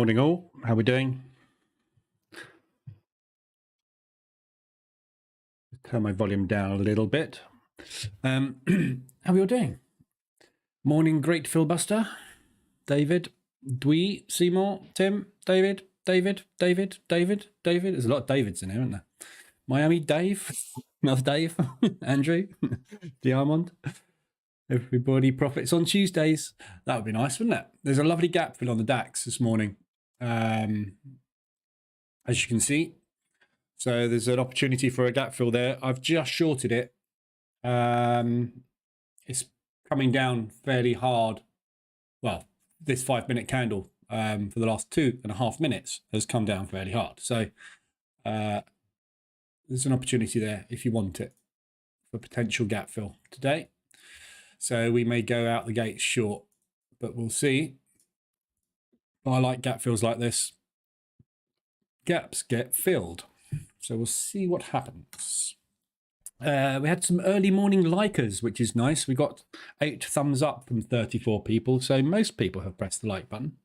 Morning all, how are we doing? Turn my volume down a little bit. How are we all doing? Morning, great filibuster. David, Dwee, Seymour, Tim, David. There's a lot of Davids in here, isn't there? Miami, Dave, another Dave, Andrew, Diamond. Everybody profits on Tuesdays. That would be nice, wouldn't it? There's a lovely gap fill on the DAX this morning, as you can see. So there's an opportunity for a gap fill there. I've just shorted it. It's coming down fairly hard. Well, this 5-minute candle for the last 2.5 minutes has come down fairly hard. So there's an opportunity there if you want it for potential gap fill today. So we may go out the gate short, but we'll see. I like gap fills like this. Gaps get filled. So we'll see what happens. We had some early morning likers, which is nice. We got 8 thumbs up from 34 people. So most people have pressed the like button.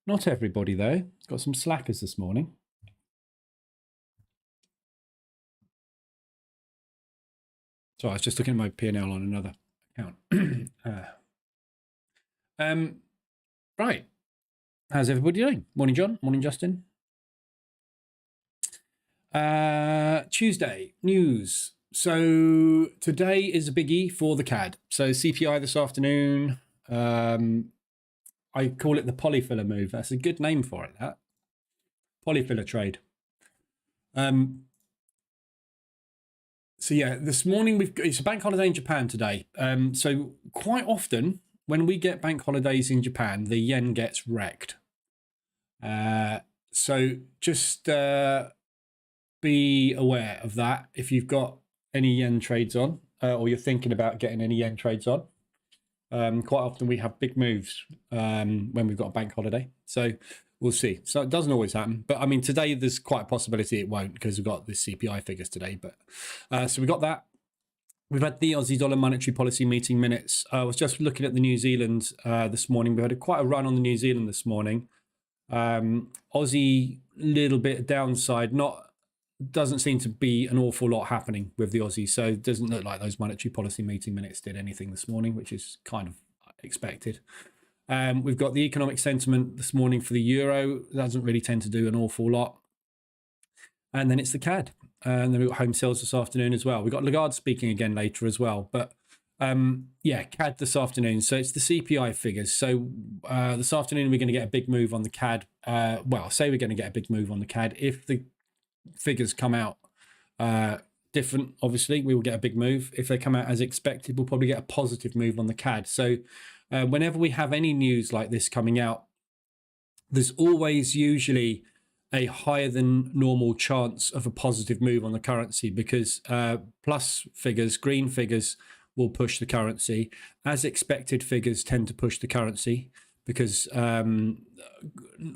Not everybody, though. Got some slackers this morning. So I was just looking at my P&L on another account. Right. How's everybody doing? Morning, John. Morning, Justin. Tuesday news. So today is a biggie for the CAD. So CPI this afternoon. I call it the polyfiller move. That's a good name for it, that polyfiller trade. So yeah, this morning it's a bank holiday in Japan today. So quite often when we get bank holidays in Japan, the yen gets wrecked. So just be aware of that if you've got any yen trades on, or you're thinking about getting any yen trades on. Quite often we have big moves when we've got a bank holiday. So we'll see. So it doesn't always happen. But I mean, today there's quite a possibility it won't because we've got the CPI figures today. But so we got that. We've had the Aussie dollar monetary policy meeting minutes. I was just looking at the New Zealand this morning. We had quite a run on the New Zealand this morning. Aussie, little bit downside, doesn't seem to be an awful lot happening with the Aussie. So it doesn't look like those monetary policy meeting minutes did anything this morning, which is kind of expected. We've got the economic sentiment this morning for the euro. It doesn't really tend to do an awful lot. And then it's the CAD. And then we've got home sales this afternoon as well. We've got Lagarde speaking again later as well. But yeah, CAD this afternoon. So it's the CPI figures. So this afternoon, we're going to get a big move on the CAD. Well, say we're going to get a big move on the CAD. If the figures come out different, obviously, we will get a big move. If they come out as expected, we'll probably get a positive move on the CAD. So whenever we have any news like this coming out, there's always usually a higher than normal chance of a positive move on the currency because plus figures, green figures will push the currency. As expected figures tend to push the currency because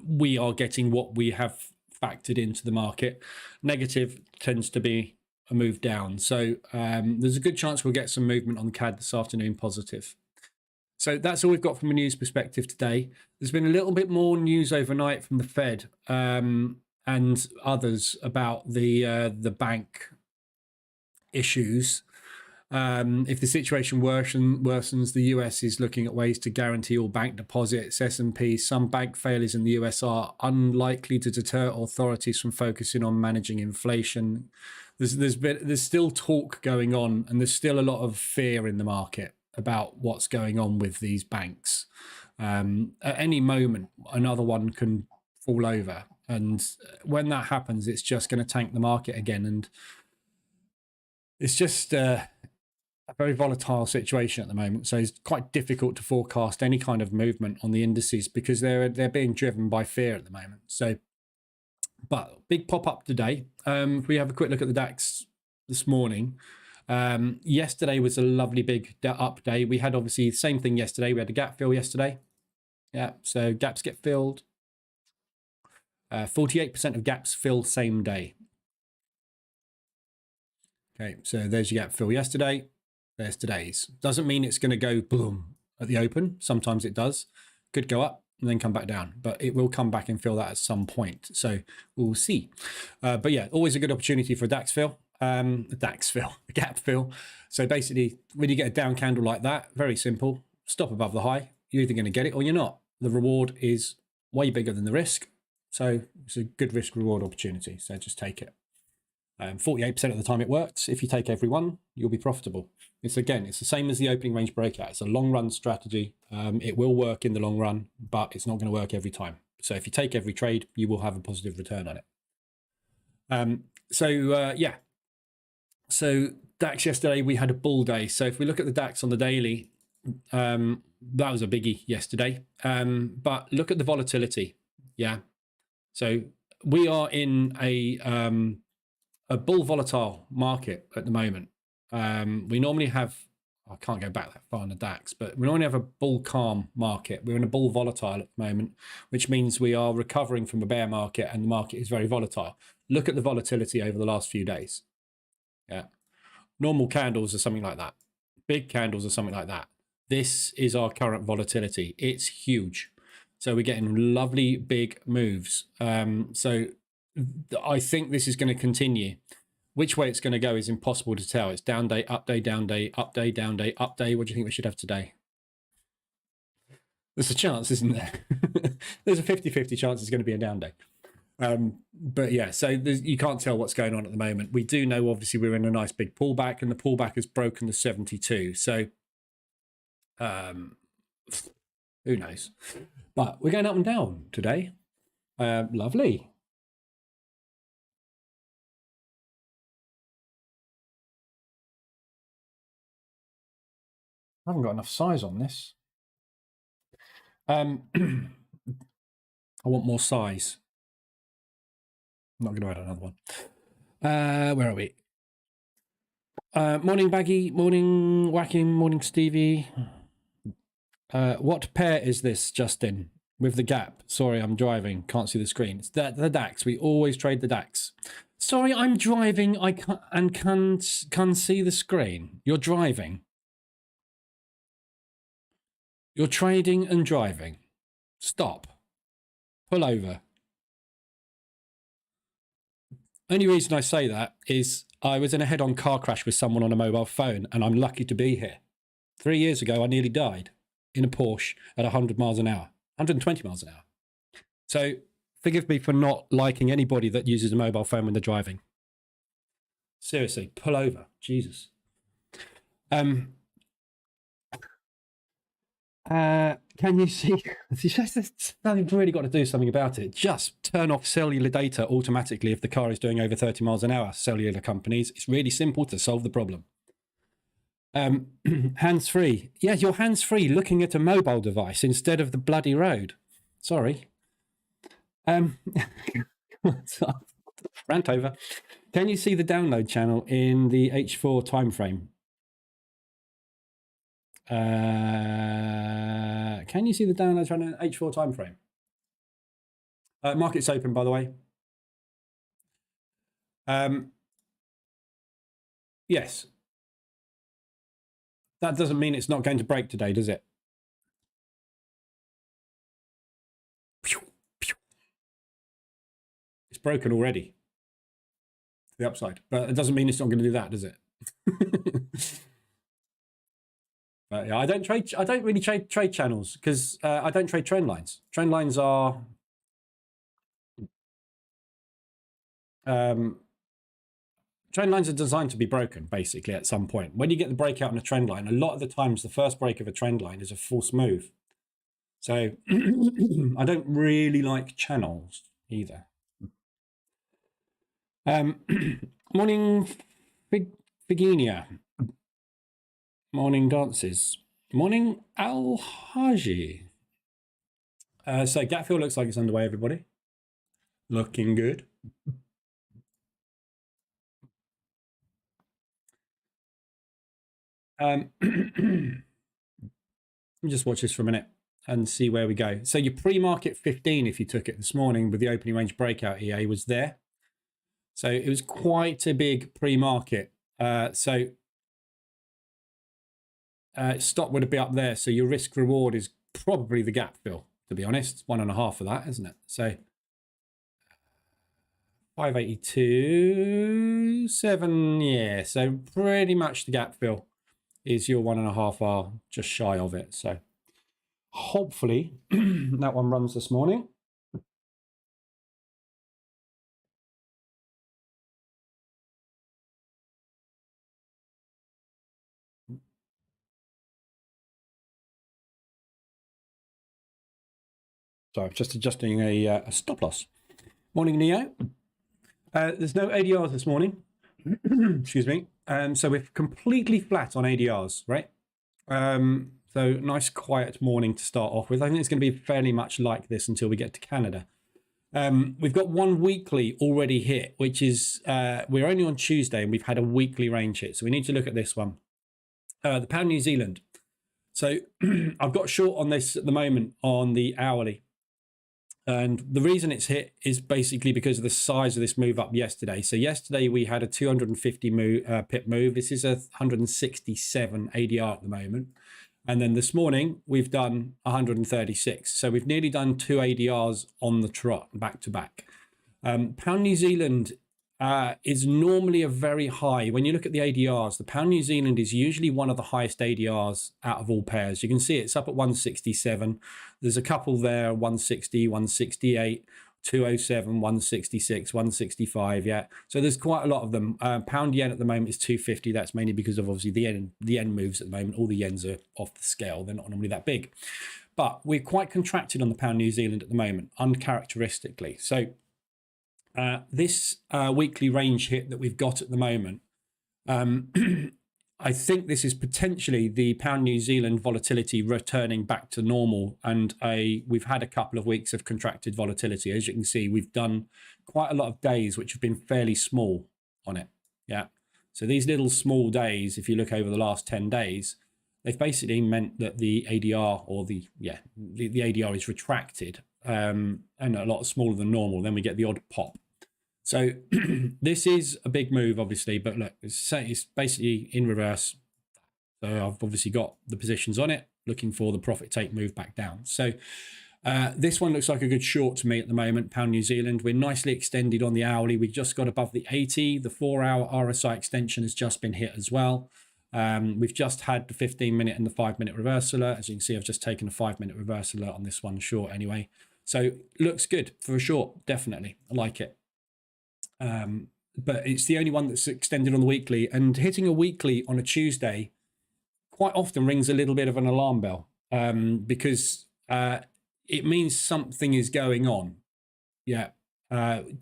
we are getting what we have factored into the market. Negative tends to be a move down. So there's a good chance we'll get some movement on the CAD this afternoon positive. So that's all we've got from a news perspective today. There's been a little bit more news overnight from the Fed and others about the bank issues. If the situation worsens, the US is looking at ways to guarantee all bank deposits. S&P, some bank failures in the US are unlikely to deter authorities from focusing on managing inflation. There's still talk going on, and there's still a lot of fear in the market about what's going on with these banks. At any moment, another one can fall over. And when that happens, it's just going to tank the market again. And it's just a very volatile situation at the moment. So it's quite difficult to forecast any kind of movement on the indices because they're being driven by fear at the moment. So, but big pop up today. If we have a quick look at the DAX this morning, yesterday was a lovely big up day. We had obviously the same thing yesterday. We had a gap fill yesterday. Yeah, so gaps get filled. 48% of gaps fill same day. Okay, so there's your gap fill yesterday. There's today's. Doesn't mean it's going to go boom at the open. Sometimes it does. Could go up, and then come back down, but it will come back and fill that at some point. So we'll see. But yeah, always a good opportunity for a DAX fill, a gap fill. So basically, when you get a down candle like that, very simple, stop above the high. You're either going to get it or you're not. The reward is way bigger than the risk. So it's a good risk reward opportunity. So just take it. 48% of the time it works. If you take every one, you'll be profitable. It's the same as the opening range breakout. It's a long run strategy. It will work in the long run, but it's not going to work every time. So if you take every trade, you will have a positive return on it. Yeah. So DAX yesterday, we had a bull day. So if we look at the DAX on the daily, that was a biggie yesterday. But look at the volatility. Yeah. So we are in a bull volatile market at the moment. We normally have, I can't go back that far in the DAX, but we normally have a bull calm market. We're in a bull volatile at the moment, which means we are recovering from a bear market and the market is very volatile. Look at the volatility over the last few days. Yeah. Normal candles are something like that. Big candles are something like that. This is our current volatility. It's huge. So we're getting lovely big moves. So I think this is going to continue. Which way it's going to go is impossible to tell. It's down day, up day, down day, up day, down day, up day. What do you think we should have today? There's a chance, isn't there? There's a 50-50 chance it's going to be a down day. But yeah, so you can't tell what's going on at the moment. We do know, obviously, we're in a nice big pullback, and the pullback has broken the 72. So who knows? But we're going up and down today. Lovely. I haven't got enough size on this. I want more size. I'm not going to add another one. Where are we? Morning, Baggy. Morning, Whacking. Morning, Stevie. What pair is this, Justin? With the gap. Sorry, I'm driving. Can't see the screen. It's the DAX. We always trade the DAX. Sorry, I'm driving. I can't see the screen. You're driving. You're trading and driving. Stop. Pull over. Only reason I say that is I was in a head-on car crash with someone on a mobile phone, and I'm lucky to be here. 3 years ago, I nearly died in a Porsche at 100 miles an hour, 120 miles an hour. So forgive me for not liking anybody that uses a mobile phone when they're driving. Seriously, pull over. Jesus. Can you see? You've really got to do something about it. Just turn off cellular data automatically if the car is doing over 30 miles an hour. Cellular companies. It's really simple to solve the problem. Hands-free. Yeah, you're hands-free looking at a mobile device instead of the bloody road. Sorry. Rant over. Can you see the download channel in the H4 timeframe? Can you see the download channel in H4 timeframe? Market's open, by the way. Yes. That doesn't mean it's not going to break today, does it? It's broken already. The upside. But it doesn't mean it's not going to do that, does it? But yeah, I don't really trade channels because I don't trade trend lines. Trend lines are designed to be broken, basically, at some point. When you get the breakout in a trend line, a lot of the times the first break of a trend line is a false move. So I don't really like channels either. Morning, Figinia. Morning, Dances. Morning, Al-Haji. So gap fill looks like it's underway, everybody. Looking good. Let me just watch this for a minute and see where we go. So your pre-market 15, if you took it this morning with the opening range breakout EA, was there. So it was quite a big pre-market. Stop would be up there. So your risk reward is probably the gap fill, to be honest. 1.5 for that, isn't it? So 582.7, yeah. So pretty much the gap fill is your 1.5 R, just shy of it. So hopefully that one runs this morning. So just adjusting a stop loss. Morning, Neo. There's no ADRs this morning. Excuse me. So we're completely flat on ADRs, right? So nice quiet morning to start off with. I think it's going to be fairly much like this until we get to Canada. We've got one weekly already hit, which is we're only on Tuesday and we've had a weekly range hit. So we need to look at this one. The pound New Zealand. So I've got short on this at the moment on the hourly. And the reason it's hit is basically because of the size of this move up yesterday. So yesterday we had a 250 pip move. This is a 167 ADR at the moment. And then this morning we've done 136. So we've nearly done 2 ADRs on the trot back to back. Pound New Zealand is normally a very high. When you look at the ADRs, the pound New Zealand is usually one of the highest ADRs out of all pairs. You can see it's up at 167. There's a couple there, 160, 168, 207, 166, 165. Yeah. So there's quite a lot of them. Pound yen at the moment is 250. That's mainly because of obviously the yen moves at the moment. All the yens are off the scale. They're not normally that big. But we're quite contracted on the pound New Zealand at the moment, uncharacteristically. So this weekly range hit that we've got at the moment, I think this is potentially the pound New Zealand volatility returning back to normal. And we've had a couple of weeks of contracted volatility. As you can see, we've done quite a lot of days which have been fairly small on it. Yeah. So these little small days, if you look over the last 10 days, they've basically meant that the ADR or the ADR is retracted and a lot smaller than normal. Then we get the odd pop. So this is a big move, obviously, but look, it's basically in reverse. So I've obviously got the positions on it, looking for the profit take move back down. So this one looks like a good short to me at the moment, pound New Zealand. We're nicely extended on the hourly. We just got above the 80. The 4-hour RSI extension has just been hit as well. We've just had the 15-minute and the 5-minute reversaler. As you can see, I've just taken a 5-minute reversaler on this one short anyway. So looks good for a short, definitely. I like it. But it's the only one that's extended on the weekly, and hitting a weekly on a Tuesday quite often rings a little bit of an alarm bell because it means something is going on. Yeah.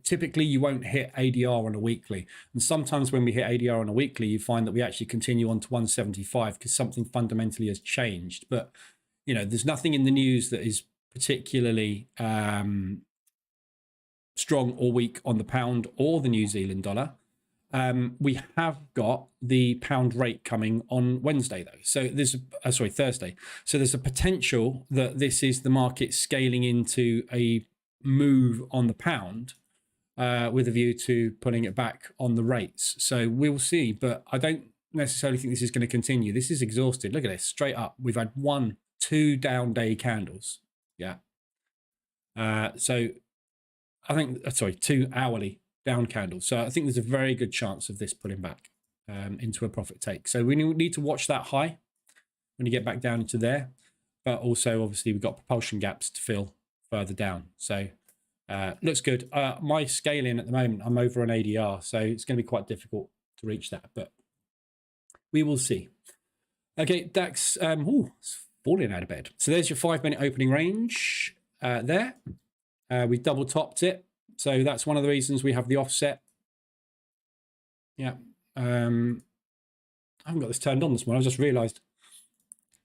Typically you won't hit ADR on a weekly, and sometimes when we hit ADR on a weekly you find that we actually continue on to 175 because something fundamentally has changed. But you know, there's nothing in the news that is particularly strong or weak on the pound or the New Zealand dollar. We have got the pound rate coming on Wednesday though. So there's Thursday. So there's a potential that this is the market scaling into a move on the pound with a view to putting it back on the rates. So we'll see, but I don't necessarily think this is going to continue. This is exhausted. Look at this, straight up. We've had 2 down day candles. Yeah. So I think, 2 hourly down candles. So I think there's a very good chance of this pulling back into a profit take. So we need to watch that high when you get back down into there. But also, obviously, we've got propulsion gaps to fill further down. So looks good. My scaling at the moment, I'm over an ADR. So it's going to be quite difficult to reach that. But we will see. Okay, DAX, it's falling out of bed. So there's your 5-minute opening range there. We double topped it. So that's one of the reasons we have the offset. Yeah. I haven't got this turned on this morning. I just realized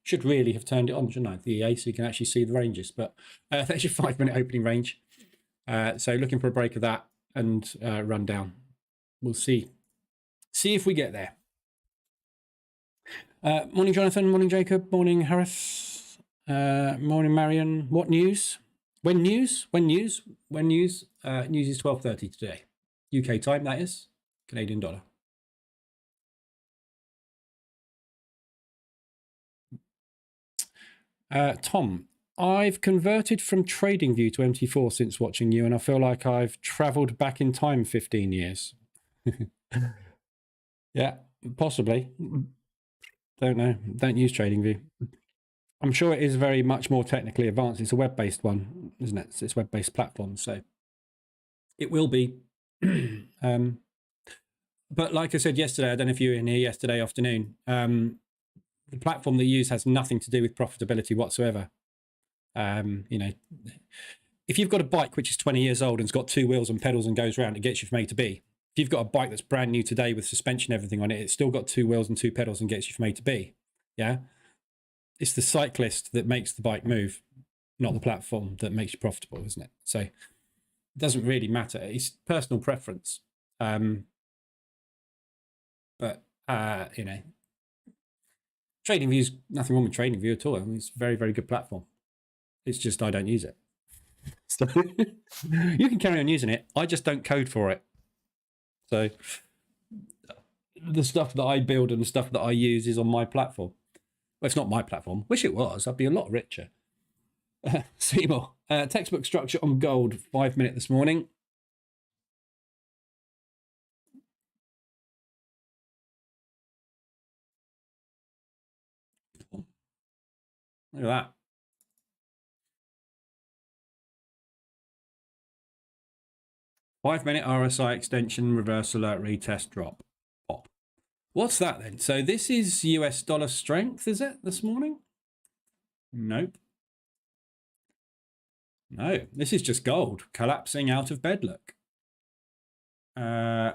should really have turned it on, shouldn't I? The EA, so you can actually see the ranges. But that's your 5-minute opening range. So looking for a break of that and run down. We'll see. See if we get there. Morning, Jonathan. Morning, Jacob. Morning, Harris. Morning, Marion. What news? When news? News is 12:30 today. UK time, that is. Canadian dollar. Tom, I've converted from TradingView to MT4 since watching you, and I feel like I've traveled back in time 15 years. Yeah, possibly. Don't know. Don't use TradingView. I'm sure it is very much more technically advanced. It's a web-based one, isn't it? It's a web-based platform, so it will be. But like I said yesterday, I don't know if you were in here yesterday afternoon, the platform that you use has nothing to do with profitability whatsoever. You know, if you've got a bike which is 20 years old and it's got 2 wheels and pedals and goes around, it gets you from A to B. If you've got a bike that's brand new today with suspension and everything on it, it's still got 2 wheels and 2 pedals and gets you from A to B. Yeah. It's the cyclist that makes the bike move, not the platform that makes you profitable, isn't it? So it doesn't really matter. It's personal preference. But you know, TradingView's nothing wrong with TradingView at all. I mean, it's a very, very good platform. It's just I don't use it. So you can carry on using it. I just don't code for it. So the stuff that I build and the stuff that I use is on my platform. Well, it's not my platform. Wish it was. I'd be a lot richer. Seymour, textbook structure on gold, 5 minute this morning. Look at that. Five-minute RSI extension, reverse alert, retest, drop, pop. What's that then? So this is US dollar strength, is it, this morning? Nope. No, this is just gold collapsing out of bed, look. Yeah,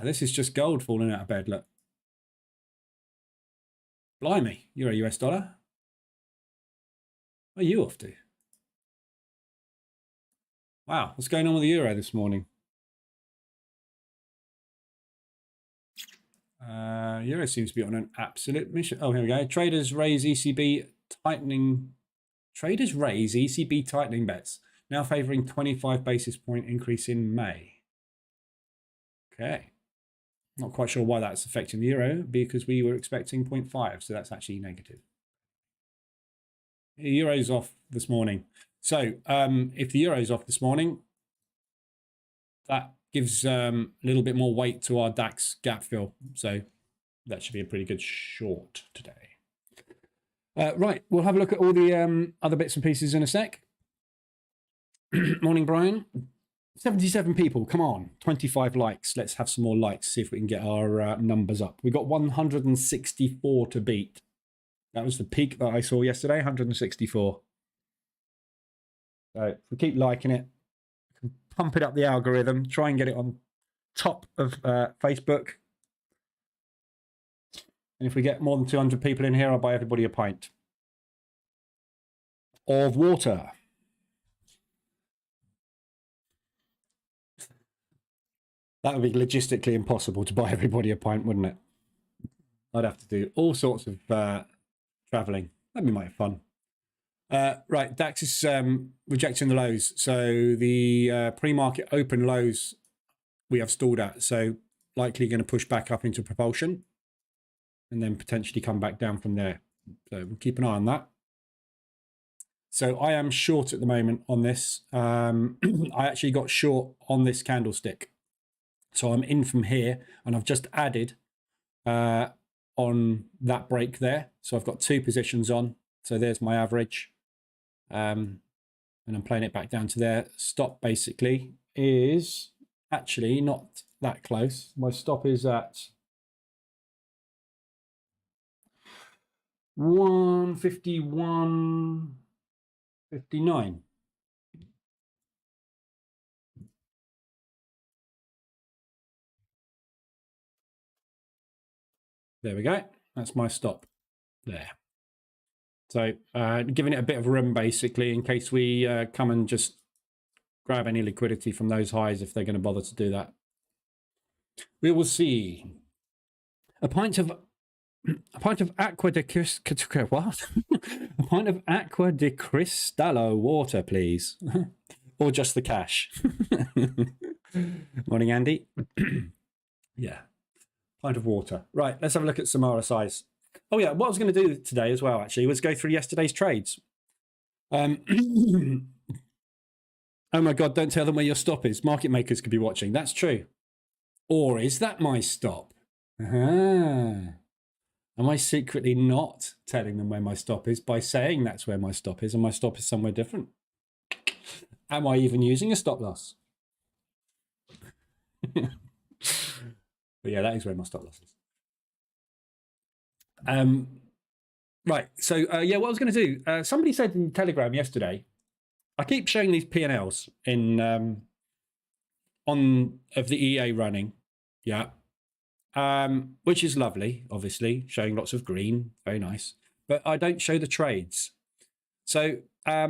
this is just gold falling out of bed, look. Blimey, you're a US dollar. Where are you off to? Wow, what's going on with the euro this morning? Euro seems to be on an absolute mission. Oh, here we go. Traders raise ECB tightening. Traders raise ECB tightening bets, now favouring 25 basis point increase in May. Okay. Not quite sure why that's affecting the euro, because we were expecting 0.5, so that's actually negative. The euro's off this morning. So if the euro's off this morning, that gives a little bit more weight to our DAX gap fill. So that should be a pretty good short today. Right, we'll have a look at all the other bits and pieces in a sec. Morning, Brian. 77 people, come on, 25 likes. Let's have some more likes, see if we can get our numbers up. We got 164 to beat. That was the peak that I saw yesterday, 164. So if we keep liking it, we can pump it up the algorithm, try and get it on top of Facebook. And if we get more than 200 people in here, I'll buy everybody a pint of water. That would be logistically impossible to buy everybody a pint, wouldn't it? I'd have to do all sorts of traveling. That'd be mighty fun. Right, DAX is rejecting the lows. So the pre-market open lows we have stalled at. So likely going to push back up into propulsion and then potentially come back down from there. So we'll keep an eye on that. So I am short at the moment on this. I actually got short on this candlestick. So I'm in from here and I've just added on that break there. So I've got 2 positions on. So there's my average. And I'm playing it back down to there. Stop basically is actually not that close. My stop is at 151.59. There we go. That's my stop there. So giving it a bit of room basically in case we come and just grab any liquidity from those highs if they're going to bother to do that. We will see. A pint of aqua de what? A pint of aqua de cristallo water, please, or just the cash. Morning, Andy. Yeah. Pint of water. Right, let's have a look at some RSIs. Oh yeah, what I was going to do today as well, actually, was go through yesterday's trades. Oh my God, don't tell them where your stop is. Market makers could be watching. That's true. Or is that my stop? Am I secretly not telling them where my stop is by saying that's where my stop is and my stop is somewhere different? Am I even using a stop loss? But yeah, that is where my stop loss is. Right. So yeah, what I was going to do, somebody said in Telegram yesterday, I keep showing these P&Ls in of the EA running. Yeah. Which is lovely, obviously, showing lots of green, very nice. But I don't show the trades. So I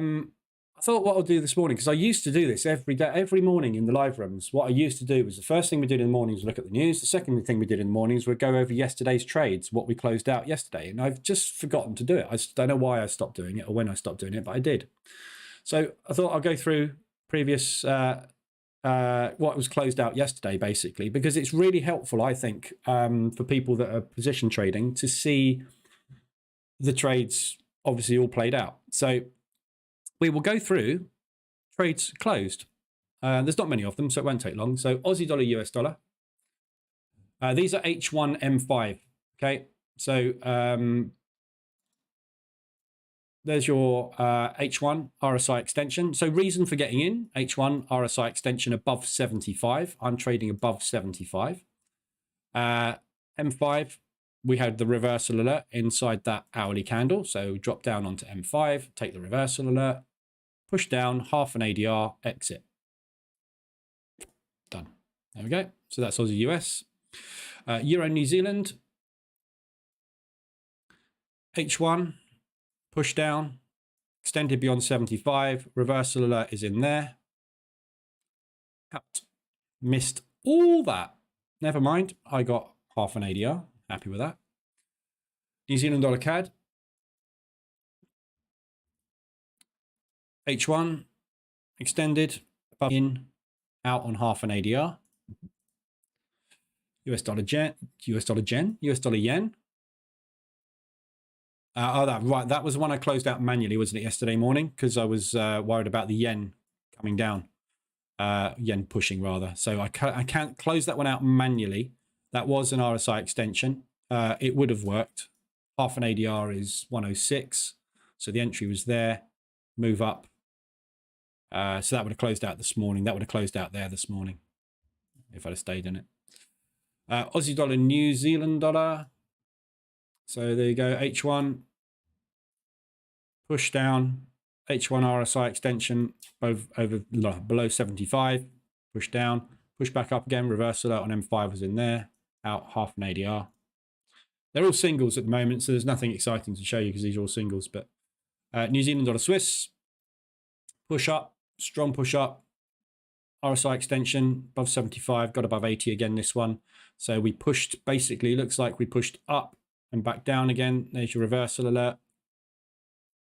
thought what I'll do this morning, because I used to do this every day, every morning in the live rooms. What I used to do was the first thing we did in the mornings was look at the news. The second thing we did in the mornings was go over yesterday's trades, what we closed out yesterday. And I've just forgotten to do it. I just don't know why I stopped doing it or when I stopped doing it, but I did. So I thought I'll go through previous what was closed out yesterday, basically, because it's really helpful, I think, for people that are position trading to see the trades obviously all played out. So we will go through trades closed. There's not many of them, so it won't take long. So Aussie dollar, US dollar. These are H1 M5. Okay, so there's your H1 RSI extension. So reason for getting in, H1 RSI extension above 75. I'm trading above 75. M5, we had the reversal alert inside that hourly candle. So drop down onto M5, take the reversal alert, push down, half an ADR, exit. Done. There we go. So that's Aussie US. Euro New Zealand. H1. Push down, extended beyond 75, reversal alert is in there. Out. Missed all that. Never mind, I got half an ADR, happy with that. New Zealand dollar CAD. H1, extended, above, in, out on half an ADR. US dollar yen. That was the one I closed out manually, wasn't it, yesterday morning? Because I was worried about the yen coming down, yen pushing rather. So I can't close that one out manually. That was an RSI extension. It would have worked. Half an ADR is 106. So the entry was there, move up. So that would have closed out this morning. That would have closed out there this morning if I'd have stayed in it. Aussie dollar, New Zealand dollar. So there you go, H1, push down, H1 RSI extension below 75, push down, push back up again, reversal out on M5 was in there, out half an ADR. They're all singles at the moment, so there's nothing exciting to show you because these are all singles. But New Zealand dollar Swiss, push up, strong push up, RSI extension above 75, got above 80 again this one. So we pushed, basically, looks like we pushed up and back down again. There's your reversal alert.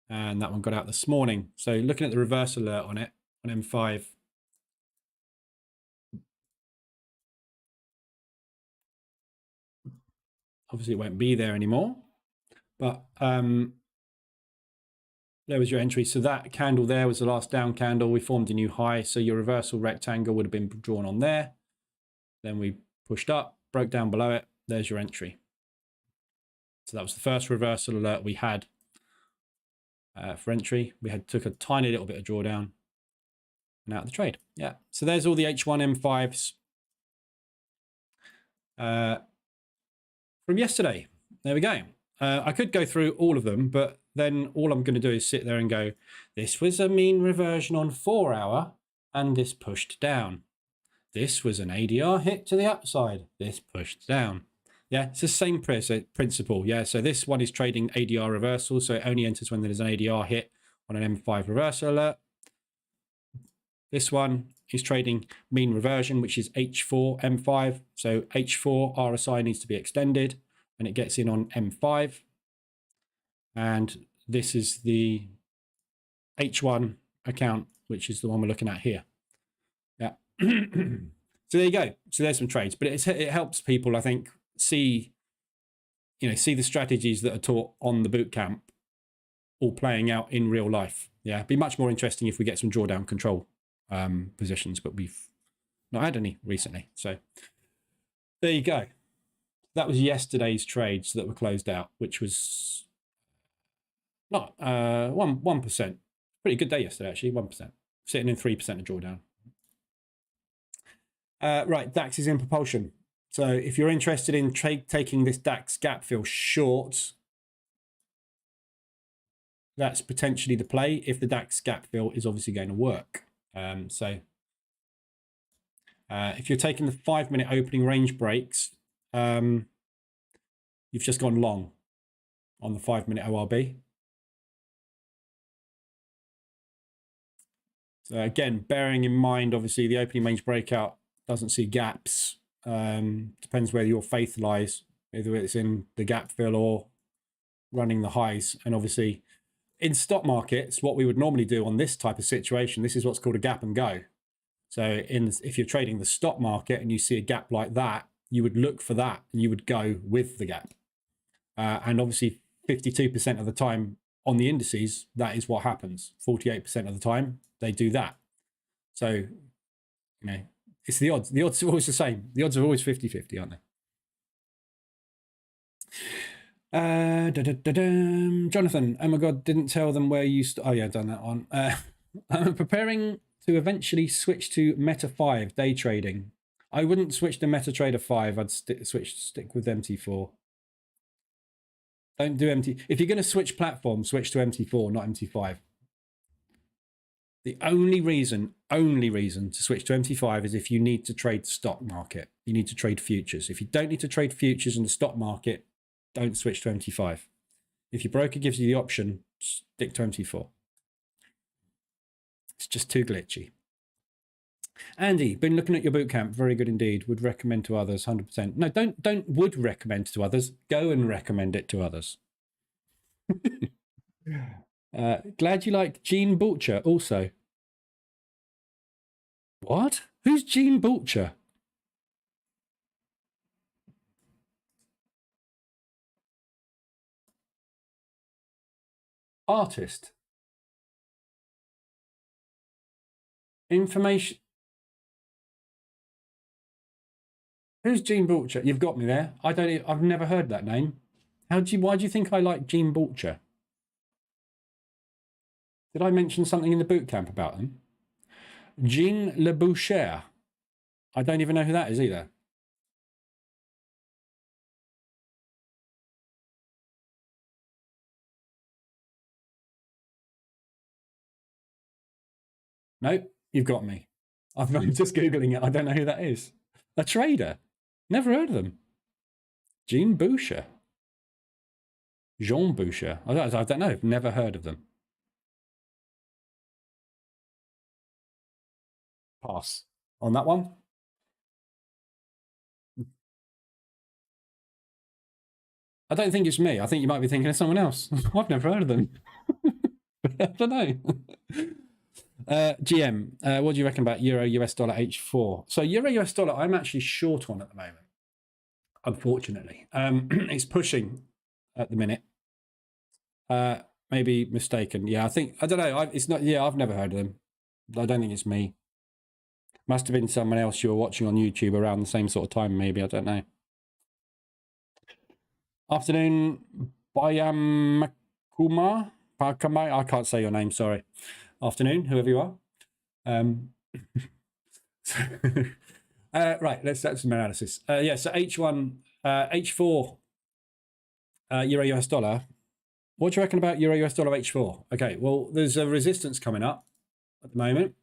And that one got out this morning. So looking at the reversal alert on it, on M5. Obviously it won't be there anymore. But there was your entry. So that candle there was the last down candle. We formed a new high. So your reversal rectangle would have been drawn on there. Then we pushed up, broke down below it. There's your entry. So that was the first reversal alert we had for entry. We took a tiny little bit of drawdown and out of the trade. Yeah. So there's all the H1 M5s from yesterday. There we go. I could go through all of them, but then all I'm going to do is sit there and go, this was a mean reversion on 4 hour and this pushed down. This was an ADR hit to the upside. This pushed down. Yeah, it's the same principle. Yeah, so this one is trading ADR reversal. So it only enters when there's an ADR hit on an M5 reversal alert. This one is trading mean reversion, which is H4 M5. So H4 RSI needs to be extended and it gets in on M5. And this is the H1 account, which is the one we're looking at here. Yeah. So there you go. So there's some trades, but it helps people, I think, see see the strategies that are taught on the bootcamp all playing out in real life. Yeah, it'd be much more interesting if we get some drawdown control positions, but we've not had any recently. So there you go. That was yesterday's trades that were closed out, which was not 1%. Pretty good day yesterday, actually. 1%, sitting in 3% of drawdown. Right, DAX is in propulsion. So if you're interested in taking this DAX gap fill short, that's potentially the play if the DAX gap fill is obviously going to work. If you're taking the 5-minute opening range breaks, you've just gone long on the 5-minute ORB. So again, bearing in mind, obviously, the opening range breakout doesn't see gaps. Depends where your faith lies, whether it's in the gap fill or running the highs. And obviously, in stock markets, what we would normally do on this type of situation, this is what's called a gap and go. So if you're trading the stock market and you see a gap like that, you would look for that and you would go with the gap. And obviously 52% of the time on the indices, that is what happens. 48% of the time, they do that. So, it's the odds. The odds are always the same. The odds are always 50-50, aren't they? Jonathan, oh my God, didn't tell them where you... Oh yeah, done that one. I'm preparing to eventually switch to Meta 5 day trading. I wouldn't switch to MetaTrader 5. I'd stick with MT4. Don't do MT. If you're going to switch platform, switch to MT4, not MT5. The only reason to switch to MT5 is if you need to trade the stock market. You need to trade futures. If you don't need to trade futures in the stock market, don't switch to MT5. If your broker gives you the option, stick to MT4. It's just too glitchy. Andy, been looking at your bootcamp. Very good indeed. Would recommend to others, 100%. No, don't would recommend to others. Go and recommend it to others. Glad you like Gene Butcher also. What? Who's Gene Butcher? Artist. Information. Who's Gene Butcher? You've got me there. I've never heard that name. Why do you think I like Gene Butcher? Did I mention something in the bootcamp about them? Jean Le Boucher. I don't even know who that is either. Nope, you've got me. I'm just Googling it. I don't know who that is. A trader. Never heard of them. Jean Boucher. Jean Boucher. I don't know. Never heard of them. Pass on that one. I don't think it's me. I think you might be thinking of someone else. I've never heard of them. I don't know. GM, what do you reckon about Euro US dollar H4? So Euro US dollar, I'm actually short on at the moment. Unfortunately, it's pushing at the minute. Maybe mistaken. Yeah, I don't know. It's not. Yeah, I've never heard of them. I don't think it's me. Must have been someone else you were watching on YouTube around the same sort of time. Maybe, I don't know. Afternoon, Bayamakuma. I can't say your name. Sorry. Afternoon, whoever you are. Right, let's do some analysis. Yeah, so H4 Euro US dollar. What do you reckon about Euro US dollar H4? Okay, well, there's a resistance coming up at the moment.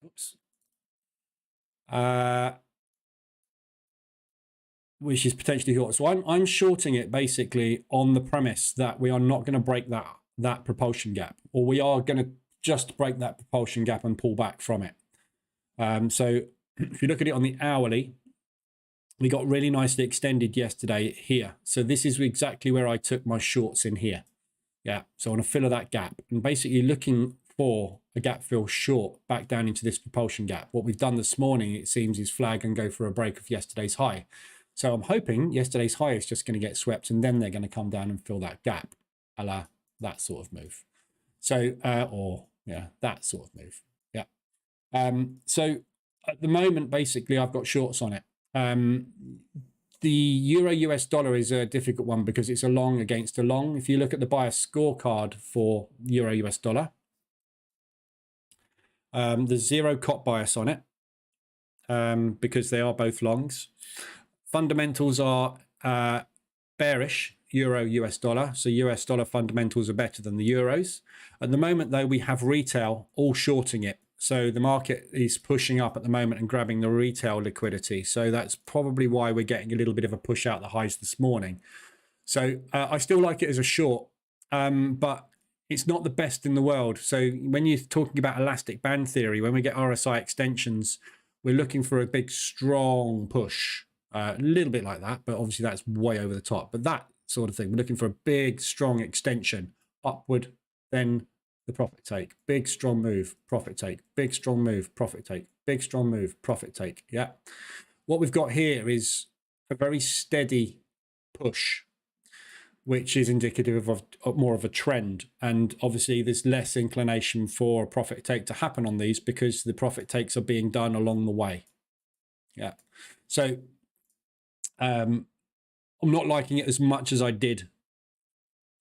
Oops. Which is potentially short. So I'm shorting it basically on the premise that we are not going to break that propulsion gap, or we are going to just break that propulsion gap and pull back from it. So if you look at it on the hourly, we got really nicely extended yesterday here. So this is exactly where I took my shorts in here. Yeah, so I want to fill that gap and basically looking for a gap fill short back down into this propulsion gap. What we've done this morning, it seems, is flag and go for a break of yesterday's high. So I'm hoping yesterday's high is just going to get swept and then they're going to come down and fill that gap, a la that sort of move. So, or yeah, that sort of move. Yeah. So at the moment, basically, I've got shorts on it. The Euro US dollar is a difficult one because it's a long against a long. If you look at the buyer scorecard for Euro US dollar, there's zero cop bias on it because they are both longs. Fundamentals are bearish Euro US dollar. So US dollar fundamentals are better than the euros. At the moment, though, we have retail all shorting it. So the market is pushing up at the moment and grabbing the retail liquidity. So that's probably why we're getting a little bit of a push out the highs this morning. So I still like it as a short, but it's not the best in the world. So when you're talking about elastic band theory, when we get RSI extensions, we're looking for a big, strong push. A little bit like that, but obviously that's way over the top. But that sort of thing, we're looking for a big, strong extension upward, then the profit take. Big, strong move, profit take. Big, strong move, profit take. Big, strong move, profit take. Yeah. What we've got here is a very steady push, which is indicative of more of a trend. And obviously there's less inclination for a profit take to happen on these because the profit takes are being done along the way. Yeah. So I'm not liking it as much as I did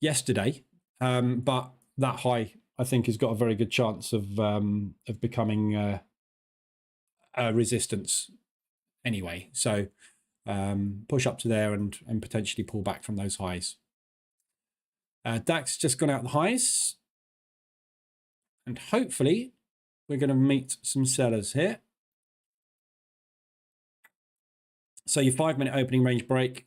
yesterday, but that high I think has got a very good chance of becoming a resistance anyway. So push up to there and potentially pull back from those highs. DAX just gone out the highs, and hopefully we're going to meet some sellers here. So your 5-minute opening range break,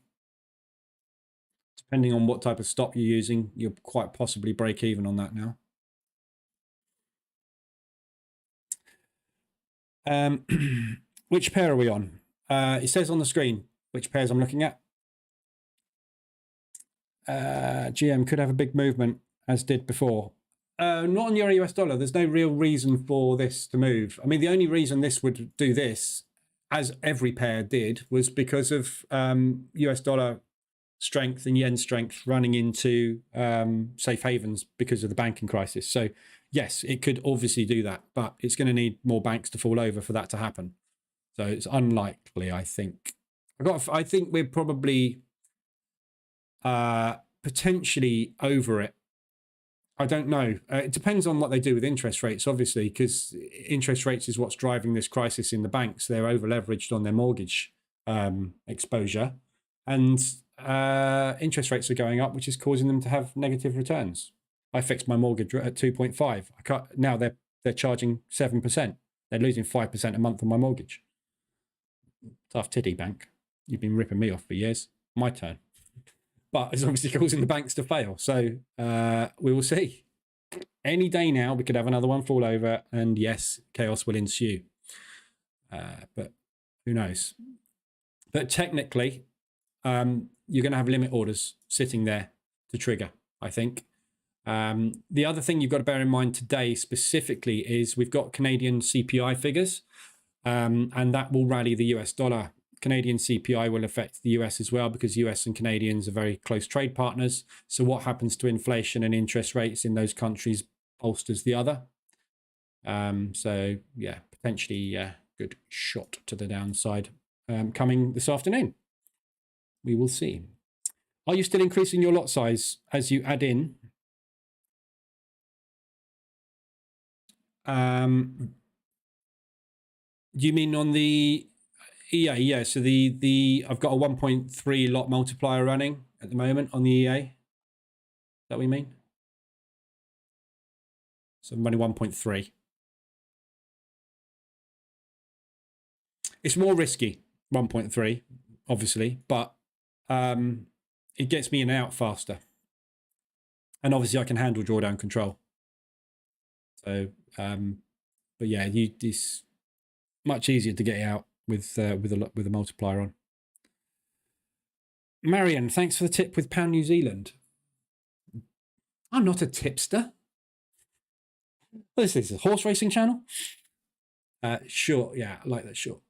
depending on what type of stop you're using, you'll quite possibly break even on that now. Which pair are we on? It says on the screen which pairs I'm looking at. GM could have a big movement, as did before. Not on Euro US dollar. There's no real reason for this to move. I mean, the only reason this would do this, as every pair did, was because of US dollar strength and yen strength running into safe havens because of the banking crisis. So yes, it could obviously do that, but it's going to need more banks to fall over for that to happen. So it's unlikely, I think. I think we're probably potentially over it. I don't know. It depends on what they do with interest rates, obviously, because interest rates is what's driving this crisis in the banks. They're over leveraged on their mortgage exposure, and interest rates are going up, which is causing them to have negative returns. I fixed my mortgage at 2.5. Now they're charging 7%. They're losing 5% a month on my mortgage. Tough titty, bank. You've been ripping me off for years. My turn. But it's obviously causing the banks to fail. So we will see. Any day now, we could have another one fall over, and yes, chaos will ensue. But who knows? But technically, you're going to have limit orders sitting there to trigger, I think. The other thing you've got to bear in mind today specifically is we've got Canadian CPI figures, and that will rally the US dollar. Canadian CPI will affect the US as well because US and Canadians are very close trade partners. So what happens to inflation and interest rates in those countries bolsters the other. So yeah, potentially a good shot to the downside coming this afternoon. We will see. Are you still increasing your lot size as you add in? Do you mean on the EA? Yeah, so I've got a 1.3 lot multiplier running at the moment on the EA. Is that what we mean? So I'm running 1.3. It's more risky, 1.3, obviously, but it gets me in and out faster. And obviously I can handle drawdown control. So, but yeah, it's much easier to get out with a multiplier on. Marion, thanks for the tip with Pound New Zealand. I'm not a tipster. What is this, a horse racing channel? Sure, yeah, I like that, sure.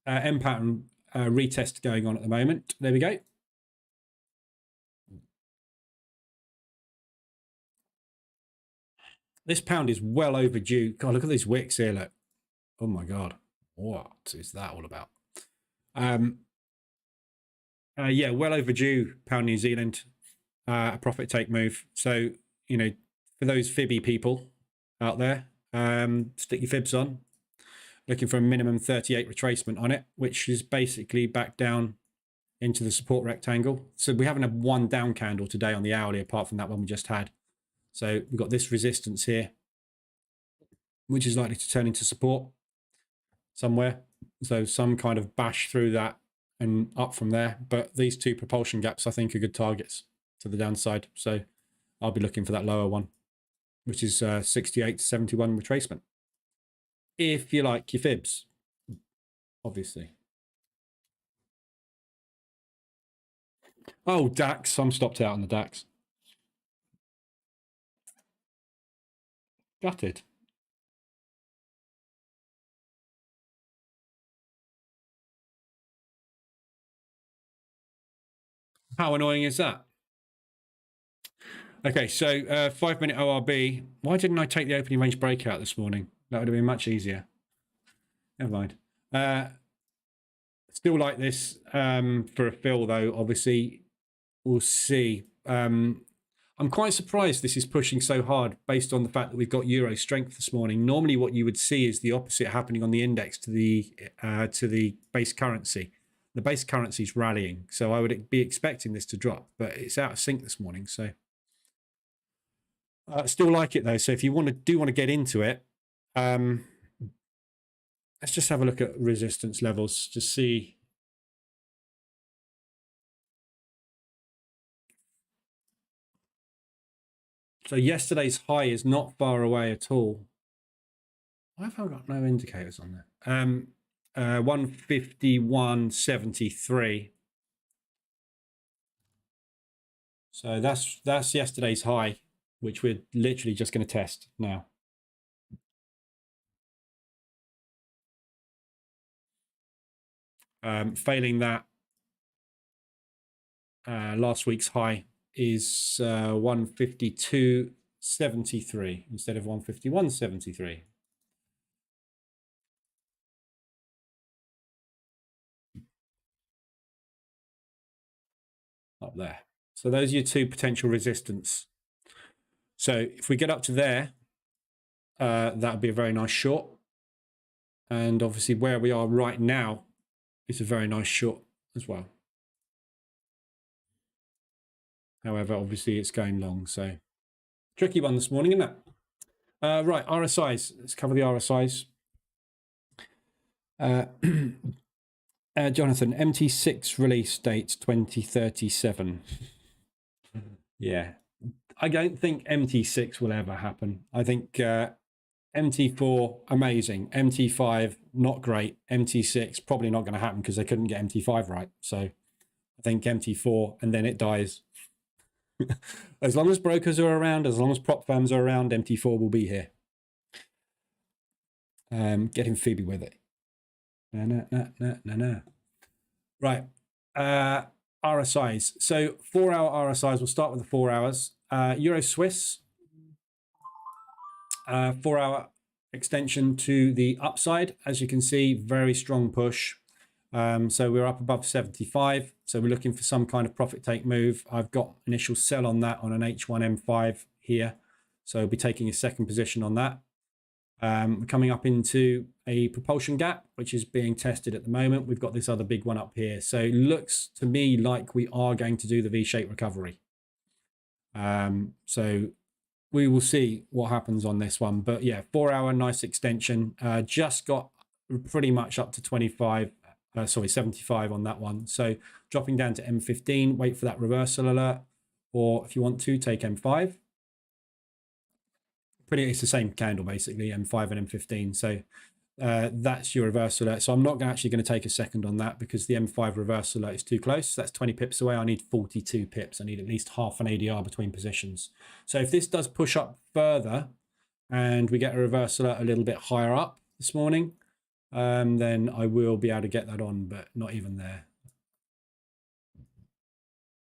M pattern, retest going on at the moment. There we go. This pound is well overdue. God, look at these wicks here. Look. Oh my God. What is that all about? Yeah, well overdue pound New Zealand, a profit take move. So, you know, for those fibby people out there, stick your fibs on. Looking for a minimum 38 retracement on it, which is basically back down into the support rectangle. So we haven't had one down candle today on the hourly apart from that one we just had. So we've got this resistance here, which is likely to turn into support somewhere. So some kind of bash through that and up from there. But these two propulsion gaps, I think, are good targets to the downside. So I'll be looking for that lower one, which is 68 to 71 retracement. If you like your fibs, obviously. Oh, DAX. I'm stopped out on the DAX. Gutted. How annoying is that? Okay, so 5-minute ORB. Why didn't I take the opening range breakout this morning? That would have been much easier. Never mind. Still like this for a fill, though. Obviously, we'll see. I'm quite surprised this is pushing so hard based on the fact that we've got euro strength this morning. Normally, what you would see is the opposite happening on the index to the base currency. The base currency is rallying, so I would be expecting this to drop, but it's out of sync this morning. So still like it though. So if you want to get into it, let's just have a look at resistance levels to see. So yesterday's high is not far away at all. Why have I got no indicators on there? 151.73. So that's yesterday's high, which we're literally just going to test now. Failing that, last week's high is 152.73 instead of 151.73. Up there. So those are your two potential resistance. So if we get up to there, that would be a very nice short. And obviously where we are right now is a very nice short as well. However, obviously it's going long, so tricky one this morning, isn't it? Right, RSIs. Let's cover the RSIs. Jonathan, MT6 release date 2037. Yeah, I don't think MT6 will ever happen. I think MT4, amazing. MT5, not great. MT6, probably not going to happen because they couldn't get MT5 right. So I think MT4, and then it dies. As long as brokers are around, as long as prop firms are around, MT4 will be here. Getting Phoebe with it. No. Right. RSIs. So 4-hour RSIs. We'll start with the 4 hours. Euro Swiss. 4-hour extension to the upside. As you can see, very strong push. So we're up above 75. So we're looking for some kind of profit take move. I've got initial sell on that on an H1 M5 here. So I'll be taking a second position on that. We're coming up into a propulsion gap, which is being tested at the moment. We've got this other big one up here. So it looks to me like we are going to do the V-shaped recovery. So we will see what happens on this one. But yeah, 4-hour nice extension. Just got pretty much up to 75 on that one. So dropping down to M15, wait for that reversal alert. Or if you want to, take M5. It's the same candle basically, M5 and M15. So that's your reversal alert. So I'm not actually going to take a second on that because the M5 reversal alert is too close. That's 20 pips away. I need 42 pips. I need at least half an ADR between positions. So if this does push up further and we get a reversal alert a little bit higher up this morning, then I will be able to get that on, but not even there.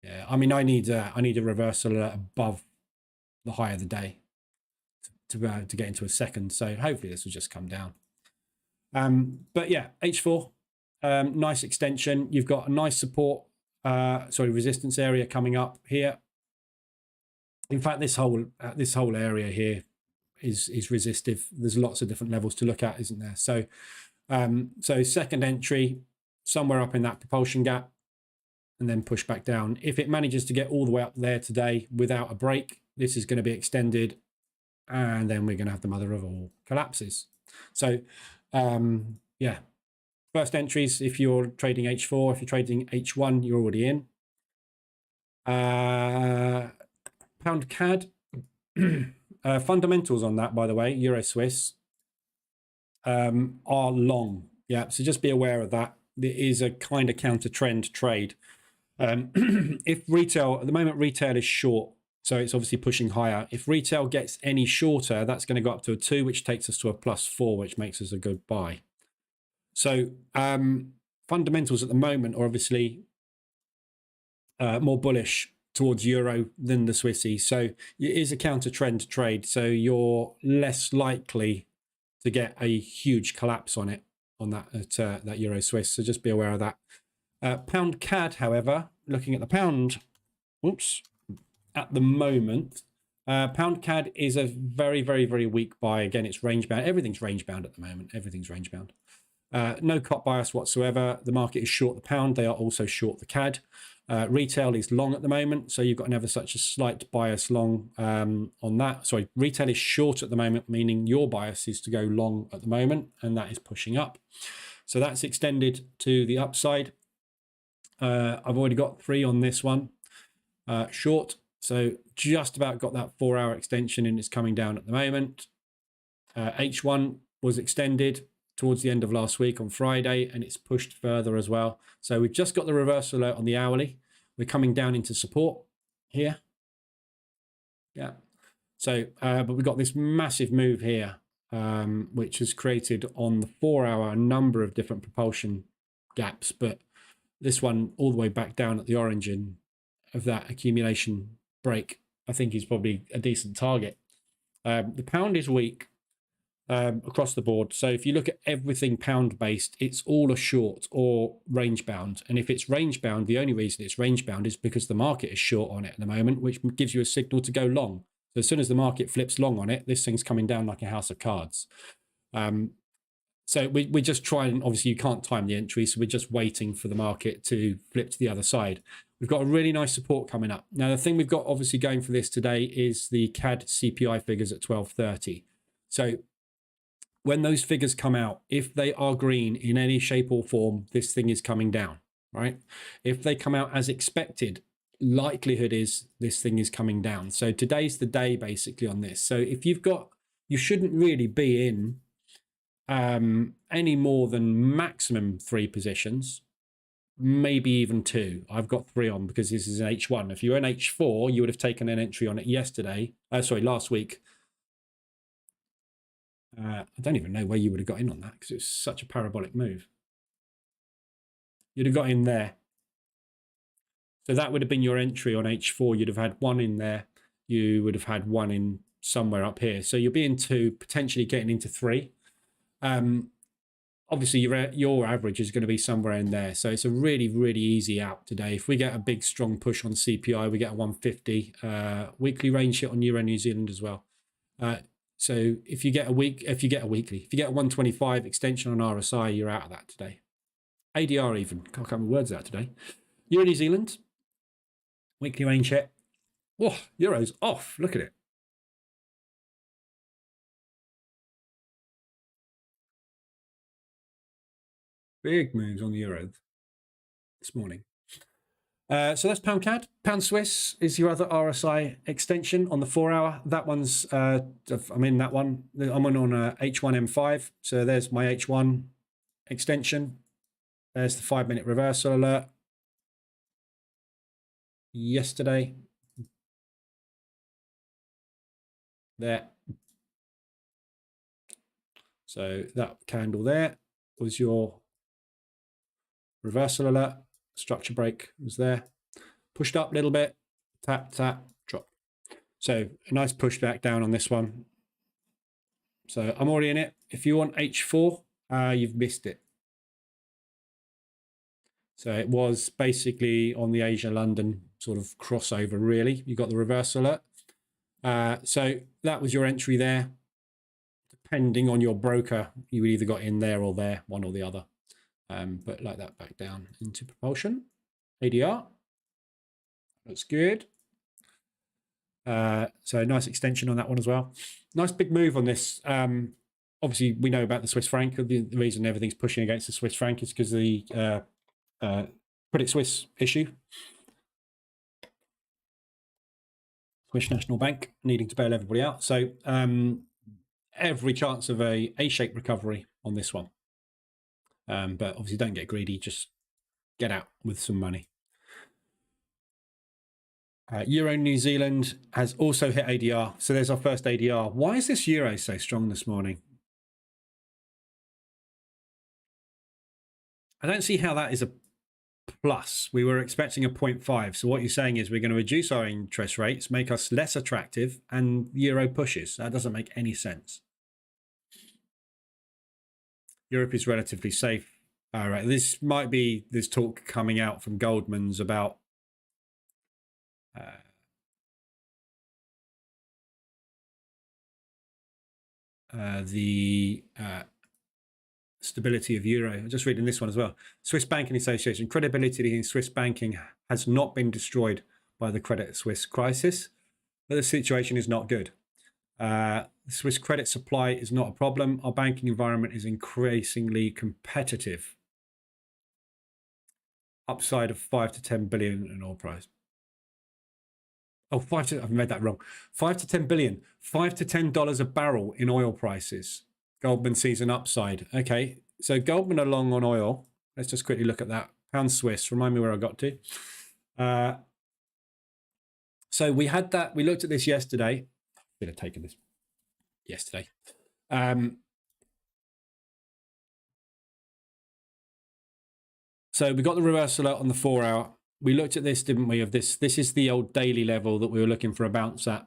Yeah, I mean, I need a reversal above the high of the day to get into a second. So hopefully this will just come down. But yeah, H4, nice extension. You've got a nice support, resistance area coming up here. In fact, this whole area here is resistive. There's lots of different levels to look at, isn't there? So, so second entry somewhere up in that propulsion gap, and then push back down. If it manages to get all the way up there today without a break, this is going to be extended, and then we're going to have the mother of all collapses. So, yeah, first entries, if you're trading H4, if you're trading H1, you're already in. Pound CAD, fundamentals on that, by the way, Euro Swiss, are long. Yeah, so just be aware of that. There is a kind of counter trend trade. If retail, at the moment, retail is short, so it's obviously pushing higher. If retail gets any shorter, that's going to go up to a 2, which takes us to a +4, which makes us a good buy. So fundamentals at the moment are obviously more bullish towards euro than the Swissy. So it is a counter trend trade. So you're less likely to get a huge collapse on it, on that euro Swiss. So just be aware of that. Pound CAD, however, looking at the pound, at the moment, pound CAD is a very, very, very weak buy. Again, it's range bound. Everything's range bound at the moment. Everything's range bound. No cut bias whatsoever. The market is short the pound. They are also short the CAD. Retail is long at the moment, so you've got never such a slight bias long on that. Sorry, retail is short at the moment, meaning your bias is to go long at the moment, and that is pushing up. So that's extended to the upside. I've already got 3 on this one, short. So just about got that 4-hour extension, and it's coming down at the moment. H1 was extended towards the end of last week on Friday, and it's pushed further as well. So we've just got the reversal alert on the hourly. We're coming down into support here. Yeah. So, but we've got this massive move here, which has created on the 4-hour a number of different propulsion gaps, but this one all the way back down at the origin of that accumulation break, I think is probably a decent target. The pound is weak across the board. So if you look at everything pound based, it's all a short or range bound. And if it's range bound, the only reason it's range bound is because the market is short on it at the moment, which gives you a signal to go long. So as soon as the market flips long on it, this thing's coming down like a house of cards. So we're just trying, obviously you can't time the entry, so we're just waiting for the market to flip to the other side. We've got a really nice support coming up. Now, the thing we've got obviously going for this today is the CAD CPI figures at 12:30. So when those figures come out, if they are green in any shape or form, this thing is coming down, right? If they come out as expected, likelihood is this thing is coming down. So today's the day basically on this. So if you've got, you shouldn't really be in any more than maximum 3 positions, maybe even 2. I've got 3 on because this is an H1. If you're in H4, you would have taken an entry on it last week. I don't even know where you would have got in on that because it's such a parabolic move. You'd have got in there. So that would have been your entry on H4. You'd have had 1 in there. You would have had 1 in somewhere up here. So you'll be in 2, potentially getting into 3. Obviously, your average is going to be somewhere in there. So it's a really, really easy out today. If we get a big, strong push on CPI, we get a 150 weekly range hit on Euro New Zealand as well. So if you get a 125 extension on RSI, you're out of that today. ADR even, can't get my words out today. Euro New Zealand, weekly range hit. Whoa, Euro's off, look at it. Big moves on the Euro this morning. So that's pound CAD. Pound Swiss is your other RSI extension on the 4-hour. That one's, I'm in that one. I'm on a H1M5. So there's my H1 extension. There's the 5-minute reversal alert. Yesterday. There. So that candle there. was your reversal alert. Structure break was there. Pushed up a little bit, tap, tap, drop. So a nice pushback down on this one. So I'm already in it. If you want H4, you've missed it. So it was basically on the Asia-London sort of crossover, really. You got the reversal alert. So that was your entry there. Depending on your broker, you either got in there or there, one or the other. But like that, back down into propulsion. ADR. That's good. So nice extension on that one as well. Nice big move on this. Obviously, we know about the Swiss franc. The reason everything's pushing against the Swiss franc is because of the Credit Suisse issue. Swiss National Bank needing to bail everybody out. So every chance of a A-shaped recovery on this one. But obviously don't get greedy, just get out with some money. Euro New Zealand has also hit ADR. So there's our first ADR. Why is this euro so strong this morning? I don't see how that is a plus. We were expecting a 0.5. So what you're saying is we're going to reduce our interest rates, make us less attractive, and euro pushes. That doesn't make any sense. Europe is relatively safe. All right, this might be this talk coming out from Goldman's about the stability of euro. I'm just reading this one as well. Swiss Banking Association. Credibility in Swiss banking has not been destroyed by the Credit Suisse crisis, but the situation is not good. The Swiss credit supply is not a problem. Our banking environment is increasingly competitive. Upside of 5 to 10 billion in oil price. Oh, I've made that wrong. 5 to 10 billion, $5 to $10 a barrel in oil prices. Goldman sees an upside. Okay, so Goldman are long on oil. Let's just quickly look at that. Pound Swiss, remind me where I got to. So we had that, we looked at this yesterday. I should have taken this yesterday. So we got the reversal out on the 4 hour. We looked at this, didn't we, of this. This is the old daily level that we were looking for a bounce at.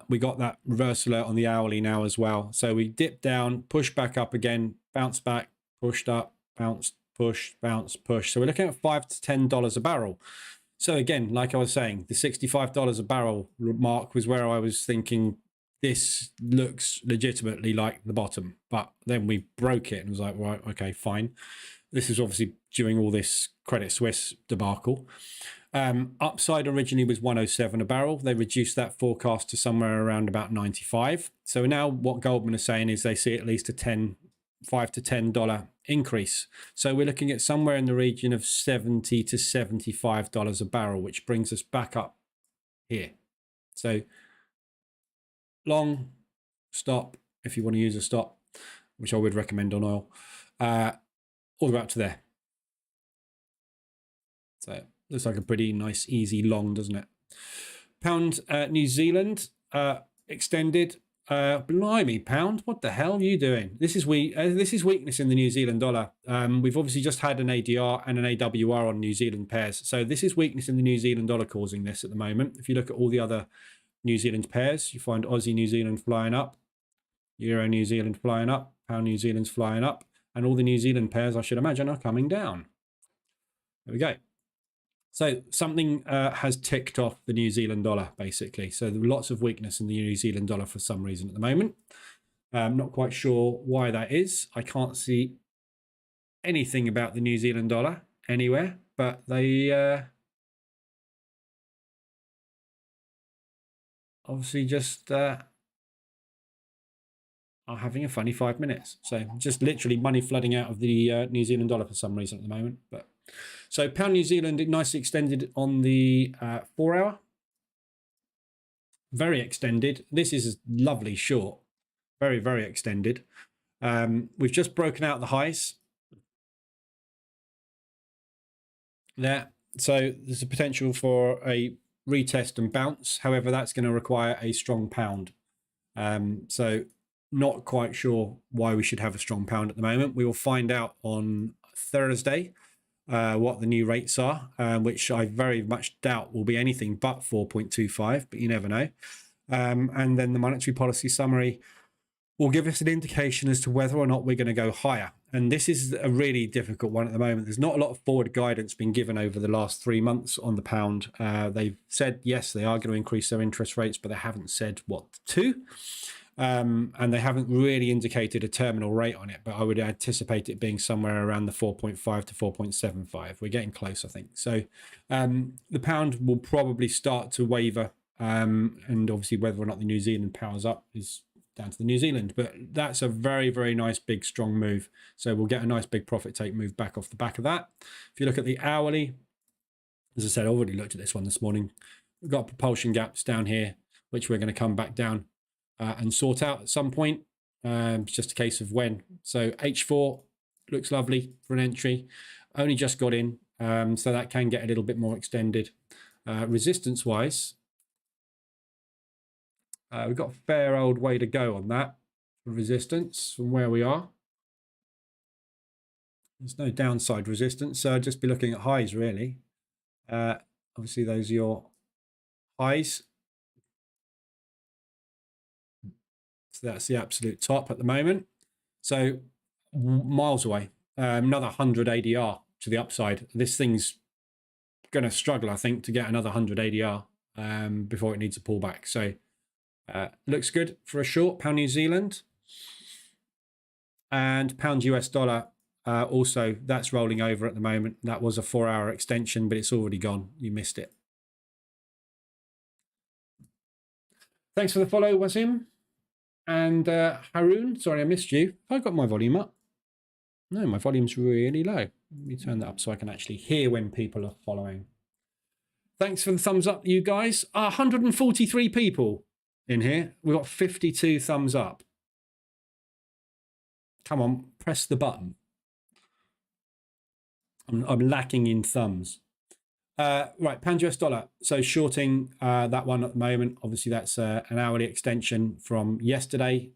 We got that reversal out on the hourly now as well. So we dipped down, pushed back up again, bounced back, pushed up, bounced, push, bounce, push. So we're looking at $5 to $10 a barrel. So again, like I was saying, the $65 a barrel mark was where I was thinking this looks legitimately like the bottom. But then we broke it and was like, right, okay, fine. This is obviously during all this Credit Suisse debacle. Upside originally was 107 a barrel. They reduced that forecast to somewhere around about 95. So now what Goldman are saying is they see at least a $5 to $10 increase. So we're looking at somewhere in the region of $70 to $75 a barrel, which brings us back up here. So long stop, if you want to use a stop, which I would recommend on oil, all the way up to there. So looks like a pretty nice, easy long, doesn't it? Pound New Zealand extended. Blimey, pound! What the hell are you doing? This is weakness in the New Zealand dollar. We've obviously just had an ADR and an AWR on New Zealand pairs, so this is weakness in the New Zealand dollar causing this at the moment. If you look at all the other New Zealand pairs, you find Aussie New Zealand flying up, Euro New Zealand flying up, Pound New Zealand's flying up, and all the New Zealand pairs, I should imagine, are coming down. There we go. So something has ticked off the New Zealand dollar, basically. So there are lots of weakness in the New Zealand dollar for some reason at the moment. I'm not quite sure why that is. I can't see anything about the New Zealand dollar anywhere, but they obviously just are having a funny 5 minutes. So just literally money flooding out of the New Zealand dollar for some reason at the moment. But so Pound New Zealand nicely extended on the 4 hour. Very extended. This is lovely short. Very, very extended. We've just broken out the highs there. So there's a potential for a retest and bounce. However, that's going to require a strong pound. So not quite sure why we should have a strong pound at the moment. We will find out on Thursday what the new rates are, which I very much doubt will be anything but 4.25, but you never know. And then the monetary policy summary will give us an indication as to whether or not we're going to go higher. And this is a really difficult one at the moment. There's not a lot of forward guidance being given over the last 3 months on the pound. They've said, yes, they are going to increase their interest rates, but they haven't said what to. And they haven't really indicated a terminal rate on it, but I would anticipate it being somewhere around the 4.5 to 4.75. We're getting close, I think. So the pound will probably start to waver. And obviously whether or not the New Zealand powers up is down to the New Zealand, but that's a very, very nice, big, strong move. So we'll get a nice big profit take move back off the back of that. If you look at the hourly, as I said, I already looked at this one this morning. We've got propulsion gaps down here, which we're going to come back down and sort out at some point. It's just a case of when. So H4 looks lovely for an entry. Only just got in, so that can get a little bit more extended. Resistance-wise, we've got a fair old way to go on that for resistance from where we are. There's no downside resistance, so I'd just be looking at highs, really. Obviously, those are your highs. So that's the absolute top at the moment. So miles away, another 100 ADR to the upside. This thing's going to struggle, I think, to get another 100 ADR before it needs a pullback. So looks good for a short. Pound New Zealand and pound US dollar. Also, that's rolling over at the moment. That was a 4-hour extension, but it's already gone. You missed it. Thanks for the follow, Wasim. And Haroon, sorry I missed you. Have I got my volume up? No, my volume's really low. Let me turn that up so I can actually hear when people are following. Thanks for the thumbs up, you guys. 143 people in here. We've got 52 thumbs up. Come on, press the button. I'm lacking in thumbs. Right, pound US dollar. So shorting that one at the moment. Obviously, that's an hourly extension from yesterday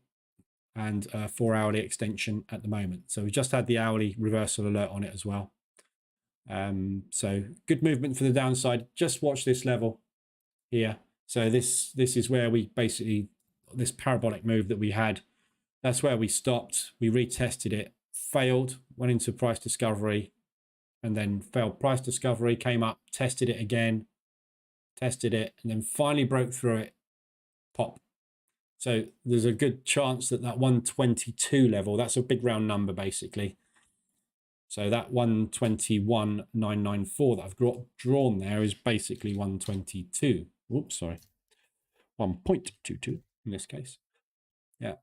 and a 4-hourly extension at the moment. So we just had the hourly reversal alert on it as well. So good movement for the downside. Just watch this level here. So this is where we basically, this parabolic move that we had, that's where we stopped. We retested it, failed, went into price discovery, and then failed price discovery, came up, tested it again, tested it, and then finally broke through it, pop. So there's a good chance that that 122 level, that's a big round number basically. So that 121.994 that I've drawn there is basically 122. Whoops, sorry. 1.22 in this case. Yeah.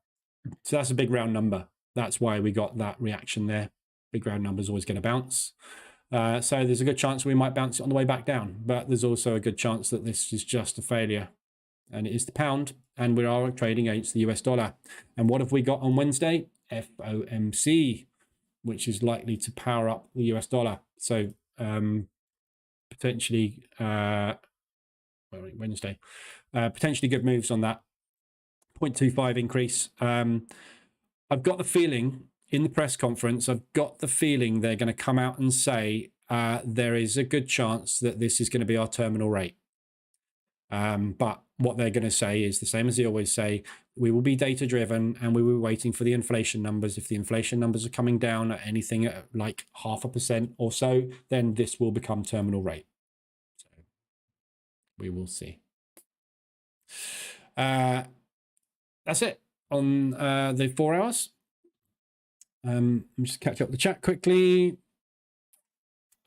So that's a big round number. That's why we got that reaction there. Big round number is always going to bounce. So there's a good chance we might bounce it on the way back down, but there's also a good chance that this is just a failure, and it is the pound, and we are trading against the US dollar. And what have we got on Wednesday? FOMC, which is likely to power up the US dollar. So potentially Wednesday, potentially good moves on that 0.25 increase. I've got the feeling in the press conference, I've got the feeling they're going to come out and say there is a good chance that this is going to be our terminal rate. But what they're going to say is the same as they always say: we will be data driven and we will be waiting for the inflation numbers. If the inflation numbers are coming down at anything at like 0.5% or so, then this will become terminal rate. So we will see. That's it on the 4 hours. I'm just catch up the chat quickly.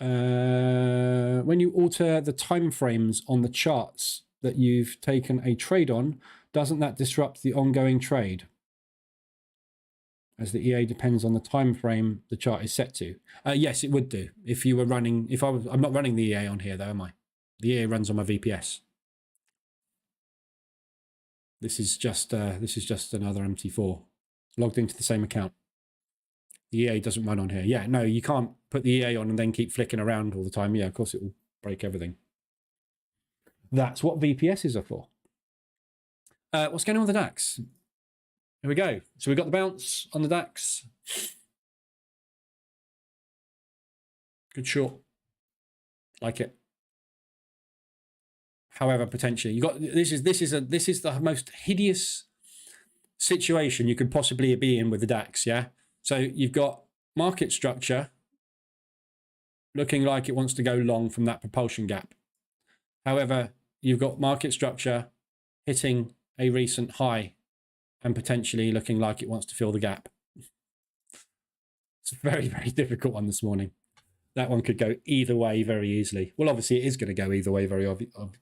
When you alter the time frames on the charts that you've taken a trade on, doesn't that disrupt the ongoing trade? As the EA depends on the time frame the chart is set to. Yes, it would do. If you were running, I'm not running the EA on here though, am I? The EA runs on my VPS. This is just another MT4 logged into the same account. The EA doesn't run on here. Yeah, no, you can't put the EA on and then keep flicking around all the time. Yeah, of course it will break everything. That's what VPSs are for. What's going on with the DAX? Here we go. So we got the bounce on the DAX. Good short. Like it. However, potentially you got this is the most hideous situation you could possibly be in with the DAX. Yeah. So you've got market structure looking like it wants to go long from that propulsion gap. However, you've got market structure hitting a recent high and potentially looking like it wants to fill the gap. It's a very, very difficult one this morning. That one could go either way very easily. Well, obviously it is going to go either way very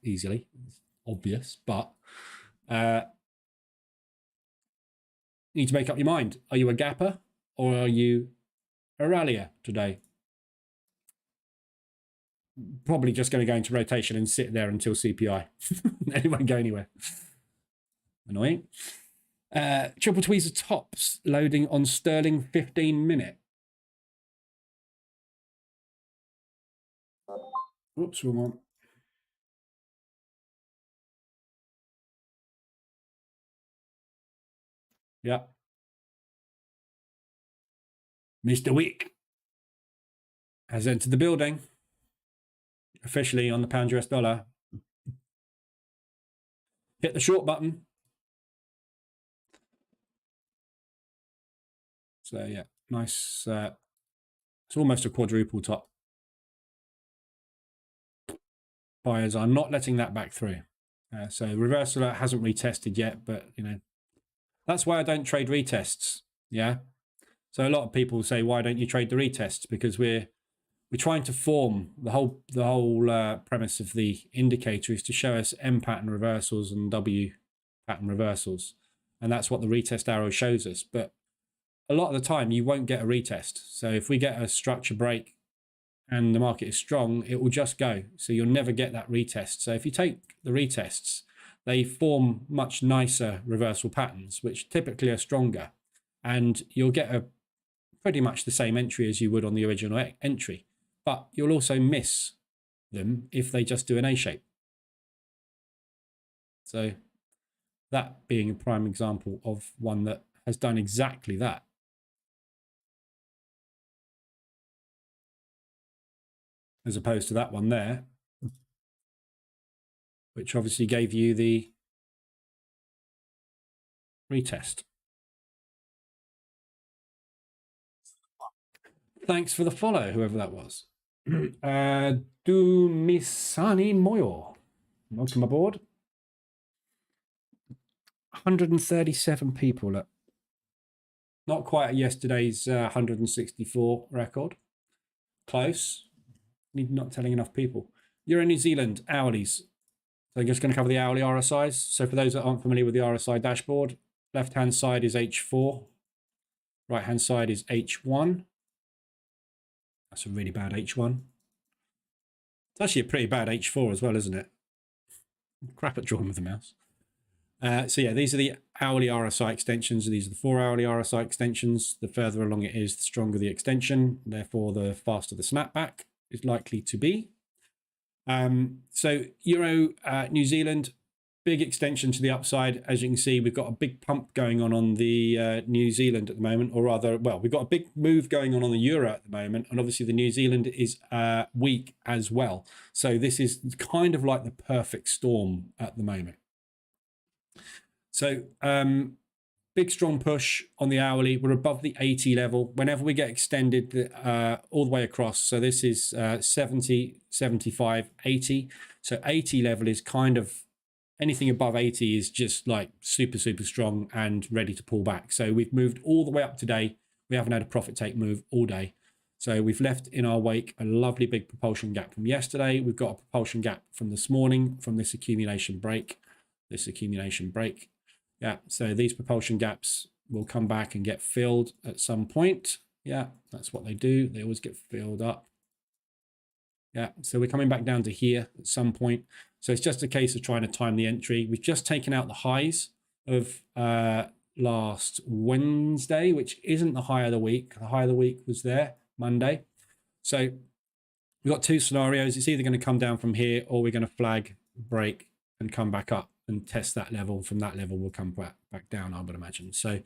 easily. It's obvious, but you need to make up your mind. Are you a gapper or are you a rallier today? Probably just going to go into rotation and sit there until CPI. It won't go anywhere. Annoying. Triple tweezer tops loading on sterling 15-minute. Oops, wrong one. Yeah. Mr. Wick has entered the building. Officially on the pound US dollar. Hit the short button. So yeah, nice. It's almost a quadruple top. Buyers are not letting that back through. So reversal hasn't retested yet, but you know, that's why I don't trade retests. Yeah. So a lot of people say, why don't you trade the retests? Because we're trying to form the whole premise of the indicator is to show us M pattern reversals and W pattern reversals. And that's what the retest arrow shows us. But a lot of the time you won't get a retest. So if we get a structure break and the market is strong, it will just go. So you'll never get that retest. So if you take the retests, they form much nicer reversal patterns, which typically are stronger. And you'll get a pretty much the same entry as you would on the original entry. But you'll also miss them if they just do an A shape. So that being a prime example of one that has done exactly that. As opposed to that one there, which obviously gave you the retest. Thanks for the follow, whoever that was. Dumisani Moyo. Welcome aboard. 137 people at not quite at yesterday's 164 record. Close. Not telling enough people. Euro New Zealand hourlies. So I'm just going to cover the hourly RSIs. So for those that aren't familiar with the RSI dashboard, left-hand side is H4. Right-hand side is H1. That's a really bad H1. It's actually a pretty bad H4 as well, isn't it? Crap at drawing with the mouse. So yeah, these are the hourly RSI extensions. These are the 4 hourly RSI extensions. The further along it is, the stronger the extension. Therefore, the faster the snapback is likely to be. So Euro New Zealand, big extension to the upside. As you can see, we've got a big pump going on the New Zealand at the moment, or rather, well, we've got a big move going on the Euro at the moment, and obviously the New Zealand is weak as well. So this is kind of like the perfect storm at the moment. So big strong push on the hourly. We're above the 80 level. Whenever we get extended all the way across, so this is 70, 75, 80. So 80 level is kind of, anything above 80 is just like super, super strong and ready to pull back. So we've moved all the way up today. We haven't had a profit take move all day. So we've left in our wake a lovely big propulsion gap from yesterday. We've got a propulsion gap from this morning from this accumulation break. Yeah, so these propulsion gaps will come back and get filled at some point. Yeah, that's what they do. They always get filled up. Yeah, so we're coming back down to here at some point. So it's just a case of trying to time the entry. We've just taken out the highs of last Wednesday, which isn't the high of the week. The high of the week was there, Monday. So we've got 2 scenarios. It's either going to come down from here or we're going to flag, break, and come back up. and test that level. From that level, we'll come back down, I would imagine. So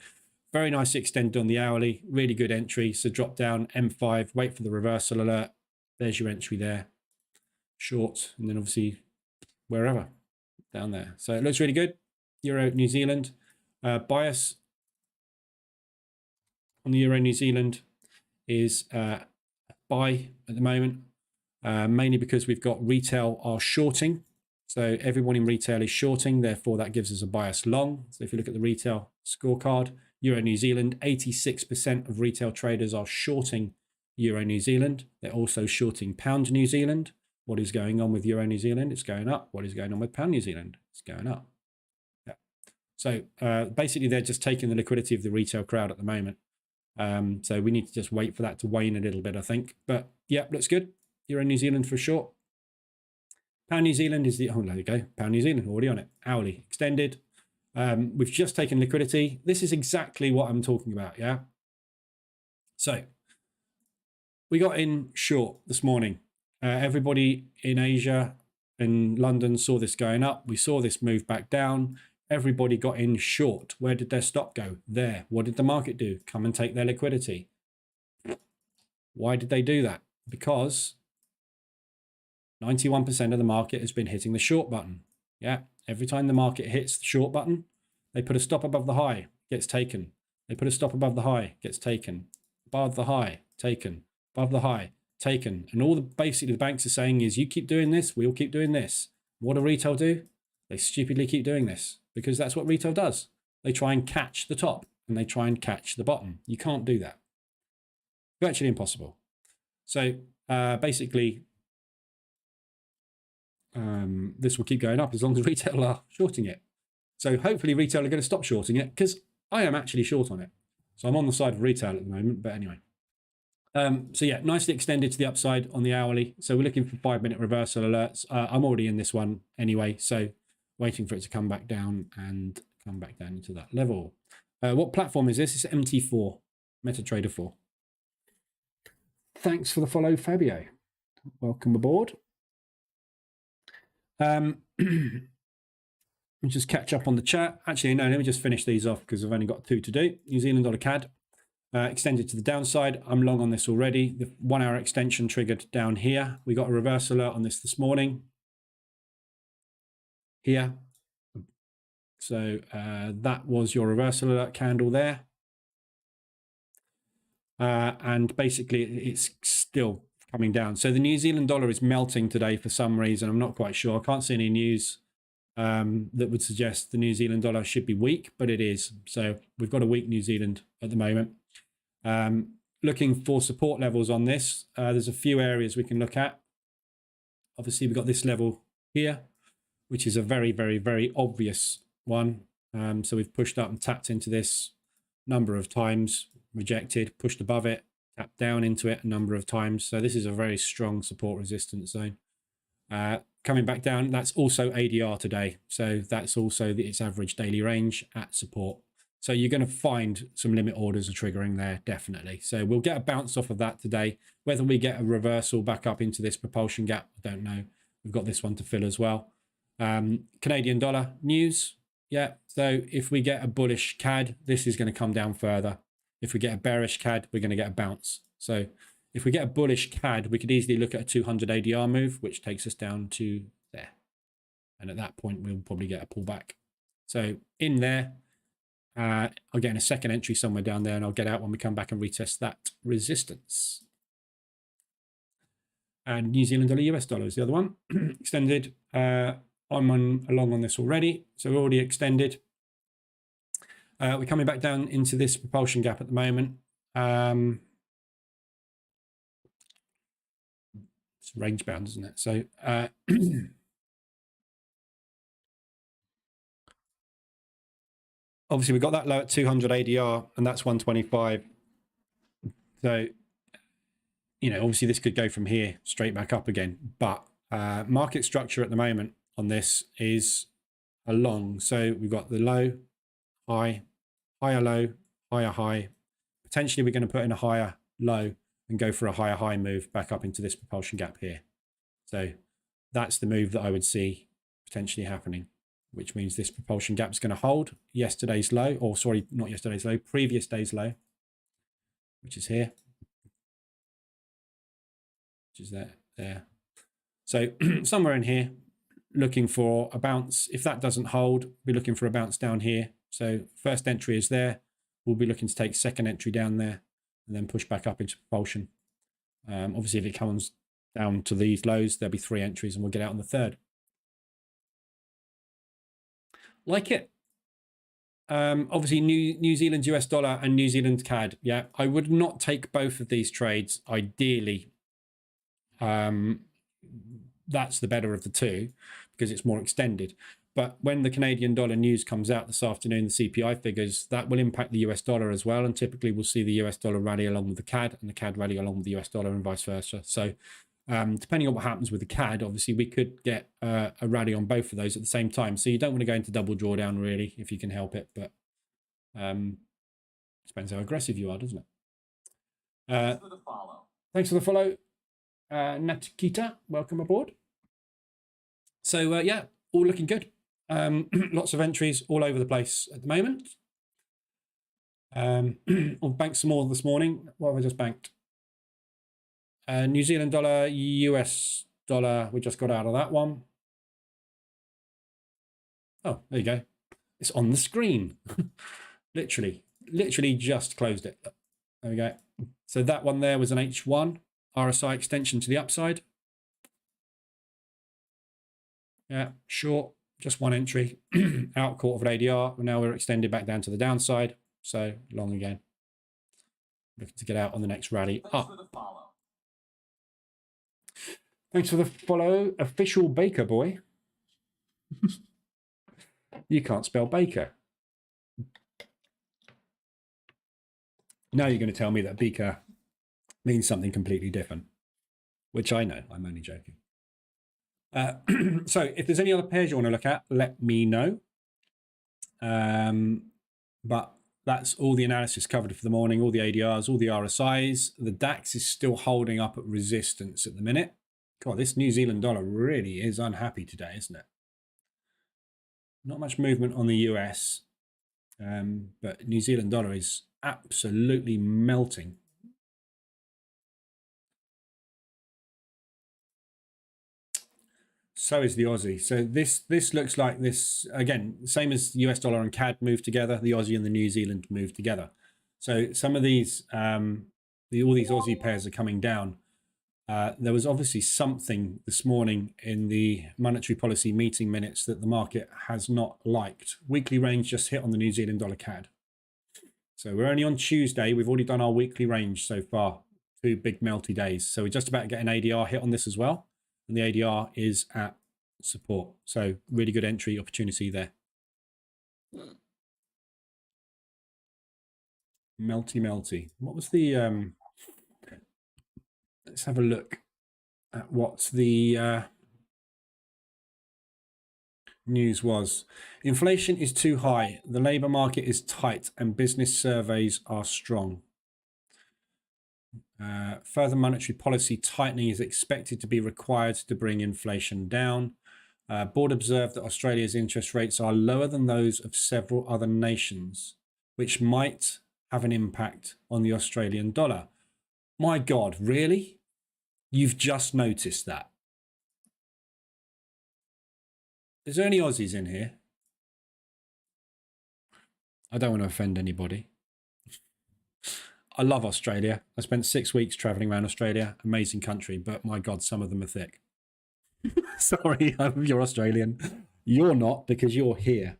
very nice extended on the hourly, really good entry. So drop down M5, wait for the reversal alert. There's your entry there, short, and then obviously wherever down there. So it looks really good. Euro New Zealand bias on the Euro New Zealand is buy at the moment, mainly because we've got retail are shorting. So everyone in retail is shorting, therefore that gives us a bias long. So if you look at the retail scorecard, Euro New Zealand, 86% of retail traders are shorting Euro New Zealand. They're also shorting Pound New Zealand. What is going on with Euro New Zealand? It's going up. What is going on with Pound New Zealand? It's going up. Yeah. So basically, they're just taking the liquidity of the retail crowd at the moment. So we need to just wait for that to wane a little bit, I think. But yeah, looks good. Euro New Zealand for short. Pound New Zealand is the, oh, there you go. Pound New Zealand, already on it. Hourly, extended. We've just taken liquidity. This is exactly what I'm talking about, yeah? So we got in short this morning. Everybody in Asia and London saw this going up. We saw this move back down. Everybody got in short. Where did their stop go? There. What did the market do? Come and take their liquidity. Why did they do that? Because 91% of the market has been hitting the short button. Yeah. Every time the market hits the short button, they put a stop above the high, gets taken. They put a stop above the high, gets taken. Above the high, taken. Above the high, taken. And all the basically the banks are saying is, you keep doing this, we'll keep doing this. What do retail do? They stupidly keep doing this because that's what retail does. They try and catch the top and they try and catch the bottom. You can't do that. Virtually impossible. So basically, this will keep going up as long as retail are shorting it. So hopefully retail are going to stop shorting it, because I am actually short on it. So I'm on the side of retail at the moment, but anyway. So yeah, nicely extended to the upside on the hourly. So we're looking for 5-minute reversal alerts. I'm already in this one anyway, so waiting for it to come back down and come back down into that level. What platform is this? It's MT4, MetaTrader 4. Thanks for the follow, Fabio. Welcome aboard. Let me just catch up on the chat. Actually, no, let me just finish these off because I've only got 2 to do. New Zealand dollar CAD. Extended to the downside. I'm long on this already. The 1 hour extension triggered down here. We got a reversal alert on this morning. Here. So that was your reversal alert candle there. And basically it's still coming down. So the New Zealand dollar is melting today for some reason. I'm not quite sure. I can't see any news that would suggest the New Zealand dollar should be weak, but it is. So we've got a weak New Zealand at the moment. Looking for support levels on this. There's a few areas we can look at. Obviously, we've got this level here, which is a very, very, very obvious one. So we've pushed up and tapped into this a number of times, rejected, pushed above it, tapped down into it a number of times. So this is a very strong support resistance zone. Coming back down, that's also ADR today. So that's also its average daily range at support. So you're going to find some limit orders are triggering there, definitely. So we'll get a bounce off of that today. Whether we get a reversal back up into this propulsion gap, I don't know. We've got this one to fill as well. Canadian dollar news. Yeah, so if we get a bullish CAD, this is going to come down further. If we get a bearish CAD, we're going to get a bounce. So if we get a bullish CAD, we could easily look at a 200 ADR move, which takes us down to there. And at that point, we'll probably get a pullback. So in there, I'll get in a second entry somewhere down there, and I'll get out when we come back and retest that resistance. And New Zealand dollar, US dollar is the other one. Extended. I'm along on this already. So we're already extended. We're coming back down into this propulsion gap at the moment. It's range bound, isn't it? So obviously we got that low at 200 ADR, and that's 125. So, you know, obviously this could go from here straight back up again, but market structure at the moment on this is a long. So we've got the low, high, higher low, higher high. Potentially we're going to put in a higher low and go for a higher high move back up into this propulsion gap here. So that's the move that I would see potentially happening. which means this propulsion gap is going to hold yesterday's low, or sorry, not yesterday's low, previous day's low, which is here, which is there. So somewhere in here, looking for a bounce. If that doesn't hold, we're looking for a bounce down here. So first entry is there. We'll be looking to take second entry down there and then push back up into propulsion. Obviously, if it comes down to these lows, there'll be 3 entries and we'll get out on the third. Like it. Obviously, New Zealand US dollar and New Zealand CAD. Yeah, I would not take both of these trades. Ideally, that's the better of the two because it's more extended. But when the Canadian dollar news comes out this afternoon, the CPI figures, that will impact the US dollar as well. And typically we'll see the US dollar rally along with the CAD and the CAD rally along with the US dollar and vice versa. So depending on what happens with the CAD, obviously we could get a rally on both of those at the same time. So you don't want to go into double drawdown really, if you can help it. But depends how aggressive you are, doesn't it? Thanks for the follow. Thanks for the follow. Natkita, welcome aboard. So yeah, all looking good. Lots of entries all over the place at the moment. I've banked some more this morning. What have I just banked? New Zealand dollar, US dollar. We just got out of that one. Oh, there you go. It's on the screen. literally just closed it. There we go. So that one there was an H1 RSI extension to the upside. Yeah, short, just one entry, out quarter of an ADR. Now we're extended back down to the downside. So long again. Looking to get out on the next rally up. Thanks for the follow, official Baker boy. You can't spell Baker. Now you're going to tell me that Baker means something completely different, which I know. I'm only joking. So if there's any other pairs you want to look at, let me know. But that's all the analysis covered for the morning, all the ADRs, all the RSIs. The DAX is still holding up at resistance at the minute. God, this New Zealand dollar really is unhappy today, isn't it? Not much movement on the US, but New Zealand dollar is absolutely melting. So is the Aussie. So this looks like this, again, same as US dollar and CAD move together, the Aussie and the New Zealand move together. So some of these, all these Aussie pairs are coming down. There was obviously something this morning in the monetary policy meeting minutes that the market has not liked. Weekly range just hit on the New Zealand dollar CAD. So we're only on Tuesday. We've already done our weekly range so far, 2 big melty days. So we're just about to get an ADR hit on this as well. And the ADR is at support. So really good entry opportunity there. Melty. What was the, let's have a look at what the news was. Inflation is too high. The labour market is tight and business surveys are strong. Further monetary policy tightening is expected to be required to bring inflation down. Board observed that Australia's interest rates are lower than those of several other nations, which might have an impact on the Australian dollar. My God, really? You've just noticed that? Is there any Aussies in here? I don't want to offend anybody. I love Australia. I spent 6 weeks traveling around Australia. Amazing country, but my God, some of them are thick. Sorry, you're Australian. You're not because you're here.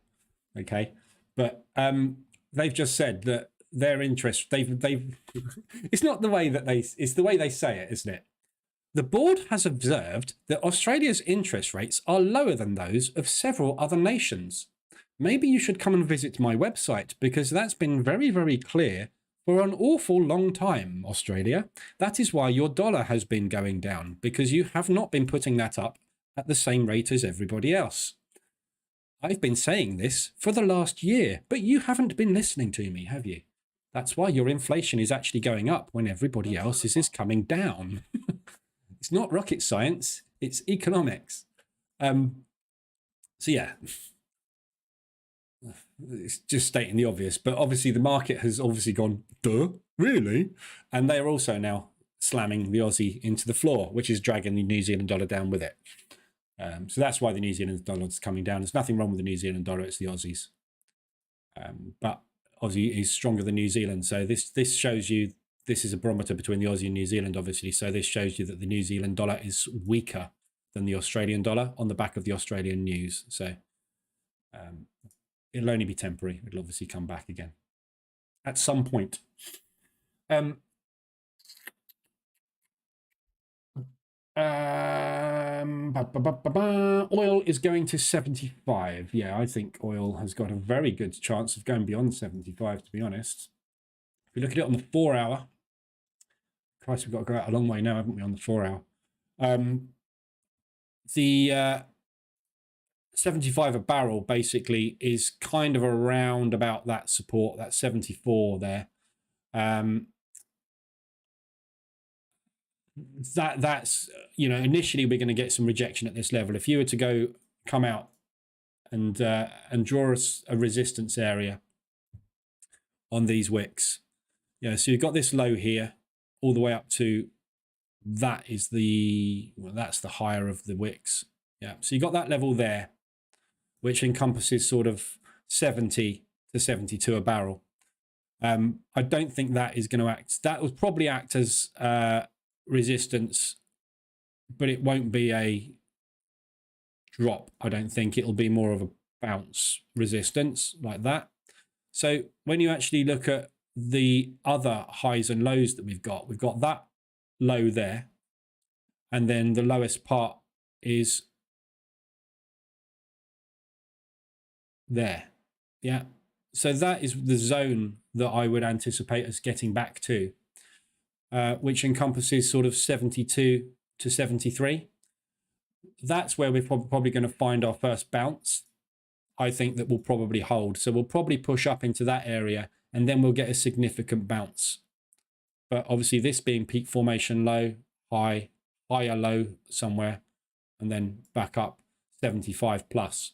Okay. But they've just said that their interest, they've it's not the way that it's the way they say it, isn't it? The board has observed that Australia's interest rates are lower than those of several other nations. Maybe you should come and visit my website because that's been very, very clear for an awful long time, Australia. That is why your dollar has been going down, because you have not been putting that up at the same rate as everybody else. I've been saying this for the last year, but you haven't been listening to me, have you? That's why your inflation is actually going up when everybody else's is coming down. It's not rocket science, it's economics. So yeah, it's just stating the obvious. But obviously the market has obviously gone, duh, really? And they're also now slamming the Aussie into the floor, which is dragging the New Zealand dollar down with it. So that's why the New Zealand dollar is coming down. There's nothing wrong with the New Zealand dollar, it's the Aussies. But Aussie is stronger than New Zealand. So this shows you, this is a barometer between the Aussie and New Zealand, obviously. So this shows you that the New Zealand dollar is weaker than the Australian dollar on the back of the Australian news. So it'll only be temporary. It'll obviously come back again at some point. Oil is going to 75. Yeah, I think oil has got a very good chance of going beyond 75, to be honest. If we look at it on the 4 hour, Christ, we've got to go out a long way now, haven't we, on the 4 hour? The 75 a barrel basically is kind of around about that support, that 74 there. That's, you know, initially we're going to get some rejection at this level. If you were to come out and draw us a resistance area on these wicks, yeah, so you've got this low here all the way up to that is the, well, that's the higher of the wicks. Yeah, so you got that level there, which encompasses sort of 70 to 72 a barrel. I don't think that is going to act. That will probably act as resistance, but it won't be a drop. I don't think it'll be more of a bounce resistance like that. So when you actually look at the other highs and lows that we've got that low there, and then the lowest part is there. Yeah, so that is the zone that I would anticipate us getting back to, which encompasses sort of 72 to 73. That's where we're probably going to find our first bounce. I think that will probably hold. So we'll probably push up into that area and then we'll get a significant bounce. But obviously this being peak formation low, high, higher low somewhere, and then back up 75 plus.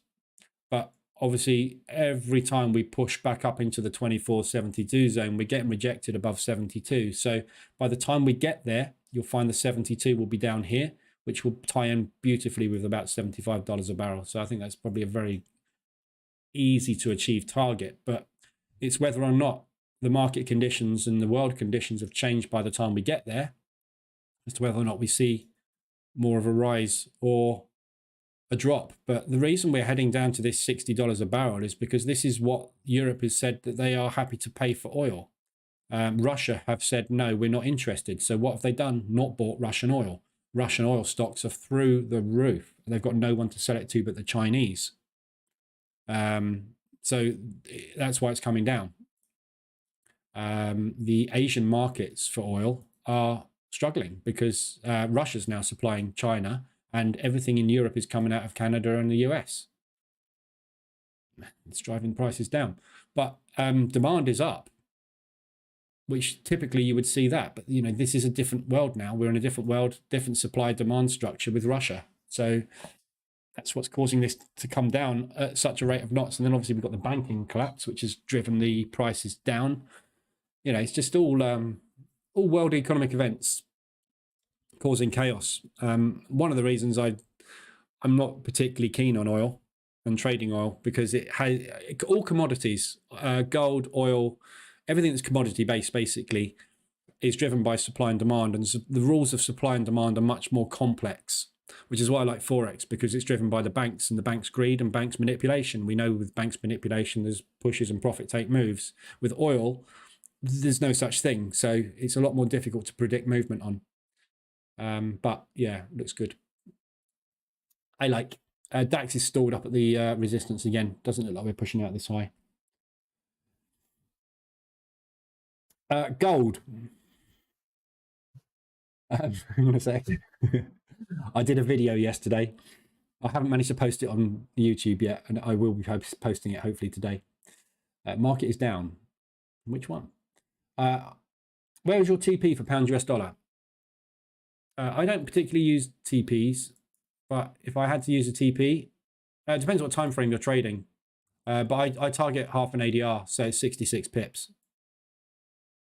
But obviously every time we push back up into the 24.72 zone, we're getting rejected above 72. So by the time we get there, you'll find the 72 will be down here, which will tie in beautifully with about $75 a barrel. So I think that's probably a very easy to achieve target, but it's whether or not the market conditions and the world conditions have changed by the time we get there as to whether or not we see more of a rise or a drop. But the reason we're heading down to this $60 a barrel is because this is what Europe has said that they are happy to pay for oil. Russia have said, no, we're not interested. So what have they done? Not bought Russian oil. Russian oil stocks are through the roof. They've got no one to sell it to but the Chinese. So that's why it's coming down. The Asian markets for oil are struggling because Russia's now supplying China and everything in Europe is coming out of Canada and the US. It's driving prices down. But demand is up, which typically you would see that. But, you know, this is a different world now. We're in a different world, different supply-demand structure with Russia. So that's what's causing this to come down at such a rate of knots. And then obviously we've got the banking collapse, which has driven the prices down. You know, it's just all world economic events causing chaos. One of the reasons I'm not particularly keen on oil and trading oil, because it has all commodities, gold, oil, everything that's commodity based basically is driven by supply and demand. And the rules of supply and demand are much more complex, which is why I like Forex, because it's driven by the banks and the banks' greed and banks' manipulation. We know with banks' manipulation, there's pushes and profit take moves. With oil, there's no such thing. So it's a lot more difficult to predict movement on. But yeah, looks good. I like DAX is stalled up at the resistance again. Doesn't look like we're pushing out this high. Gold. Hang on a sec. I did a video yesterday. I haven't managed to post it on YouTube yet, and I will be posting it hopefully today. Market is down. Which one? Where is your TP for pound US dollar? I don't particularly use TPs, but if I had to use a TP, it depends what time frame you're trading. But I target half an ADR, so 66 pips.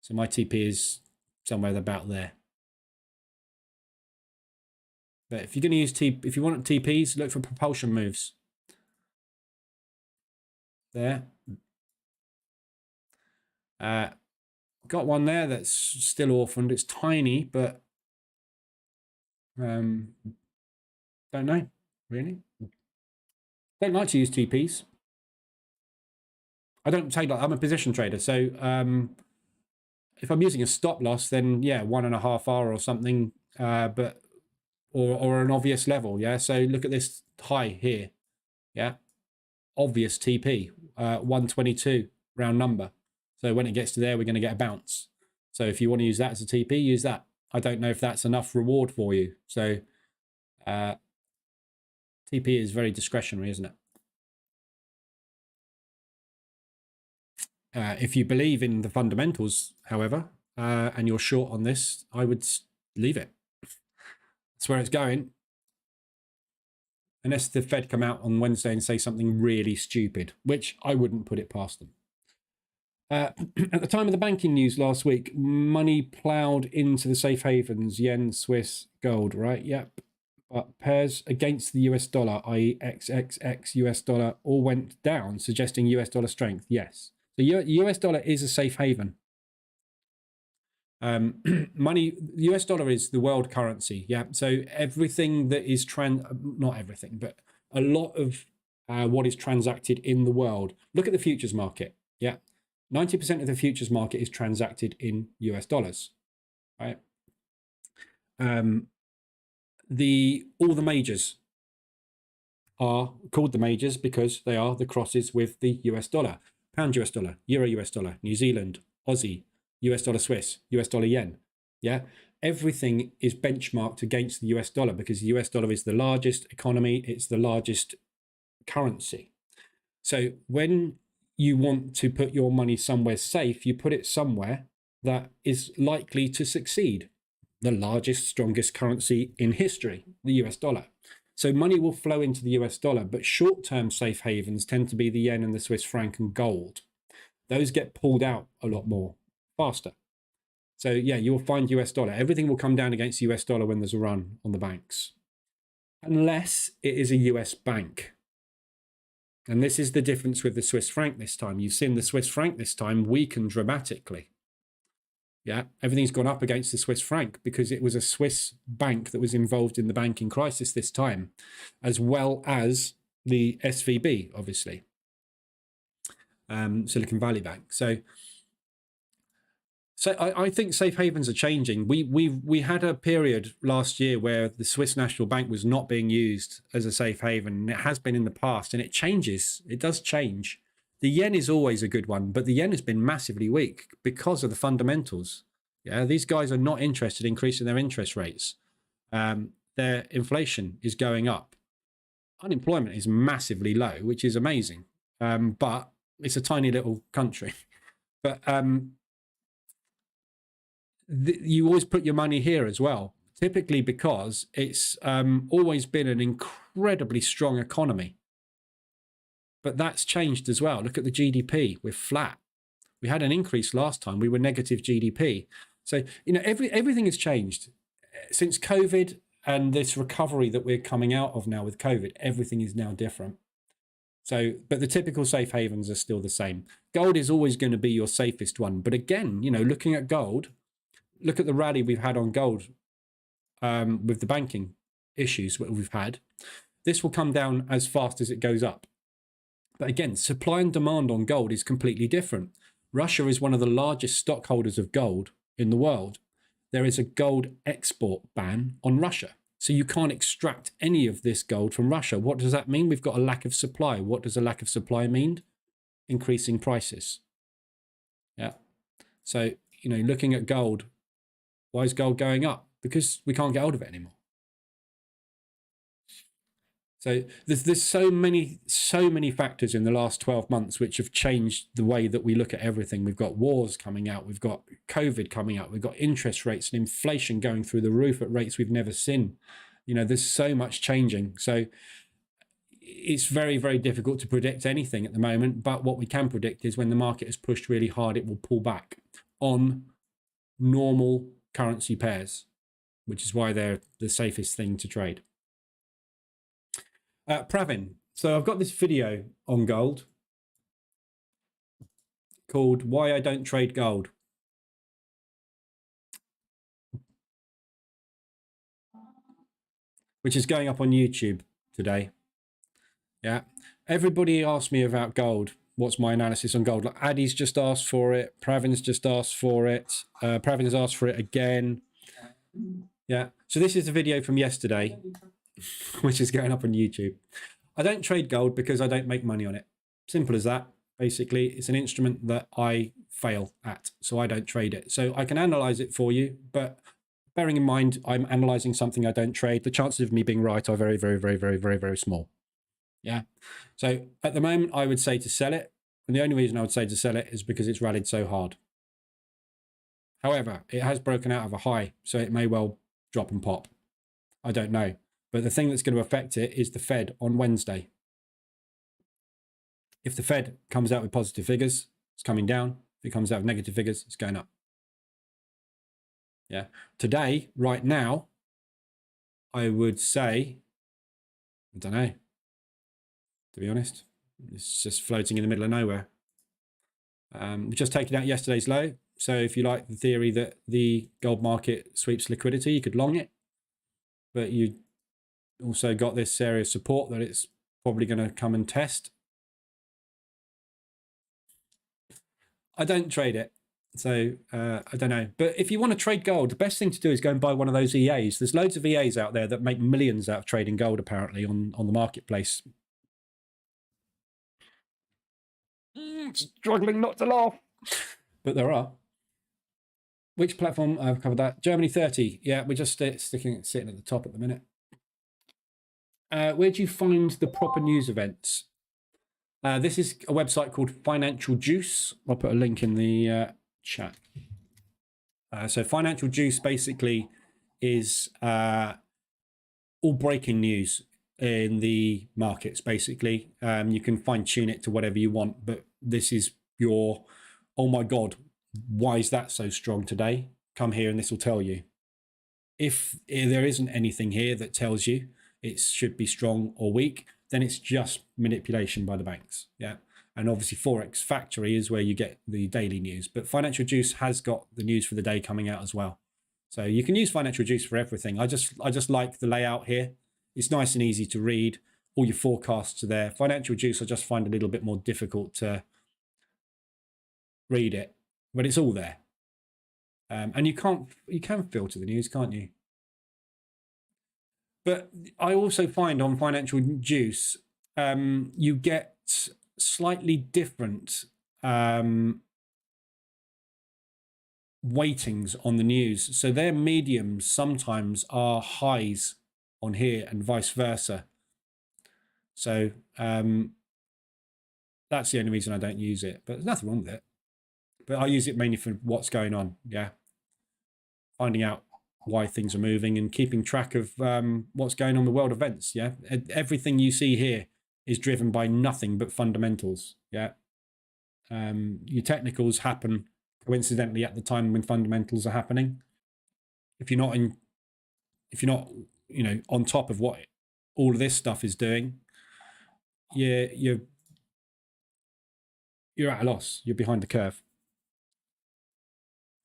So my TP is somewhere about there. But if you're going to use if you want TPs, look for propulsion moves. There. Got one there that's still orphaned. It's tiny, but don't know, really. Don't like to use TPs. I don't take like, I'm a position trader, so if I'm using a stop loss, then yeah, 1.5 hour or something, but or an obvious level, yeah. So look at this high here, yeah, obvious TP, 122 round number. So when it gets to there, we're going to get a bounce. So if you want to use that as a TP, use that. I don't know if that's enough reward for you. So TP is very discretionary, isn't it? If you believe in the fundamentals, however, and you're short on this, I would leave it. That's where it's going. Unless the Fed come out on Wednesday and say something really stupid, which I wouldn't put it past them. At the time of the banking news last week, money plowed into the safe havens, yen, Swiss, gold, right? Yep. But pairs against the US dollar, i.e. XXX US dollar, all went down, suggesting US dollar strength. Yes. The US dollar is a safe haven. Money, US dollar is the world currency. Yeah. So everything that is not everything, but a lot of what is transacted in the world. Look at the futures market. Yeah. 90% of the futures market is transacted in US dollars, right? All the majors are called the majors because they are the crosses with the US dollar. Pound US dollar, Euro US dollar, New Zealand, Aussie, US dollar Swiss, US dollar yen. Yeah, everything is benchmarked against the US dollar because the US dollar is the largest economy, it's the largest currency. So when you want to put your money somewhere safe, you put it somewhere that is likely to succeed. The largest, strongest currency in history, the US dollar. So money will flow into the US dollar, but short-term safe havens tend to be the yen and the Swiss franc and gold. Those get pulled out a lot more faster. So yeah, you'll find US dollar. Everything will come down against US dollar when there's a run on the banks, unless it is a US bank. And this is the difference with the Swiss franc this time. You've seen the Swiss franc this time weaken dramatically. Yeah, everything's gone up against the Swiss franc because it was a Swiss bank that was involved in the banking crisis this time, as well as the SVB, obviously, Silicon Valley Bank. So I think safe havens are changing. We had a period last year where the Swiss National Bank was not being used as a safe haven. It has been in the past, and it changes. It does change. The yen is always a good one, but the yen has been massively weak because of the fundamentals. Yeah, these guys are not interested in increasing their interest rates. Their inflation is going up. Unemployment is massively low, which is amazing. But it's a tiny little country. But you always put your money here as well, typically because it's always been an incredibly strong economy. But that's changed as well. Look at the GDP. We're flat. We had an increase last time. We were negative GDP. So, you know, everything has changed since COVID and this recovery that we're coming out of now with COVID. Everything is now different. So, but the typical safe havens are still the same. Gold is always going to be your safest one. But again, you know, looking at gold, look at the rally we've had on gold with the banking issues that we've had. This will come down as fast as it goes up. But again, supply and demand on gold is completely different. Russia is one of the largest stockholders of gold in the world. There is a gold export ban on Russia. So you can't extract any of this gold from Russia. What does that mean? We've got a lack of supply. What does a lack of supply mean? Increasing prices. Yeah. So, you know, looking at gold, why is gold going up? Because we can't get hold of it anymore. So there's so many factors in the last 12 months which have changed the way that we look at everything. We've got wars coming out, we've got COVID coming out, we've got interest rates and inflation going through the roof at rates we've never seen. You know, there's so much changing. So it's very, very difficult to predict anything at the moment. But what we can predict is when the market is pushed really hard, it will pull back on normal currency pairs, which is why they're the safest thing to trade. Pravin. So I've got this video on gold called Why I Don't Trade Gold. Which is going up on YouTube today. Yeah. Everybody asked me about gold. What's my analysis on gold? Like Addy's just asked for it. Pravin's just asked for it. Pravin's asked for it again. Yeah. So this is a video from yesterday, which is going up on YouTube. I don't trade gold because I don't make money on it. Simple as that. Basically, it's an instrument that I fail at, so I don't trade it. So I can analyze it for you, but bearing in mind I'm analyzing something I don't trade, the chances of me being right are very, very, very, very, very, very small. Yeah. So at the moment, I would say to sell it. And the only reason I would say to sell it is because it's rallied so hard. However, it has broken out of a high, so it may well drop and pop. I don't know. But the thing that's going to affect it is the Fed on Wednesday. If the Fed comes out with positive figures, it's coming down. If it comes out with negative figures, it's going up. Yeah. Today, right now, I would say, I don't know, to be honest. It's just floating in the middle of nowhere. We've just taken out yesterday's low. So if you like the theory that the gold market sweeps liquidity, you could long it. But you also got this area of support that it's probably going to come and test. I don't trade it. So I don't know. But if you want to trade gold, the best thing to do is go and buy one of those EAs. There's loads of EAs out there that make millions out of trading gold, apparently, on the marketplace. Struggling not to laugh. But there are. Which platform? I've covered that. Germany 30. Yeah, we're just sitting at the top at the minute. Where do you find the proper news events? This is a website called Financial Juice. I'll put a link in the chat. So Financial Juice basically is all breaking news in the markets, basically. You can fine tune it to whatever you want, but this is your, oh my God, why is that so strong today? Come here and this will tell you. If there isn't anything here that tells you it should be strong or weak, then it's just manipulation by the banks. Yeah. And obviously Forex Factory is where you get the daily news, but Financial Juice has got the news for the day coming out as well. So you can use Financial Juice for everything. I just like the layout here. It's nice and easy to read. All your forecasts are there. Financial Juice, I just find a little bit more difficult to read it, but it's all there. And you can filter the news, can't you? But I also find on Financial Juice, you get slightly different weightings on the news. So their mediums sometimes are highs on here and vice versa. So that's the only reason I don't use it, but there's nothing wrong with it. But I use it mainly for what's going on. Yeah. Finding out why things are moving and keeping track of what's going on with world events. Yeah. Everything you see here is driven by nothing but fundamentals. Yeah. Your technicals happen coincidentally at the time when fundamentals are happening. If you're not, on top of what all of this stuff is doing, you're at a loss. You're behind the curve.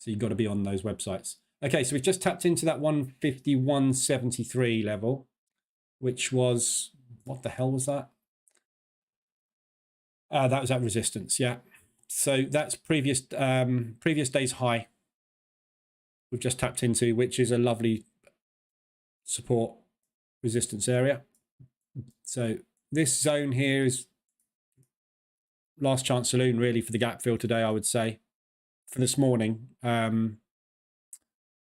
So you've got to be on those websites. Okay, so we've just tapped into that 151.73 level, which was, what the hell was that? That was at resistance, yeah. So that's previous day's high we've just tapped into, which is a lovely support resistance area. So this zone here is last chance saloon really for the gap fill today, I would say, for this morning.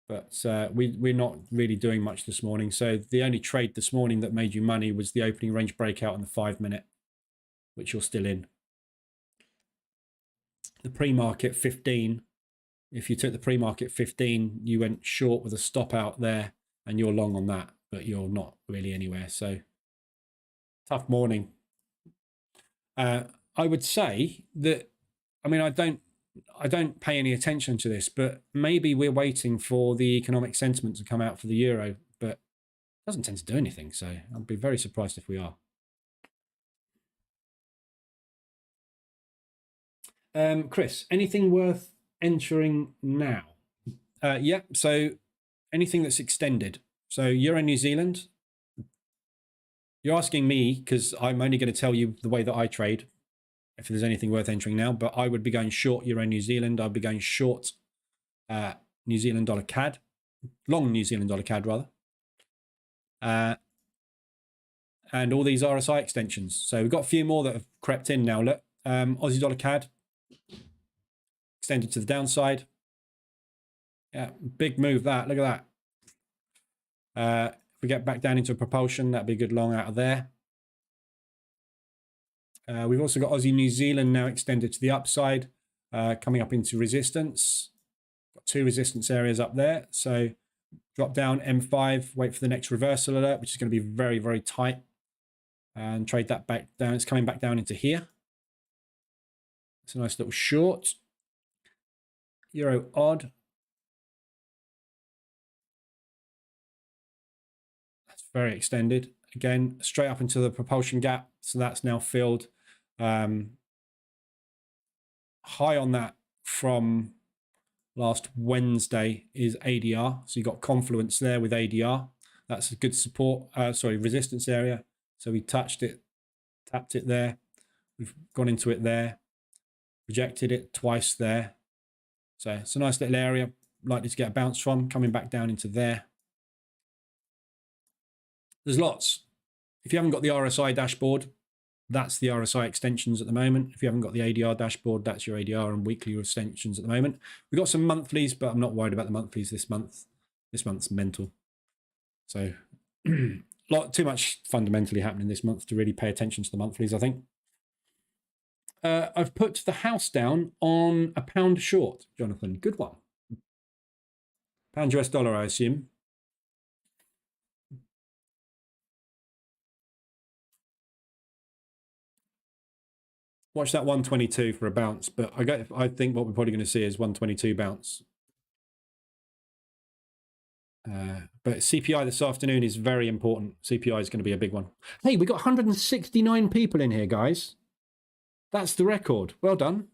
But we're not really doing much this morning. So the only trade this morning that made you money was the opening range breakout on the 5 minute, which you're still in. The pre-market 15, if you took the pre-market 15, you went short with a stop out there and you're long on that, but you're not really anywhere. So tough morning. I would say that, I mean, I don't pay any attention to this, but maybe we're waiting for the economic sentiment to come out for the euro, but it doesn't tend to do anything. So I'd be very surprised if we are. Chris, anything worth entering now? Yeah, so anything that's extended. So Euro New Zealand, you're asking me because I'm only going to tell you the way that I trade if there's anything worth entering now, but I would be going short Euro New Zealand. I'd be going short New Zealand dollar CAD, long New Zealand dollar CAD rather. And all these RSI extensions. So we've got a few more that have crept in now. Look, Aussie dollar CAD extended to the downside. Yeah, big move that. Look at that. If we get back down into a propulsion, that'd be a good long out of there. We've also got Aussie New Zealand now extended to the upside, coming up into resistance. Got two resistance areas up there. So drop down M5, wait for the next reversal alert, which is going to be very, very tight, and trade that back down. It's coming back down into here. It's a nice little short. Euro odd. That's very extended. Again, straight up into the propulsion gap. So that's now filled. High on that from last Wednesday is ADR. So you got confluence there with ADR. That's a good support, resistance area. So we touched it, tapped it there. We've gone into it there, rejected it twice there. So it's a nice little area, likely to get a bounce from, coming back down into there. There's lots. If you haven't got the RSI dashboard, that's the RSI extensions at the moment. If you haven't got the ADR dashboard, that's your ADR and weekly extensions at the moment. We've got some monthlies, but I'm not worried about the monthlies this month. This month's mental. So too much fundamentally happening this month to really pay attention to the monthlies, I think. I've put the house down on a pound short, Jonathan. Good one. Pound US dollar, I assume. Watch that 122 for a bounce, but I think what we're probably going to see is 122 bounce. But CPI this afternoon is very important. CPI is going to be a big one. Hey, we got 169 people in here, guys. That's the record. Well done.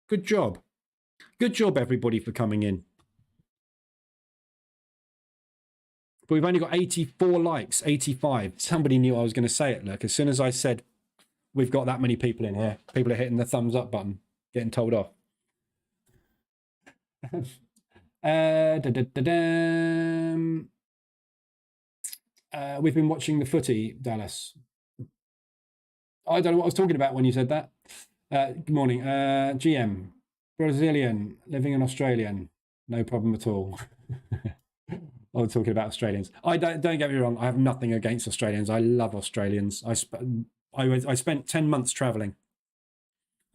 Good job. Good job, everybody, for coming in. But we've only got 84 likes, 85. Somebody knew I was going to say it. Look, as soon as I said we've got that many people in here, people are hitting the thumbs up button, getting told off. We've been watching the footy, Dallas. I don't know what I was talking about when you said that. Good morning. GM, Brazilian, living in Australian. No problem at all. I was talking about Australians. Don't get me wrong. I have nothing against Australians. I love Australians. I spent 10 months traveling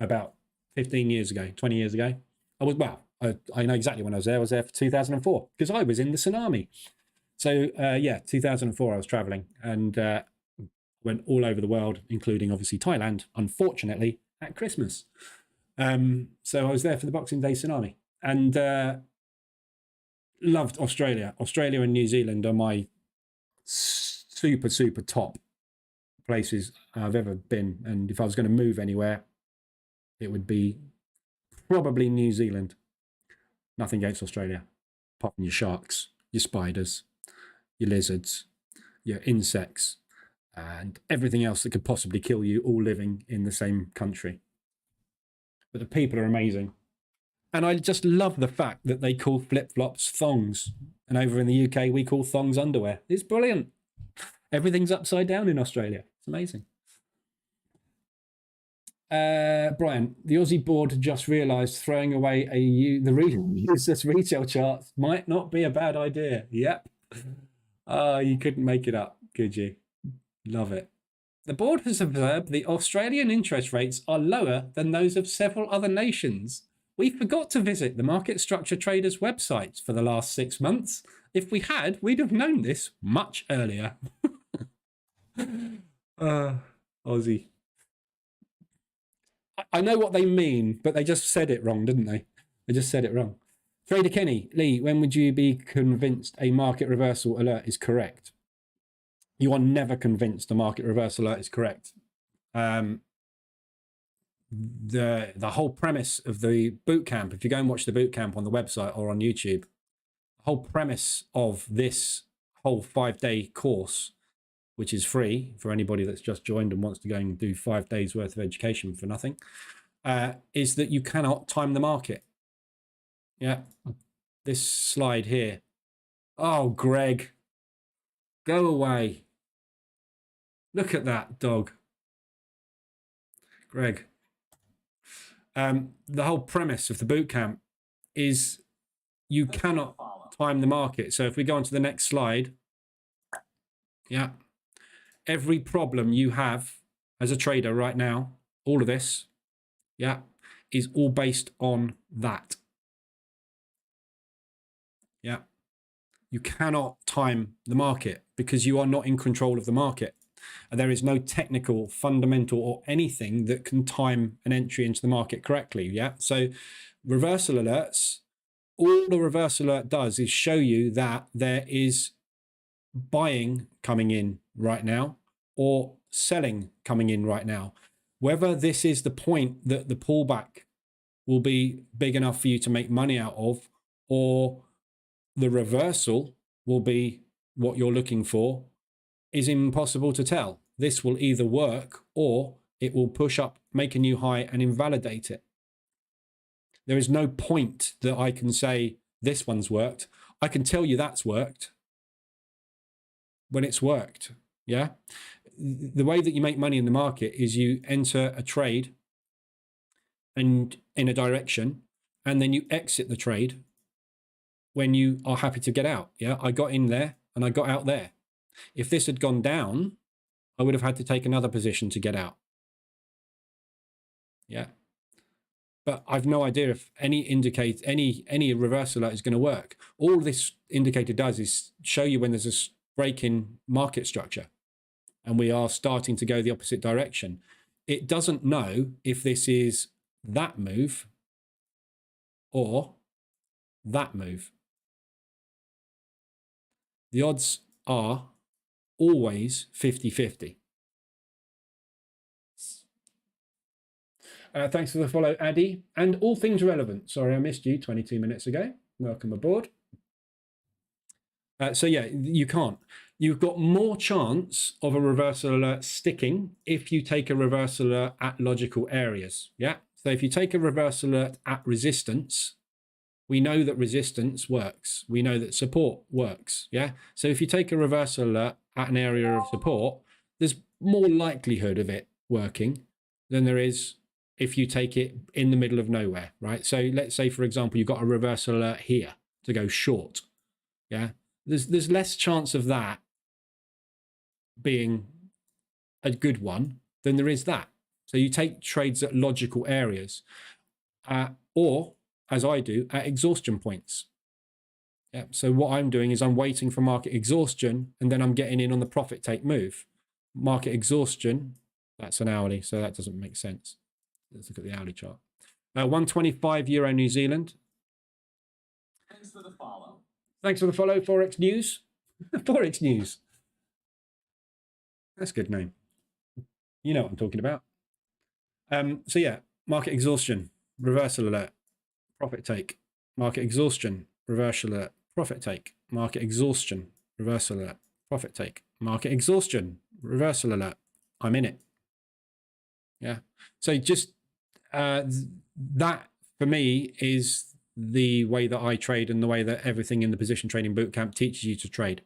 about 15 years ago, 20 years ago. I know exactly when I was there. I was there for 2004 because I was in the tsunami. So yeah, 2004 I was traveling and went all over the world, including obviously Thailand, unfortunately, at Christmas. So I was there for the Boxing Day tsunami and loved Australia. Australia and New Zealand are my super, super top places I've ever been. And if I was going to move anywhere, it would be probably New Zealand. Nothing against Australia, apart from your sharks, your spiders, your lizards, your insects, and everything else that could possibly kill you, all living in the same country. But the people are amazing. And I just love the fact that they call flip-flops thongs. And over in the UK, we call thongs underwear. It's brilliant. Everything's upside down in Australia. It's amazing. Brian, the Aussie board just realised throwing away the useless retail charts might not be a bad idea. Yep. You couldn't make it up, could you? Love it. The board has observed the Australian interest rates are lower than those of several other nations. We forgot to visit the market structure traders' websites for the last 6 months. If we had, we'd have known this much earlier. Aussie. I know what they mean, but they just said it wrong, didn't they? They just said it wrong. Trader Kenny, Lee, when would you be convinced a market reversal alert is correct? You are never convinced a market reversal alert is correct. The whole premise of the bootcamp, if you go and watch the bootcamp on the website or on YouTube, the whole premise of this whole 5-day course, which is free for anybody that's just joined and wants to go and do 5 days worth of education for nothing, is that you cannot time the market. Yeah, this slide here. Oh, Greg, go away. Look at that dog. Greg. The whole premise of the bootcamp is you cannot time the market. So if we go on to the next slide, yeah, every problem you have as a trader right now, all of this, yeah, is all based on that. Yeah, you cannot time the market because you are not in control of the market. And there is no technical, fundamental, or anything that can time an entry into the market correctly. Yeah, so reversal alerts, all the reversal alert does is show you that there is buying coming in right now or selling coming in right now. Whether this is the point that the pullback will be big enough for you to make money out of, or the reversal will be what you're looking for, is impossible to tell. This will either work or it will push up, make a new high and invalidate it. There is no point that I can say this one's worked. I can tell you that's worked when it's worked. Yeah. The way that you make money in the market is you enter a trade and in a direction, and then you exit the trade when you are happy to get out. Yeah. I got in there and I got out there. If this had gone down, I would have had to take another position to get out. Yeah. But I've no idea if any reversal alert is going to work. All this indicator does is show you when there's a break in market structure and we are starting to go the opposite direction. It doesn't know if this is that move or that move. The odds are always 50-50. Thanks for the follow, Addy. And all things relevant. Sorry, I missed you 22 minutes ago. Welcome aboard. So yeah, you can't. You've got more chance of a reversal alert sticking if you take a reversal alert at logical areas. Yeah. So if you take a reversal alert at resistance, we know that resistance works. We know that support works. Yeah. So if you take a reversal alert at an area of support, there's more likelihood of it working than there is if you take it in the middle of nowhere, right? So let's say, for example, you've got a reversal alert here to go short. Yeah. There's less chance of that being a good one than there is that. So you take trades at logical areas, or as I do, at exhaustion points. Yeah. So what I'm doing is I'm waiting for market exhaustion and then I'm getting in on the profit take move. Market exhaustion, that's an hourly, so that doesn't make sense. Let's look at the hourly chart. 125 euro New Zealand. Thanks for the follow. Thanks for the follow, Forex News. Forex News. That's a good name. You know what I'm talking about. So yeah, market exhaustion, reversal alert, profit take, market exhaustion, reversal alert, profit take, market exhaustion, reversal alert, profit take, market exhaustion, reversal alert. I'm in it. Yeah. So just that for me is the way that I trade and the way that everything in the position trading bootcamp teaches you to trade.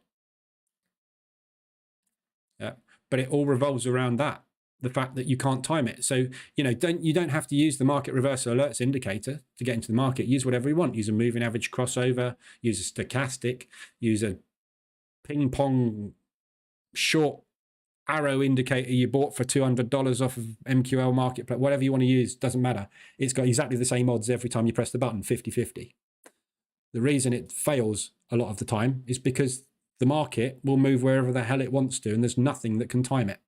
Yeah. But it all revolves around that, the fact that you can't time it. So, you know, you don't have to use the market reversal alerts indicator to get into the market. Use whatever you want. Use a moving average crossover, use a stochastic, use a ping pong short arrow indicator you bought for $200 off of MQL Marketplace, whatever you want to use, doesn't matter. It's got exactly the same odds every time you press the button, 50-50. The reason it fails a lot of the time is because the market will move wherever the hell it wants to, and there's nothing that can time it.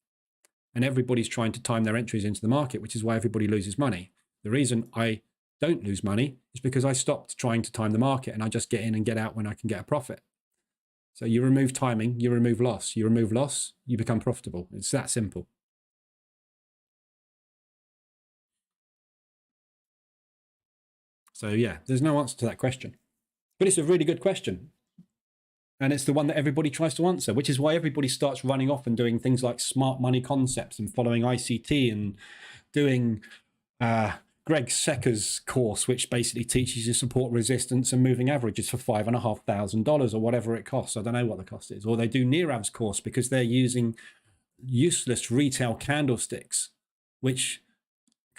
and everybody's trying to time their entries into the market, which is why everybody loses money. The reason I don't lose money is because I stopped trying to time the market and I just get in and get out when I can get a profit. So you remove timing, you remove loss. You remove loss, you become profitable. It's that simple. So yeah, there's no answer to that question. But it's a really good question. And it's the one that everybody tries to answer, which is why everybody starts running off and doing things like smart money concepts and following ICT and doing Greg Secker's course, which basically teaches you support resistance and moving averages for $5,500 or whatever it costs. I don't know what the cost is. Or they do Nirav's course because they're using useless retail candlesticks, which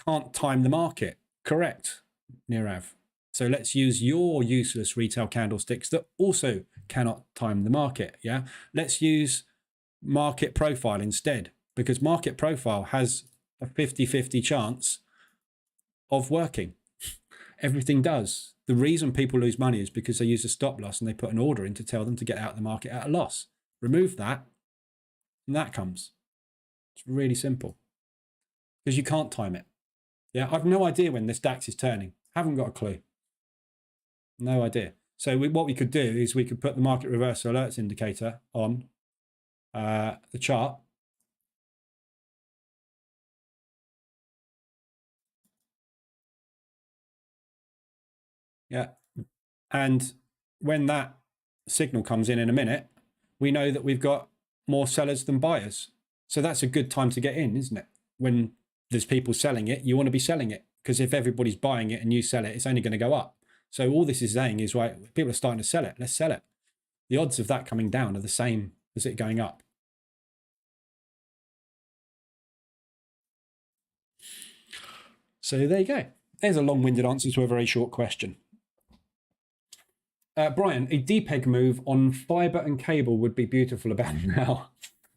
can't time the market. Correct, Nirav. So let's use your useless retail candlesticks that also cannot time the market. Yeah, let's use market profile instead, because market profile has a 50-50 chance of working. Everything does. The reason people lose money is because they use a stop loss and they put an order in to tell them to get out of the market at a loss. Remove that, and that comes. It's really simple because you can't time it. Yeah, I've no idea when this DAX is turning. Haven't got a clue. No idea. So what we could do is we could put the market reversal alerts indicator on the chart. Yeah. And when that signal comes in a minute, we know that we've got more sellers than buyers. So that's a good time to get in, isn't it? When there's people selling it, you want to be selling it, because if everybody's buying it and you sell it, it's only going to go up. So all this is saying is, right, people are starting to sell it. Let's sell it. The odds of that coming down are the same as it going up. So there you go. There's a long-winded answer to a very short question. Brian, a DPEG move on fiber and cable would be beautiful about now.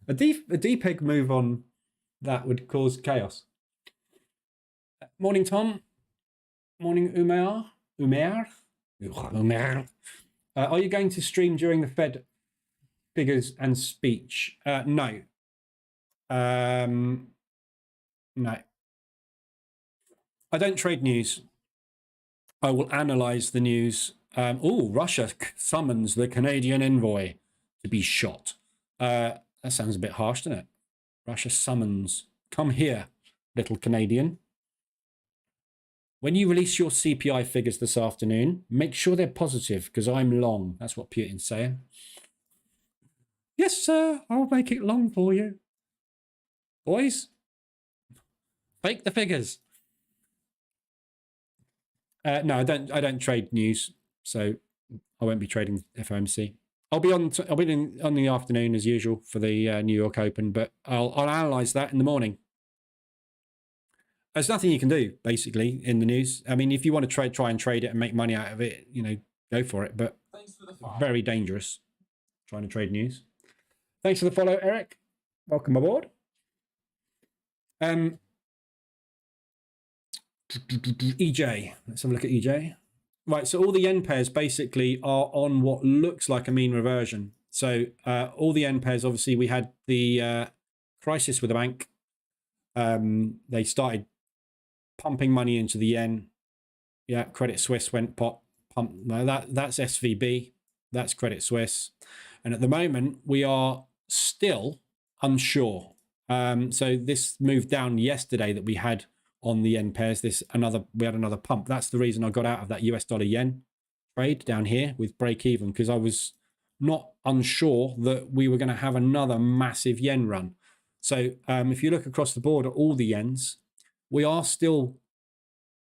A DPEG move on that would cause chaos. Morning, Tom. Morning, Umair. Are you going to stream during the Fed figures and speech? No. No. I don't trade news. I will analyze the news. Russia summons the Canadian envoy to be shot. That sounds a bit harsh, doesn't it? Russia summons. Come here, little Canadian. When you release your CPI figures this afternoon, make sure they're positive, because I'm long. That's what Putin's saying. Yes, sir. I'll make it long for you. Boys, fake the figures. No, I don't trade news, so I won't be trading FOMC. I'll be on the afternoon as usual for the New York Open, but I'll analyze that in the morning. There's nothing you can do basically in the news. I mean, if you want to try and trade it and make money out of it, go for it. But very dangerous trying to trade news. Thanks for the follow, Eric. Welcome aboard. EJ. Let's have a look at EJ. Right, so all the yen pairs basically are on what looks like a mean reversion. So all the yen pairs, obviously, we had the crisis with the bank. They started pumping money into the yen. Yeah, Credit Suisse went pump. No, that's SVB. That's Credit Suisse. And at the moment, we are still unsure. So this moved down yesterday that we had on the yen pairs. We had another pump. That's the reason I got out of that US dollar yen trade down here with break even, because I was not unsure that we were going to have another massive yen run. So if you look across the board at all the yens, we are still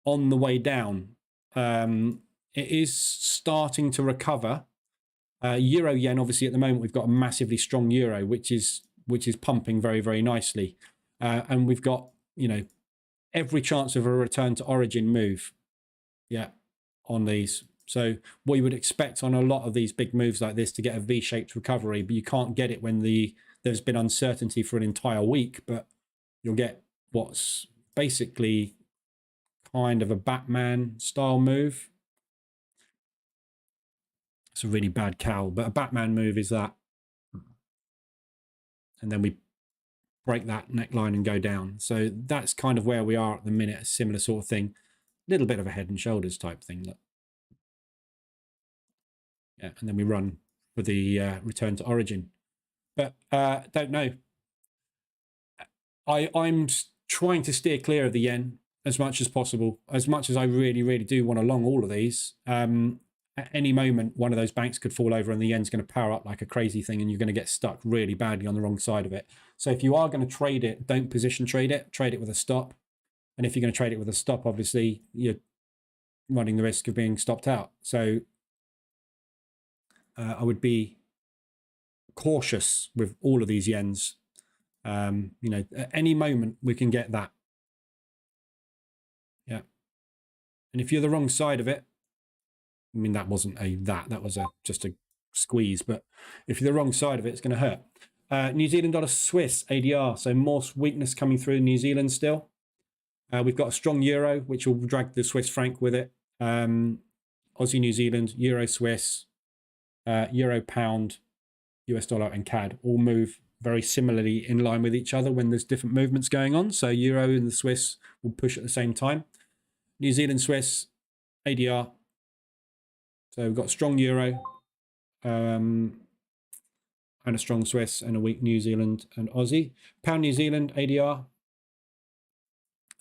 on the way down. It is starting to recover. Euro yen, obviously, at the moment, we've got a massively strong euro, which is pumping very, very nicely. And we've got, every chance of a return to origin move. Yeah, on these. So we would expect on a lot of these big moves like this to get a V-shaped recovery, but you can't get it when there's been uncertainty for an entire week, but you'll get what's basically kind of a Batman style move. It's a really bad cowl, but a Batman move is that. And then we break that neckline and go down. So that's kind of where we are at the minute, a similar sort of thing. Little bit of a head and shoulders type thing. Look. Yeah, and then we run for the return to origin. But don't know. I'm trying to steer clear of the yen as much as possible, as much as I really, really do want to long all of these. At any moment, one of those banks could fall over and the yen's going to power up like a crazy thing and you're going to get stuck really badly on the wrong side of it. So if you are going to trade it, don't position trade it with a stop. And if you're going to trade it with a stop, obviously, you're running the risk of being stopped out. So I would be cautious with all of these yens. You know, at any moment we can get that. Yeah. And if you're the wrong side of it, I mean, that wasn't that was just a squeeze, but if you're the wrong side of it, it's going to hurt. New Zealand dollar Swiss ADR, so more weakness coming through New Zealand still. We've got a strong euro, which will drag the Swiss franc with it. Aussie, New Zealand, euro, Swiss, euro, pound, US dollar, and CAD all move very similarly in line with each other when there's different movements going on. So euro and the Swiss will push at the same time. New Zealand, Swiss, ADR. So we've got strong euro, and a strong Swiss, and a weak New Zealand and Aussie. Pound New Zealand, ADR,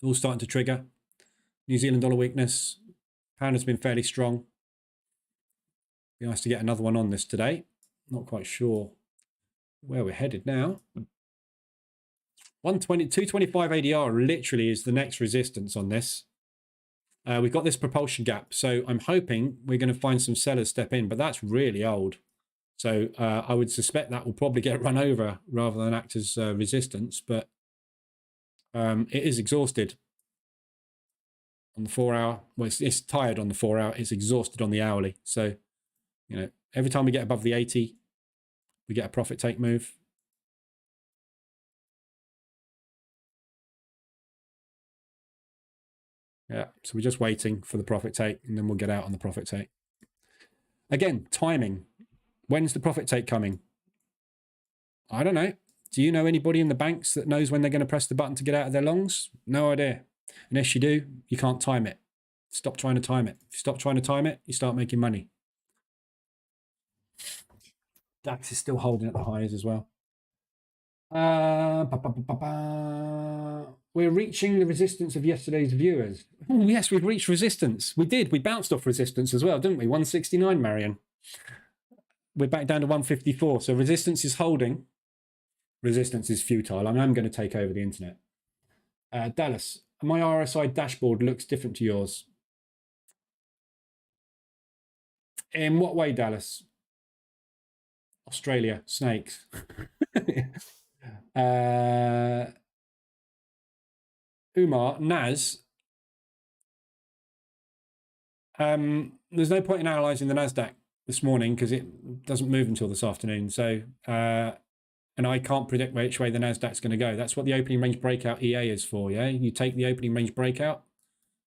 all starting to trigger. New Zealand dollar weakness. Pound has been fairly strong. Be nice to get another one on this today. Not quite sure where we're headed now. 225 ADR literally is the next resistance on this. We've got this propulsion gap, so I'm hoping we're going to find some sellers step in, but that's really old. So I would suspect that will probably get run over rather than act as resistance, but it is exhausted on the 4 hour. Well, it's tired on the 4 hour. It's exhausted on the hourly. So, you know, every time we get above the 80, we get a profit take move. Yeah, so we're just waiting for the profit take, and then we'll get out on the profit take. Again, timing. When's the profit take coming? I don't know. Do you know anybody in the banks that knows when they're going to press the button to get out of their longs? No idea. Unless you do, you can't time it. Stop trying to time it. If you stop trying to time it, you start making money. DAX is still holding at the highs as well. We're reaching the resistance of yesterday's viewers. Oh, yes, we've reached resistance. We did. We bounced off resistance as well, didn't we? 169, Marion. We're back down to 154. So resistance is holding. Resistance is futile. I'm going to take over the internet. Dallas, my RSI dashboard looks different to yours. In what way, Dallas? Australia, snakes. Umar, Naz, there's no point in analysing the NASDAQ this morning because it doesn't move until this afternoon. So, and I can't predict which way the NASDAQ's going to go. That's what the opening range breakout EA is for, yeah? You take the opening range breakout,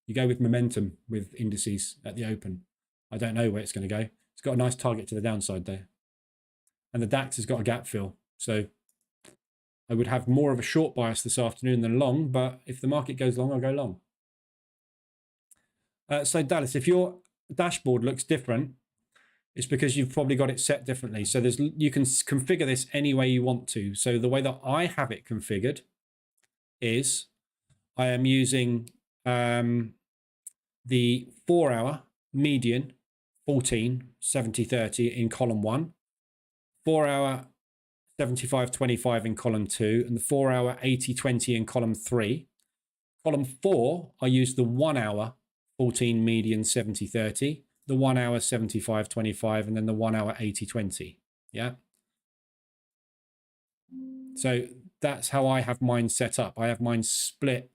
you go with momentum with indices at the open. I don't know where it's going to go. It's got a nice target to the downside there. And the DAX has got a gap fill. So I would have more of a short bias this afternoon than long, but if the market goes long, I'll go long. So Dallas, if your dashboard looks different, it's because you've probably got it set differently. So you can configure this any way you want to. So the way that I have it configured is I am using the 4 hour median 14, 70, 30 in column 1, 4 hour 75, 25 in column 2, and the 4 hour 80, 20 in column 3. Column 4, I use the 1 hour 14 median 70, 30, the 1 hour 75, 25, and then the 1 hour 80, 20. Yeah. So that's how I have mine set up. I have mine split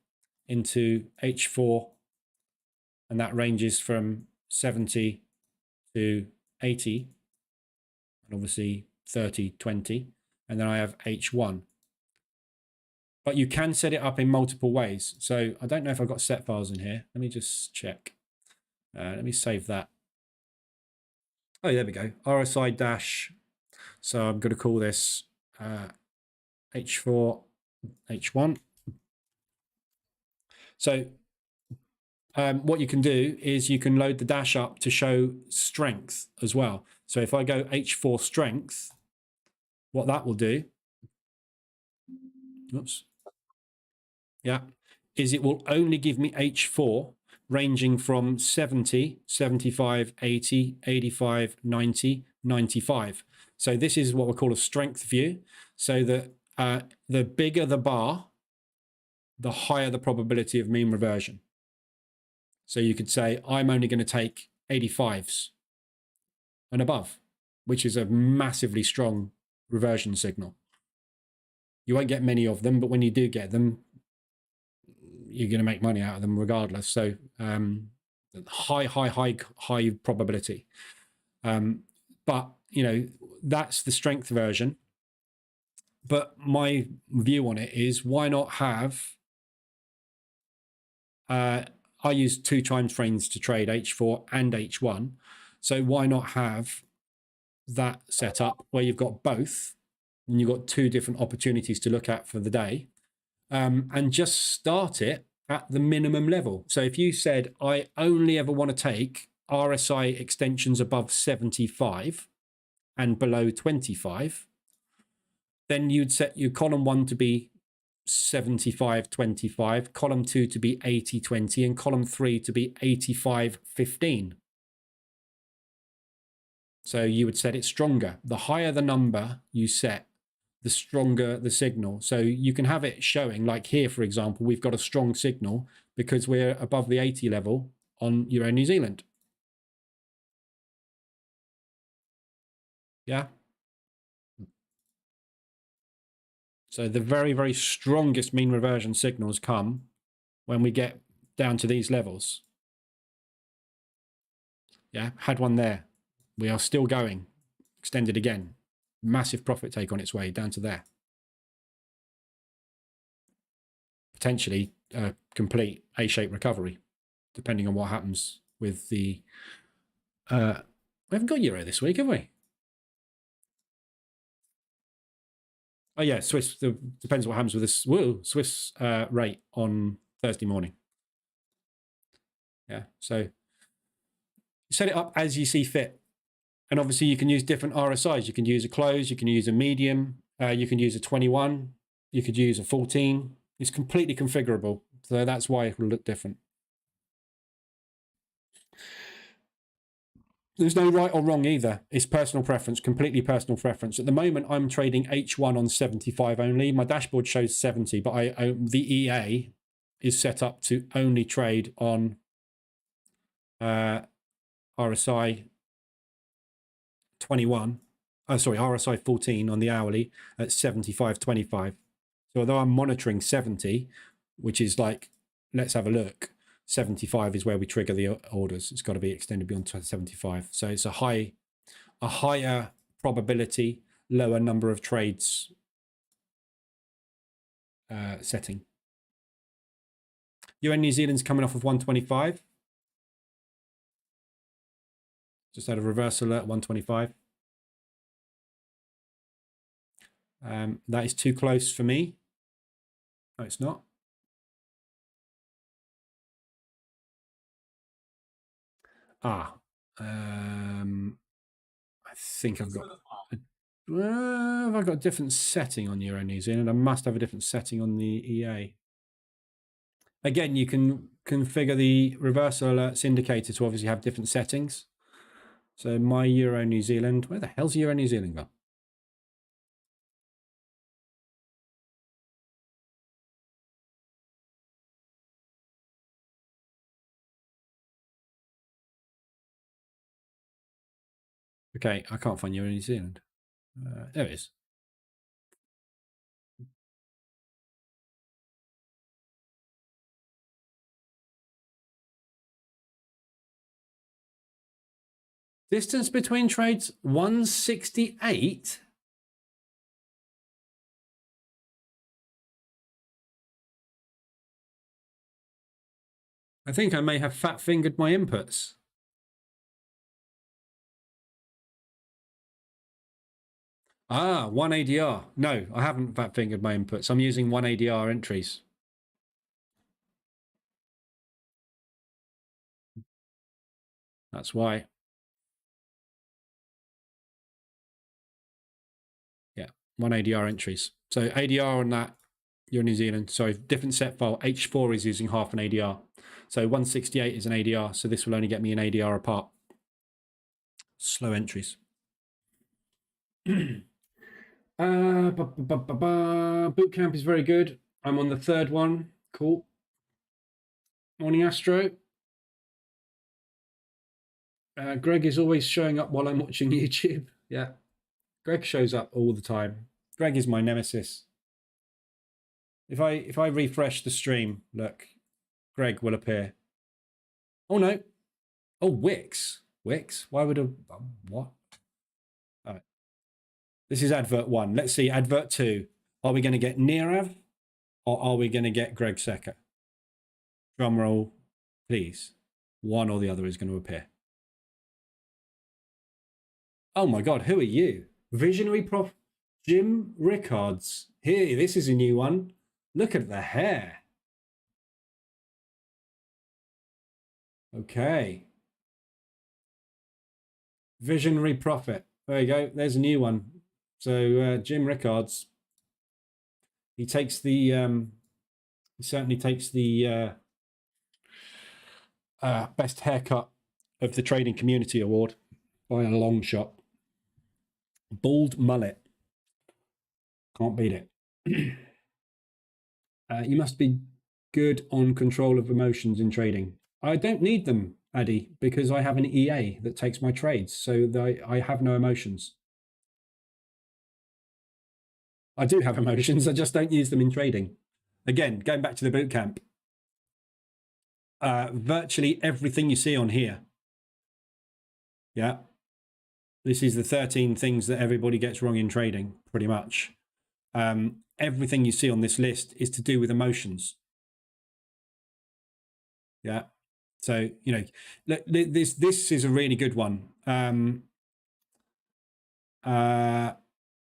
into H4, and that ranges from 70 to 80, and obviously 30, 20, and then I have H1. But you can set it up in multiple ways. So I don't know if I've got set files in here. Let me just check. Let me save that. Oh, there we go. RSI dash. So I'm going to call this H4 H1. So what you can do is you can load the dash up to show strength as well. So if I go H4 strength, what that will do, oops, yeah, is it will only give me H4 ranging from 70, 75, 80, 85, 90, 95. So this is what we call a strength view. So that the bigger the bar, the higher the probability of mean reversion. So you could say, I'm only going to take 85s and above, which is a massively strong reversion signal. You won't get many of them, but when you do get them, you're going to make money out of them regardless. So high probability. But, you know, that's the strength version. But my view on it is, why not have, I use 2 time frames to trade H4 and H1. So why not have that set up where you've got both and you've got 2 different opportunities to look at for the day, and just start it at the minimum level. So if you said, I only ever want to take RSI extensions above 75 and below 25, then you'd set your column 1 to be 75-25, column 2 to be 80-20, and column 3 to be 85-15. So you would set it stronger. The higher the number you set, the stronger the signal. So you can have it showing, like here, for example, we've got a strong signal because we're above the 80 level on Euro New Zealand. Yeah. So the very, very strongest mean reversion signals come when we get down to these levels. Yeah, had one there. We are still going. Extended again. Massive profit take on its way down to there. Potentially a complete A-shaped recovery, depending on what happens with the... we haven't got Euro this week, have we? Oh, yeah, Swiss. Depends what happens with this Swiss rate on Thursday morning. Yeah, so set it up as you see fit. And obviously you can use different RSIs. You can use a close, you can use a medium, you can use a 21, you could use a 14. It's completely configurable. So that's why it will look different. There's no right or wrong either. It's personal preference, completely personal preference. At the moment, I'm trading H1 on 75 only. My dashboard shows 70, but the EA is set up to only trade on RSI 21. RSI 14 on the hourly at 75.25. So although I'm monitoring 70, which is like, let's have a look, 75 is where we trigger the orders. It's got to be extended beyond 75. So it's a higher probability, lower number of trades setting. UN New Zealand's coming off of 125. Just had a reversal alert, 125. That is too close for me. No, it's not. I think I've got... have I got a different setting on Euro New Zealand? I must have a different setting on the EA. Again, you can configure the reversal alerts indicator to obviously have different settings. So my Euro New Zealand, where the hell's Euro New Zealand gone? Okay, I can't find Euro New Zealand. There it is. Distance between trades, 168. I think I may have fat fingered my inputs. Ah, one ADR. No, I haven't fat fingered my inputs. I'm using one ADR entries. That's why. Yeah, one ADR entries. So ADR on that, you're New Zealand. Sorry, different set file. H4 is using half an ADR. So 168 is an ADR. So this will only get me an ADR apart. Slow entries. Bootcamp is very good. I'm on the third one. Cool. Morning, Astro. Greg is always showing up while I'm watching YouTube. Yeah. Greg shows up all the time. Greg is my nemesis. If I refresh the stream, look, Greg will appear. Oh no. Oh, Wix. Wix? Why would a what? All right. This is advert 1. Let's see, advert 2. Are we going to get Nirav or are we going to get Greg Secker? Drum roll, please. One or the other is going to appear. Oh my God, who are you? Visionary Prof. Jim Rickards. Here, this is a new one. Look at the hair. Okay. Visionary Prophet. There you go. There's a new one. So Jim Rickards, he takes the, he certainly takes the best haircut of the trading community award by a long shot. Bald mullet. Can't beat it. You must be good on control of emotions in trading. I don't need them, Addy, because I have an EA that takes my trades, so I have no emotions. I do have emotions, I just don't use them in trading. Again, going back to the bootcamp, virtually everything you see on here, yeah, this is the 13 things that everybody gets wrong in trading, pretty much. Everything you see on this list is to do with emotions. Yeah. So, you know, this is a really good one. What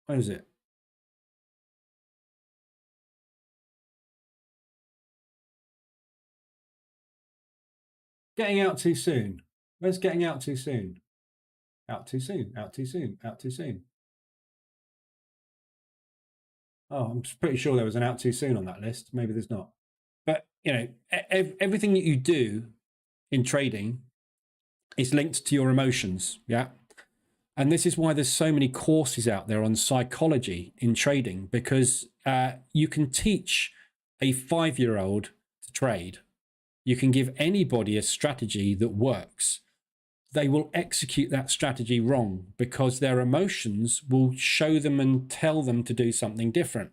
is it? Getting out too soon. Where's getting out too soon? Out too soon, out too soon, out too soon. Oh, I'm pretty sure there was an out too soon on that list. Maybe there's not. But, you know, everything that you do in trading is linked to your emotions. Yeah. And this is why there's so many courses out there on psychology in trading, because you can teach a 5-year-old to trade. You can give anybody a strategy that works. They will execute that strategy wrong because their emotions will show them and tell them to do something different.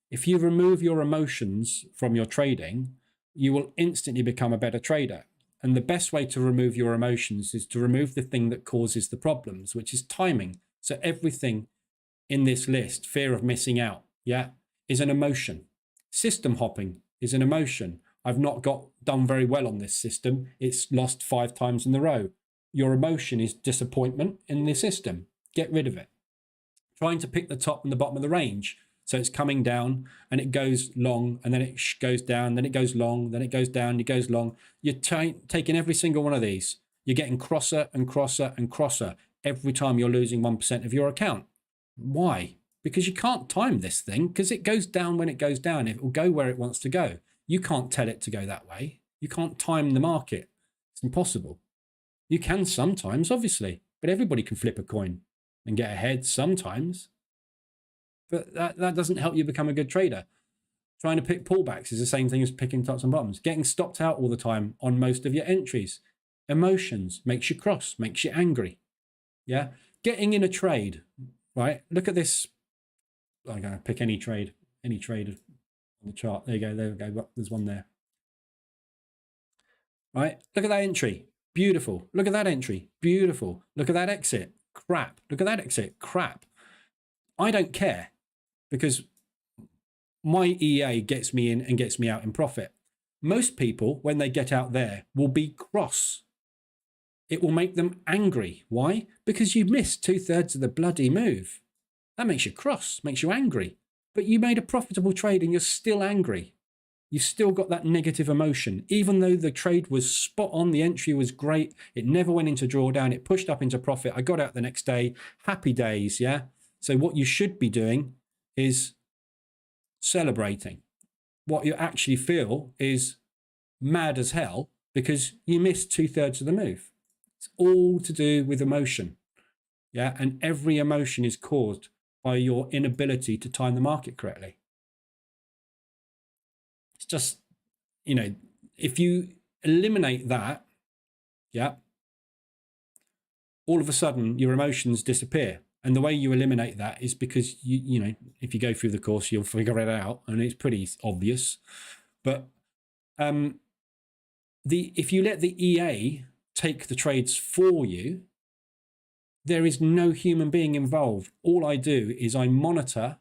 If you remove your emotions from your trading, you will instantly become a better trader. And the best way to remove your emotions is to remove the thing that causes the problems, which is timing. So everything in this list, fear of missing out, yeah, is an emotion. System hopping is an emotion. I've not got done very well on this system. It's lost 5 times in a row. Your emotion is disappointment in the system. Get rid of it. Trying to pick the top and the bottom of the range. So it's coming down and it goes long and then it goes down, then it goes long, then it goes down, it goes long. You're taking every single one of these. You're getting crosser and crosser and crosser every time you're losing 1% of your account. Why? Because you can't time this thing, because it goes down when it goes down. It will go where it wants to go. You can't tell it to go that way. You can't time the market. It's impossible. You can sometimes, obviously, but everybody can flip a coin and get ahead sometimes. But that doesn't help you become a good trader. Trying to pick pullbacks is the same thing as picking tops and bottoms. Getting stopped out all the time on most of your entries. Emotions makes you cross, makes you angry. Yeah. Getting in a trade, right? Look at this. I'm going to pick any trade on the chart. There you go. There we go. There's one there. Right. Look at that entry. Beautiful. Look at that entry. Beautiful. Look at that exit. Crap. Look at that exit. Crap. I don't care, because my EA gets me in and gets me out in profit. Most people, when they get out there, will be cross. It will make them angry. Why? Because you missed 2/3 of the bloody move. That makes you cross, makes you angry. But you made a profitable trade and you're still angry. You've still got that negative emotion. Even though the trade was spot on, the entry was great, it never went into drawdown, it pushed up into profit, I got out the next day, happy days, yeah? So what you should be doing is celebrating. What you actually feel is mad as hell because you missed 2/3 of the move. It's all to do with emotion, yeah? And every emotion is caused by your inability to time the market correctly. It's just, you know, if you eliminate that, yeah, all of a sudden your emotions disappear. And the way you eliminate that is because you know, if you go through the course, you'll figure it out, and it's pretty obvious. But if you let the EA take the trades for you, there is no human being involved. All I do is I monitor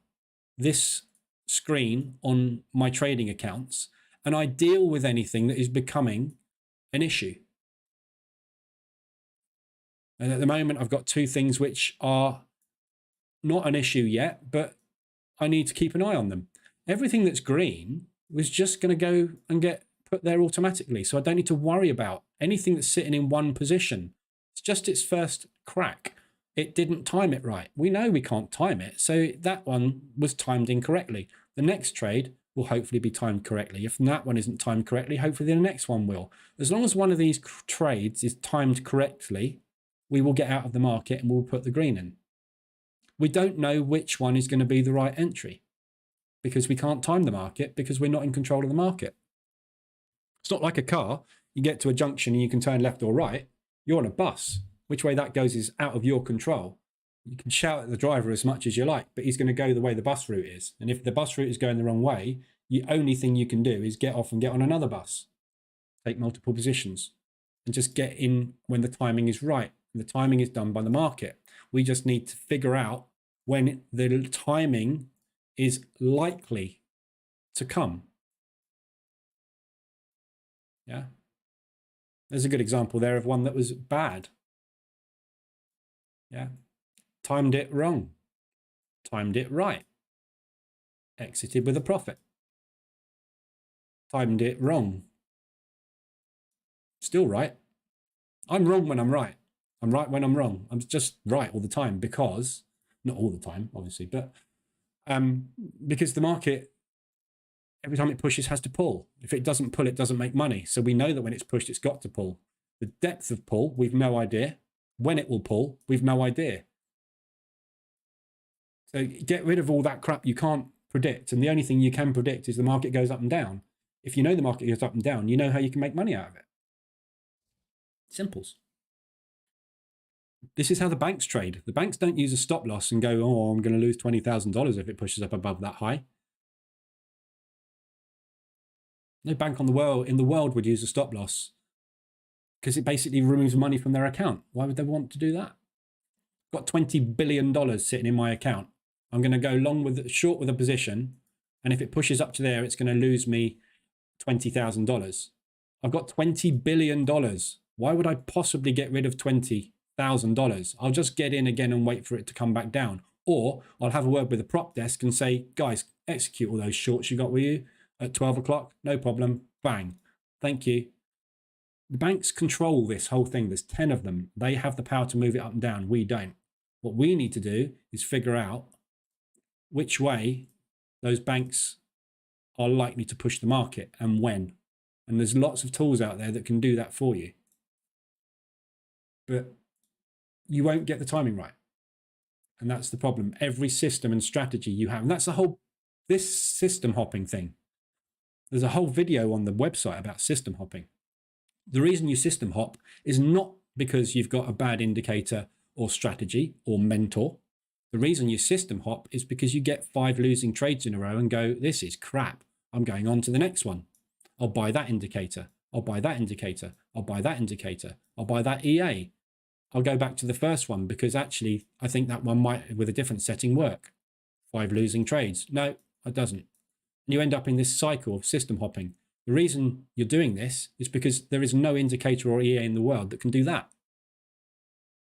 this screen on my trading accounts, and I deal with anything that is becoming an issue. And at the moment, I've got two things which are not an issue yet, but I need to keep an eye on them. Everything that's green was just going to go and get put there automatically. So I don't need to worry about anything that's sitting in one position. It's just its first crack. It didn't time it right. We know we can't time it. So that one was timed incorrectly. The next trade will hopefully be timed correctly. If that one isn't timed correctly, hopefully the next one will. As long as one of these trades is timed correctly, we will get out of the market and we'll put the green in. We don't know which one is going to be the right entry because we can't time the market because we're not in control of the market. It's not like a car. You get to a junction and you can turn left or right. You're on a bus. Which way that goes is out of your control. You can shout at the driver as much as you like, but he's going to go the way the bus route is. And if the bus route is going the wrong way, the only thing you can do is get off and get on another bus. Take multiple positions and just get in when the timing is right. And the timing is done by the market. We just need to figure out when the timing is likely to come. Yeah. There's a good example there of one that was bad. Yeah. Timed it wrong. Timed it right. Exited with a profit. Timed it wrong. Still right. I'm wrong when I'm right. I'm right when I'm wrong. I'm just right all the time because, not all the time, obviously, but because the market, every time it pushes, has to pull. If it doesn't pull, it doesn't make money. So we know that when it's pushed, it's got to pull. The depth of pull, we've no idea. When it will pull, we've no idea. So get rid of all that crap you can't predict. And the only thing you can predict is the market goes up and down. If you know the market goes up and down, you know how you can make money out of it. Simples. This is how the banks trade. The banks don't use a stop loss and go, oh, I'm going to lose $20,000 if it pushes up above that high. No bank in the world would use a stop loss because it basically removes money from their account. Why would they want to do that? I've got $20 billion sitting in my account. I'm going to go short with a position, and if it pushes up to there, it's going to lose me $20,000. I've got $20 billion. Why would I possibly get rid of $20,000? I'll just get in again and wait for it to come back down. Or I'll have a word with the prop desk and say, guys, execute all those shorts you got with you at 12 o'clock. No problem. Bang. Thank you. The banks control this whole thing. There's 10 of them. They have the power to move it up and down. We don't. What we need to do is figure out which way those banks are likely to push the market and when. And there's lots of tools out there that can do that for you. But you won't get the timing right. And that's the problem. Every system and strategy you have, and that's this system hopping thing. There's a whole video on the website about system hopping. The reason you system hop is not because you've got a bad indicator or strategy or mentor. The reason you system hop is because you get 5 losing trades in a row and go, this is crap. I'm going on to the next one. I'll buy that indicator. I'll buy that indicator. I'll buy that indicator. I'll buy that EA. I'll go back to the first one because actually I think that one might, with a different setting, work. 5 losing trades. No, it doesn't. And you end up in this cycle of system hopping. The reason you're doing this is because there is no indicator or EA in the world that can do that.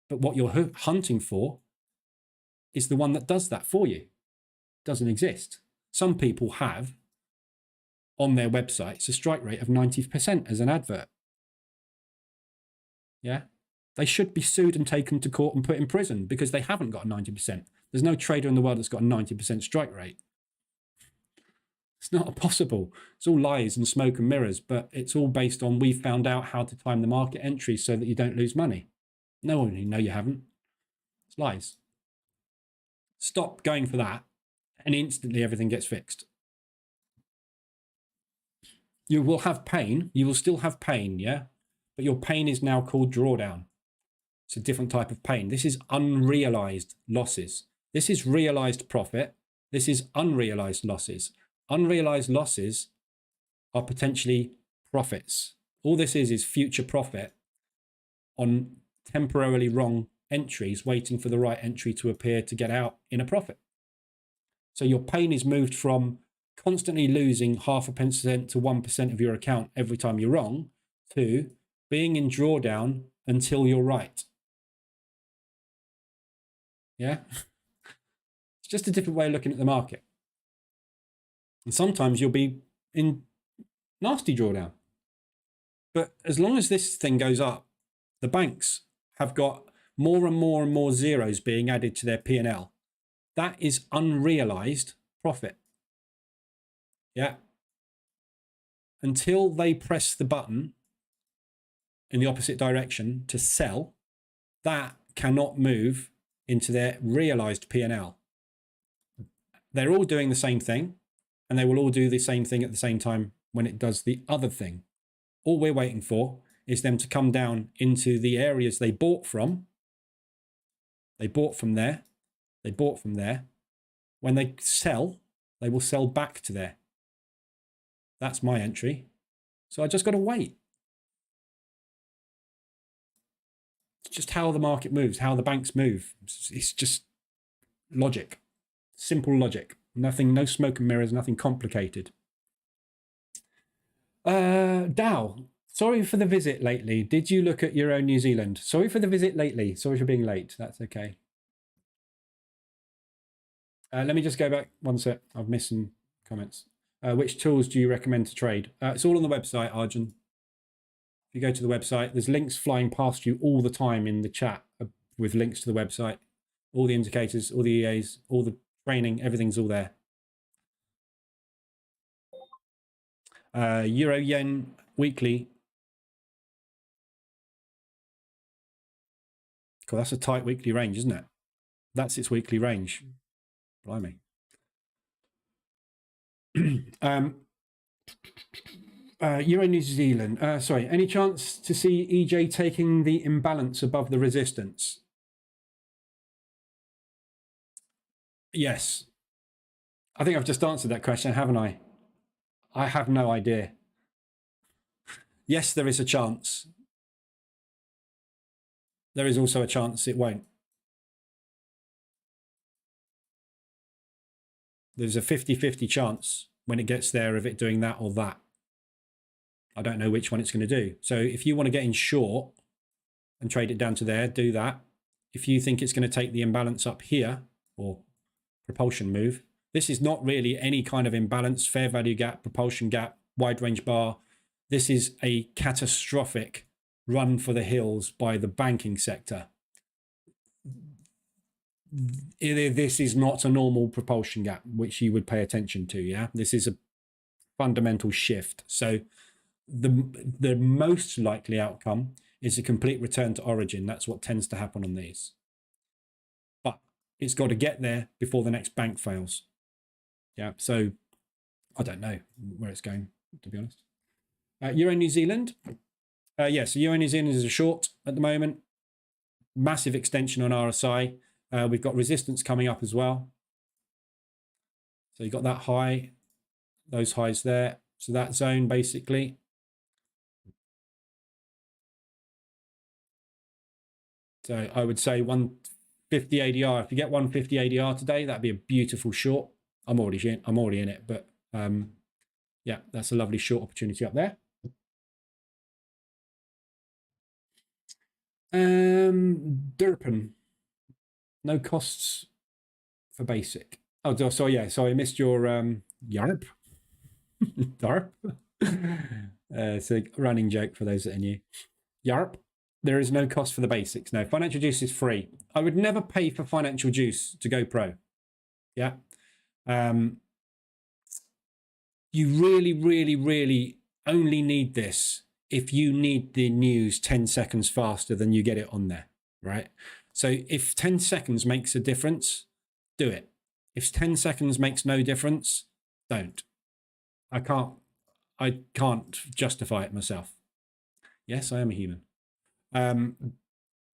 But what you're hunting for is the one that does that for you. It doesn't exist. Some people have on their websites a strike rate of 90% as an advert. Yeah. They should be sued and taken to court and put in prison because they haven't got a 90%. There's no trader in the world that's got a 90% strike rate. It's not possible. It's all lies and smoke and mirrors, but it's all based on we've found out how to time the market entry so that you don't lose money. No, you haven't. It's lies. Stop going for that and instantly everything gets fixed. You will have pain. You will still have pain, yeah? But your pain is now called drawdown. It's a different type of pain. This is unrealized losses. This is realized profit. This is unrealized losses. Unrealized losses are potentially profits. All this is future profit on temporarily wrong entries, waiting for the right entry to appear to get out in a profit. So your pain is moved from constantly losing 0.5% to 1% of your account every time you're wrong to being in drawdown until you're right. Yeah. It's just a different way of looking at the market. And sometimes you'll be in nasty drawdown. But as long as this thing goes up, the banks have got more and more and more zeros being added to their P&L. That is unrealized profit. Yeah. Until they press the button in the opposite direction to sell, that cannot move into their realized P&L. They're all doing the same thing, and they will all do the same thing at the same time when it does the other thing. All we're waiting for is them to come down into the areas they bought from. They bought from there. They bought from there. When they sell, they will sell back to there. That's my entry. So I just got to wait. It's just how the market moves, how the banks move. It's just logic, simple logic. Nothing, no smoke and mirrors, nothing complicated. Dow, sorry for the visit lately. Did you look at Euro New Zealand? Sorry for the visit lately. Sorry for being late. That's okay. Let me just go back one sec. I've missed some comments. Which tools do you recommend to trade? It's all on the website, Arjun. If you go to the website, there's links flying past you all the time in the chat with links to the website. All the indicators, all the EAs, all the training, everything's all there. Euro yen weekly. Cool, that's a tight weekly range, isn't it? That's its weekly range. Blimey. Euro New Zealand. Sorry, any chance to see EJ taking the imbalance above the resistance? Yes. I think I've just answered that question, haven't I? I have no idea. Yes, there is a chance. There is also a chance it won't. There's a 50-50 chance when it gets there of it doing that or that. I don't know which one it's going to do. So if you want to get in short and trade it down to there, do that. If you think it's going to take the imbalance up here or propulsion move, this is not really any kind of imbalance, fair value gap, propulsion gap, wide range bar. This is a catastrophic run for the hills by the banking sector. This is not a normal propulsion gap, which you would pay attention to. Yeah, this is a fundamental shift. So the most likely outcome is a complete return to origin. That's what tends to happen on these. But it's got to get there before the next bank fails. Yeah, so I don't know where it's going, to be honest. Euro New Zealand. Yeah, so Euro New Zealand is a short at the moment. Massive extension on RSI. We've got resistance coming up as well. So you've got that high, those highs there. So that zone basically. So I would say 150 ADR. If you get 150 ADR today, that'd be a beautiful short. I'm already in it, but yeah, that's a lovely short opportunity up there. Durban, no costs for basic. Oh, so yeah, so I missed your yarp. Yarp. It's a running joke for those that are new. Yarp. There is no cost for the basics. No, financial juice is free. I would never pay for financial juice to go pro. Yeah. You really, really, really only need this if you need the news 10 seconds faster than you get it on there, right? So if 10 seconds makes a difference, do it. If 10 seconds makes no difference, don't. I can't justify it myself. Yes, I am a human.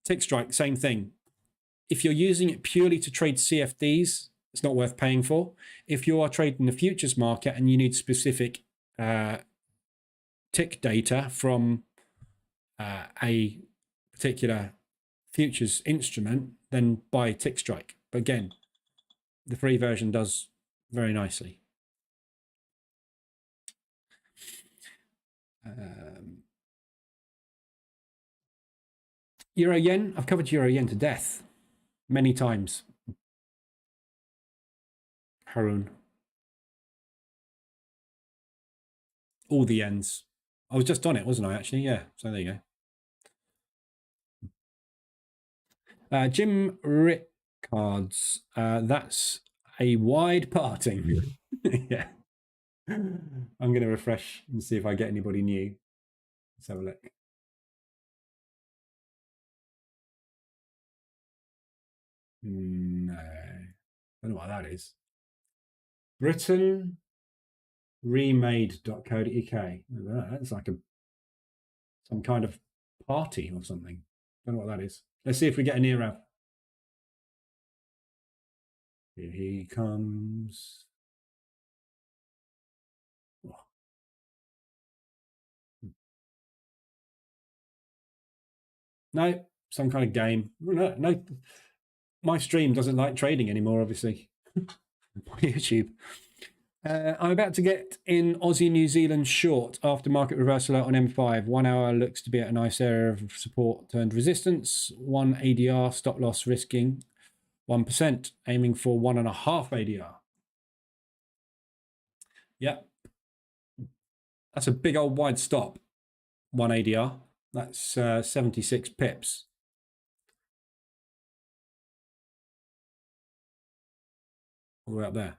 Tick strike, same thing. If you're using it purely to trade CFDs, it's not worth paying for. If you are trading the futures market and you need specific tick data from a particular futures instrument, then buy tick strike. But again, the free version does very nicely. Euro yen, I've covered euro yen to death many times. Harun. All the yens. I was just on it, wasn't I, actually? Yeah, so there you go. Jim Rickards, that's a wide parting. Yeah. I'm going to refresh and see if I get anybody new. Let's have a look. No. I don't know what that is. Britain remade.co.uk. That's like some kind of party or something. I don't know what that is. Let's see if we get a near app. Here he comes. Oh. No, some kind of game. No, my stream doesn't like trading anymore, obviously. YouTube. I'm about to get in Aussie New Zealand short after market reversal on M5. 1 hour looks to be at a nice area of support turned resistance. 1 ADR stop loss risking 1%, aiming for 1.5 ADR. Yep. That's a big old wide stop. 1 ADR. That's 76 pips. All the way up there.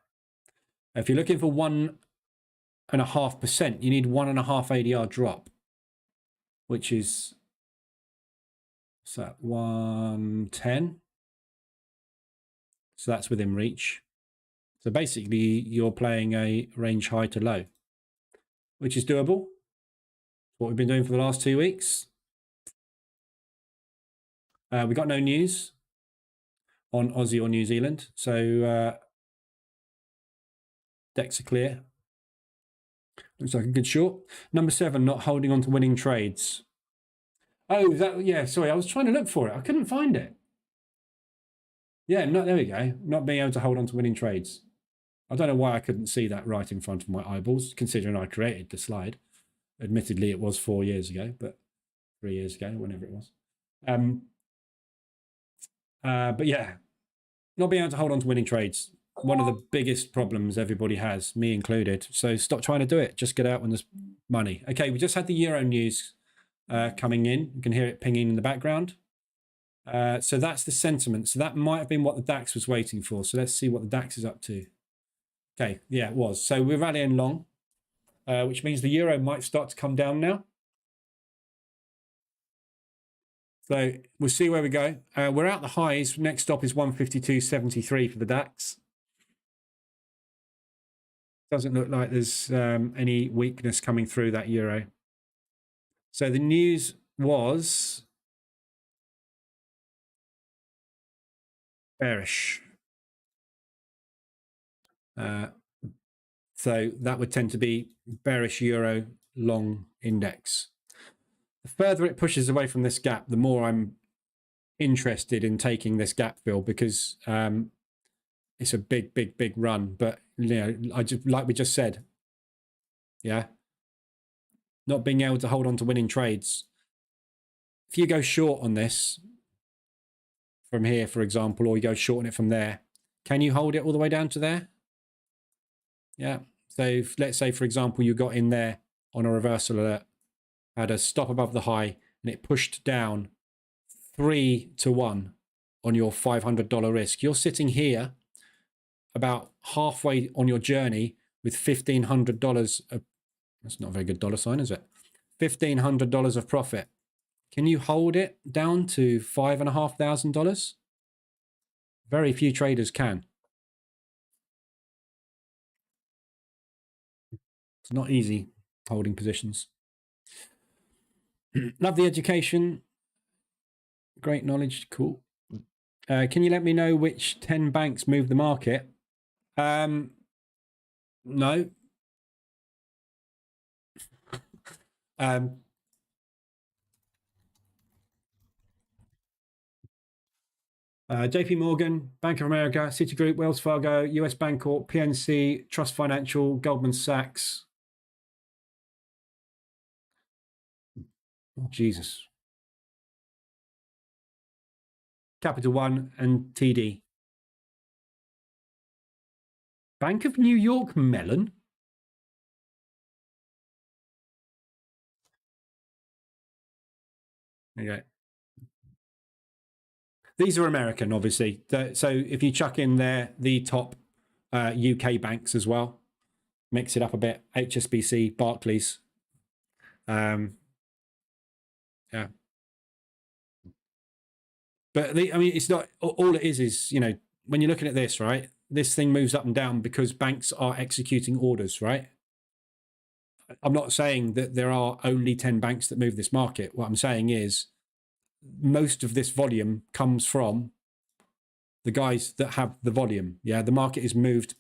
If you're looking for 1.5%, you need 1.5 ADR drop, which is, what's that, 110? So that's within reach. So basically, you're playing a range high to low, which is doable. What we've been doing for the last 2 weeks. We got no news on Aussie or New Zealand, so decks are clear. Looks like a good short. Number 7, not holding on to winning trades. Oh, yeah, sorry, I was trying to look for it. I couldn't find it. Yeah, there we go. Not being able to hold on to winning trades. I don't know why I couldn't see that right in front of my eyeballs, considering I created the slide. Admittedly, it was 4 years ago, but 3 years ago, whenever it was. But yeah, not being able to hold on to winning trades. One of the biggest problems everybody has, me included. So stop trying to do it. Just get out when there's money. Okay, we just had the Euro news coming in. You can hear it pinging in the background. So that's the sentiment. So that might have been what the DAX was waiting for. So let's see what the DAX is up to. Okay, yeah, it was. So we're rallying long, which means the Euro might start to come down now. So we'll see where we go. We're out the highs. Next stop is 152.73 for the DAX. Doesn't look like there's any weakness coming through that Euro. So the news was bearish. So that would tend to be bearish Euro long index. The further it pushes away from this gap, the more I'm interested in taking this gap fill, because it's a big run. But you know, like we just said, yeah, not being able to hold on to winning trades. If you go short on this from here, for example, or you go short on it from there, Can you hold it all the way down to there? Yeah. So if, let's say, for example, you got in there on a reversal alert, had a stop above the high, and it pushed down 3 to 1 on your $500 risk. You're sitting here about halfway on your journey with $1,500. That's not a very good dollar sign, is it? $1,500 of profit. Can you hold it down to $5,500? Very few traders can. It's not easy holding positions. Love the education. Great knowledge. Cool. Can you let me know which 10 banks moved the market? No. JP Morgan, Bank of America, Citigroup, Wells Fargo, US Bancorp, PNC, Trust Financial, Goldman Sachs. Oh, Jesus. Capital One and TD. Bank of New York Mellon? Okay. These are American, obviously. So if you chuck in there the top UK banks as well, mix it up a bit, HSBC, Barclays. Yeah. But I mean, it's not, all it is, you know, when you're looking at this, right, this thing moves up and down because banks are executing orders, right? I'm not saying that there are only 10 banks that move this market. What I'm saying is most of this volume comes from the guys that have the volume. Yeah, the market is moved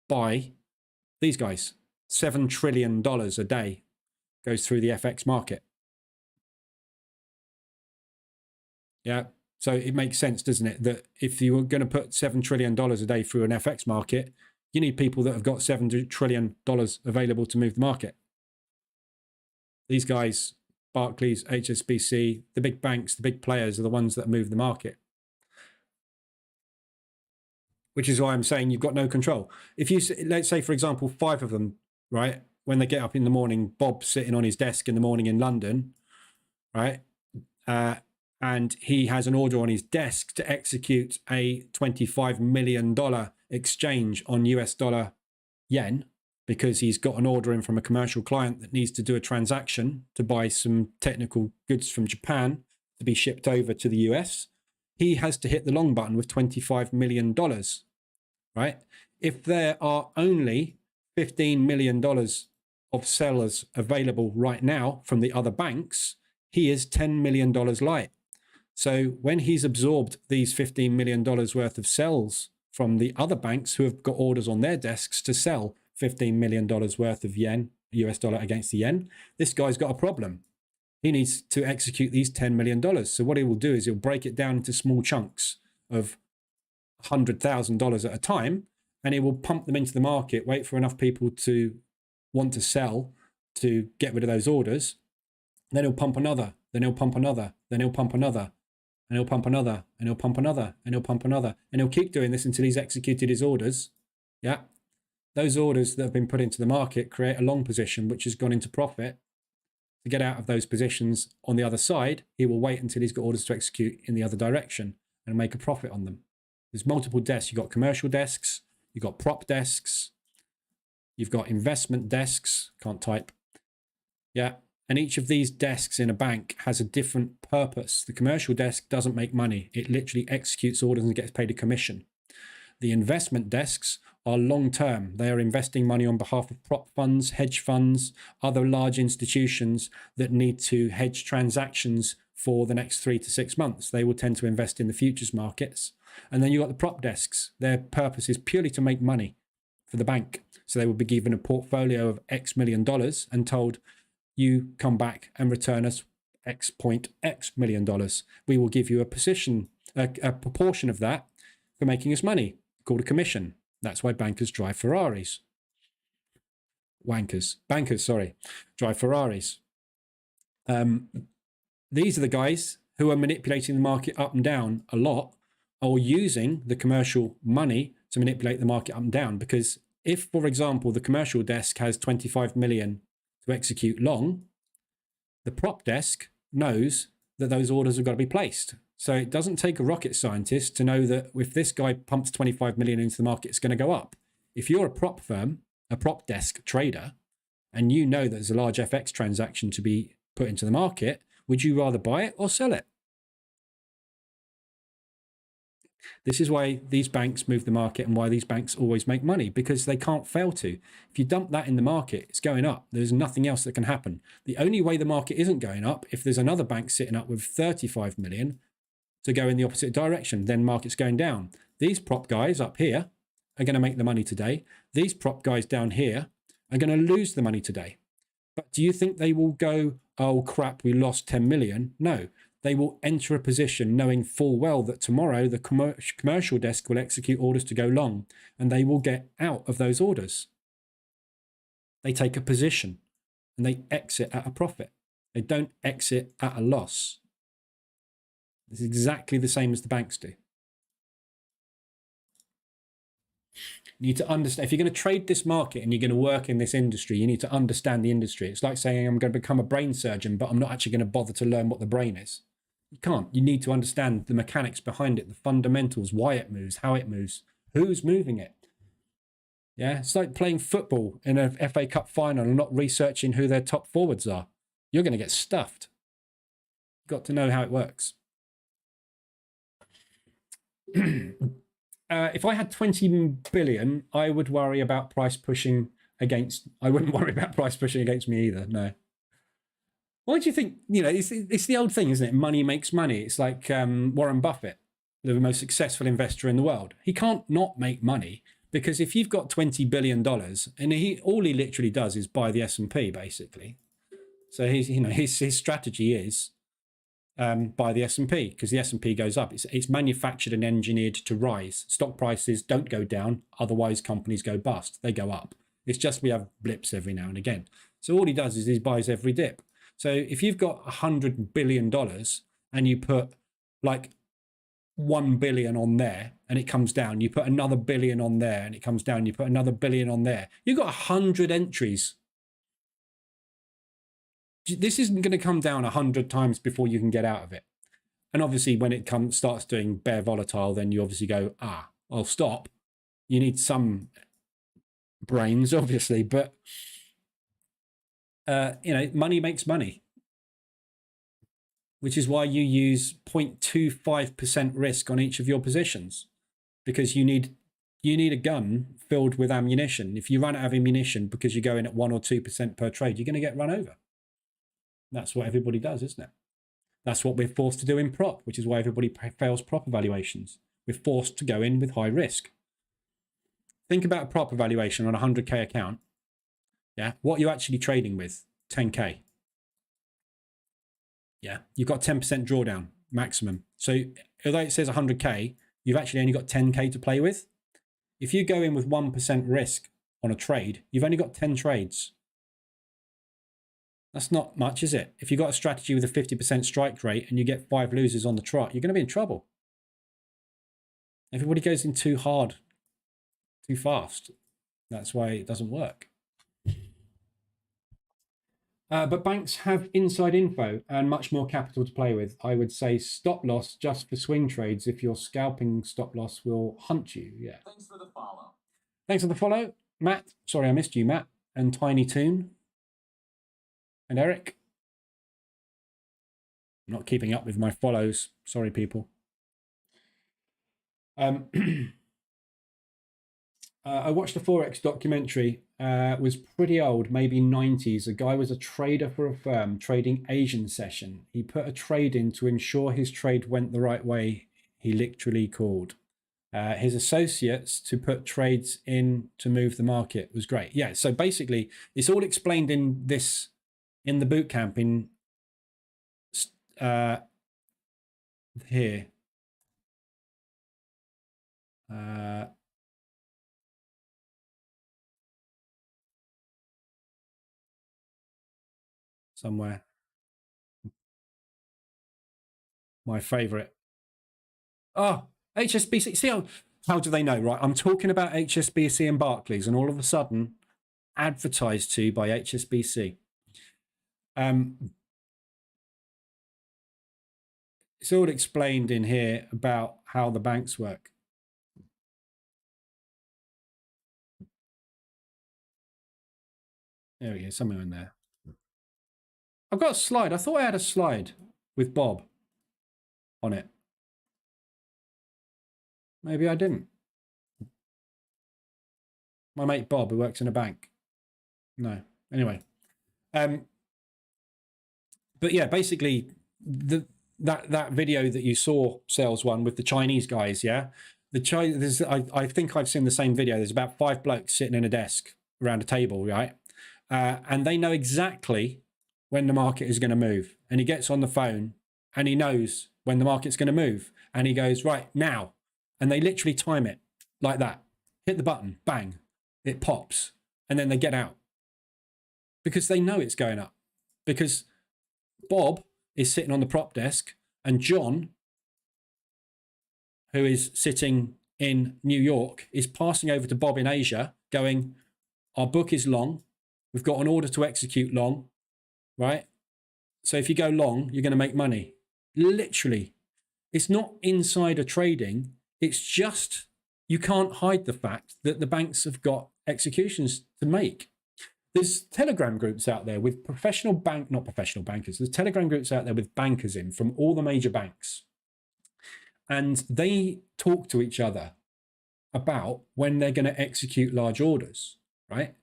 by these guys. $7 trillion a day goes through the FX market. Yeah, so it makes sense, doesn't it, that if you were going to put $7 trillion a day through an FX market, you need people that have got $7 trillion available to move the market. These guys, Barclays, HSBC, the big banks, the big players are the ones that move the market. Which is why I'm saying you've got no control. If you, let's say, for example, 5 of them, right, when they get up in the morning, Bob's sitting on his desk in the morning in London, right, and he has an order on his desk to execute a $25 million exchange on US dollar yen, because he's got an order in from a commercial client that needs to do a transaction to buy some technical goods from Japan to be shipped over to the US. He has to hit the long button with $25 million, right? If there are only $15 million of sellers available right now from the other banks, he is $10 million light. So when he's absorbed these $15 million worth of sells from the other banks who have got orders on their desks to sell $15 million worth of yen, US dollar against the yen, this guy's got a problem. He needs to execute these $10 million. So what he will do is he'll break it down into small chunks of $100,000 at a time, and he will pump them into the market, wait for enough people to want to sell to get rid of those orders. Then he'll pump another, then he'll pump another, then he'll pump another, and he'll pump another, and he'll pump another, and he'll pump another. And he'll keep doing this until he's executed his orders. Yeah. Those orders that have been put into the market create a long position, which has gone into profit. To get out of those positions on the other side, he will wait until he's got orders to execute in the other direction and make a profit on them. There's multiple desks. You've got commercial desks, you've got prop desks, you've got investment desks, can't type. Yeah. And each of these desks in a bank has a different purpose. The commercial desk doesn't make money. It literally executes orders and gets paid a commission. The investment desks are long-term. They are investing money on behalf of prop funds, hedge funds, other large institutions that need to hedge transactions for the next 3 to 6 months. They will tend to invest in the futures markets. And then you've got the prop desks. Their purpose is purely to make money for the bank. So they will be given a portfolio of X million dollars and told, you come back and return us X million dollars. We will give you a proportion of that for making us money, called a commission. That's why bankers drive Ferraris. Bankers, drive Ferraris. These are the guys who are manipulating the market up and down a lot or using the commercial money to manipulate the market up and down. Because if, for example, the commercial desk has 25 million to execute long, the prop desk knows that those orders have got to be placed. So it doesn't take a rocket scientist to know that if this guy pumps 25 million into the market, it's going to go up. If you're a prop firm, a prop desk trader, and you know that there's a large FX transaction to be put into the market, would you rather buy it or sell it? This is why these banks move the market and why these banks always make money, because they can't fail to. If you dump that in the market, it's going up. There's nothing else that can happen. The only way the market isn't going up, if there's another bank sitting up with 35 million to go in the opposite direction, then market's going down. These prop guys up here are going to make the money today. These prop guys down here are going to lose the money today. But do you think they will go, oh crap, we lost 10 million? No. They will enter a position knowing full well that tomorrow the commercial desk will execute orders to go long, and they will get out of those orders. They take a position and they exit at a profit. They don't exit at a loss. It's exactly the same as the banks do. You need to understand, if you're going to trade this market and you're going to work in this industry, you need to understand the industry. It's like saying I'm going to become a brain surgeon, but I'm not actually going to bother to learn what the brain is. You can't. You need to understand the mechanics behind it, the fundamentals, why it moves, how it moves, who's moving it. Yeah, it's like playing football in a FA Cup final and not researching who their top forwards are. You're going to get stuffed. You've got to know how it works. If I had 20 billion, I would worry about price pushing against. I wouldn't worry about price pushing against me either. No. Why do you think? You know, it's the old thing, isn't it? Money makes money. It's like Warren Buffett, the most successful investor in the world. He can't not make money, because if you've got $20 billion, and all he literally does is buy the S&P basically. So his strategy is buy the S&P, because the S&P goes up. It's manufactured and engineered to rise. Stock prices don't go down, otherwise companies go bust. They go up. It's just we have blips every now and again. So all he does is he buys every dip. So if you've got $100 billion and you put like 1 billion on there and it comes down, you put another billion on there and it comes down, you put another billion on there, you've got 100 entries. This isn't going to come down 100 times before you can get out of it. And obviously when it starts doing bear volatile, then you obviously go, I'll stop. You need some brains, obviously, but money makes money, which is why you use 0.25% risk on each of your positions, because you need a gun filled with ammunition. If you run out of ammunition because you go in at 1 or 2% per trade, you're going to get run over. That's what everybody does, isn't it? That's what we're forced to do in prop, which is why everybody fails prop evaluations. We're forced to go in with high risk. Think about a prop evaluation on a 100K account. Yeah, what you're actually trading with, 10K. Yeah, you've got 10% drawdown maximum. So although it says 100K, you've actually only got 10K to play with. If you go in with 1% risk on a trade, you've only got 10 trades. That's not much, is it? If you've got a strategy with a 50% strike rate and you get 5 losers on the trot, you're going to be in trouble. Everybody goes in too hard, too fast. That's why it doesn't work. But banks have inside info and much more capital to play with. I would say stop loss just for swing trades. If you're scalping, stop loss will hunt you. Yeah. Thanks for the follow. Thanks for the follow, Matt. Sorry, I missed you, Matt. And Tiny Toon. And Eric. I'm not keeping up with my follows. Sorry, people. I watched a Forex documentary. It was pretty old, maybe 90s. A guy was a trader for a firm trading Asian session. He put a trade in to ensure his trade went the right way. He literally called his associates to put trades in to move the market. It was great. Yeah, so basically it's all explained in the bootcamp in here. Somewhere. My favorite. Oh, HSBC, see how do they know, right? I'm talking about HSBC and Barclays, and all of a sudden, advertised to by HSBC. It's all explained in here about how the banks work. There we go, somewhere in there. I've got a slide. I thought I had a slide with Bob on it. Maybe I didn't. My mate Bob, who works in a bank. No. Anyway. But yeah, basically that video that you saw, sales one with the Chinese guys, yeah. I think I've seen the same video. There's about 5 blokes sitting in a desk around a table, right? And they know exactly when the market is going to move. And he gets on the phone and he knows when the market's going to move. And he goes, right, now. And they literally time it like that. Hit the button, bang, it pops. And then they get out. Because they know it's going up. Because Bob is sitting on the prop desk and John, who is sitting in New York, is passing over to Bob in Asia going, our book is long. We've got an order to execute long, right? So if you go long, you're going to make money. Literally. It's not insider trading. It's just, you can't hide the fact that the banks have got executions to make. There's Telegram groups out there with not professional bankers. There's Telegram groups out there with bankers in from all the major banks. And they talk to each other about when they're going to execute large orders, right?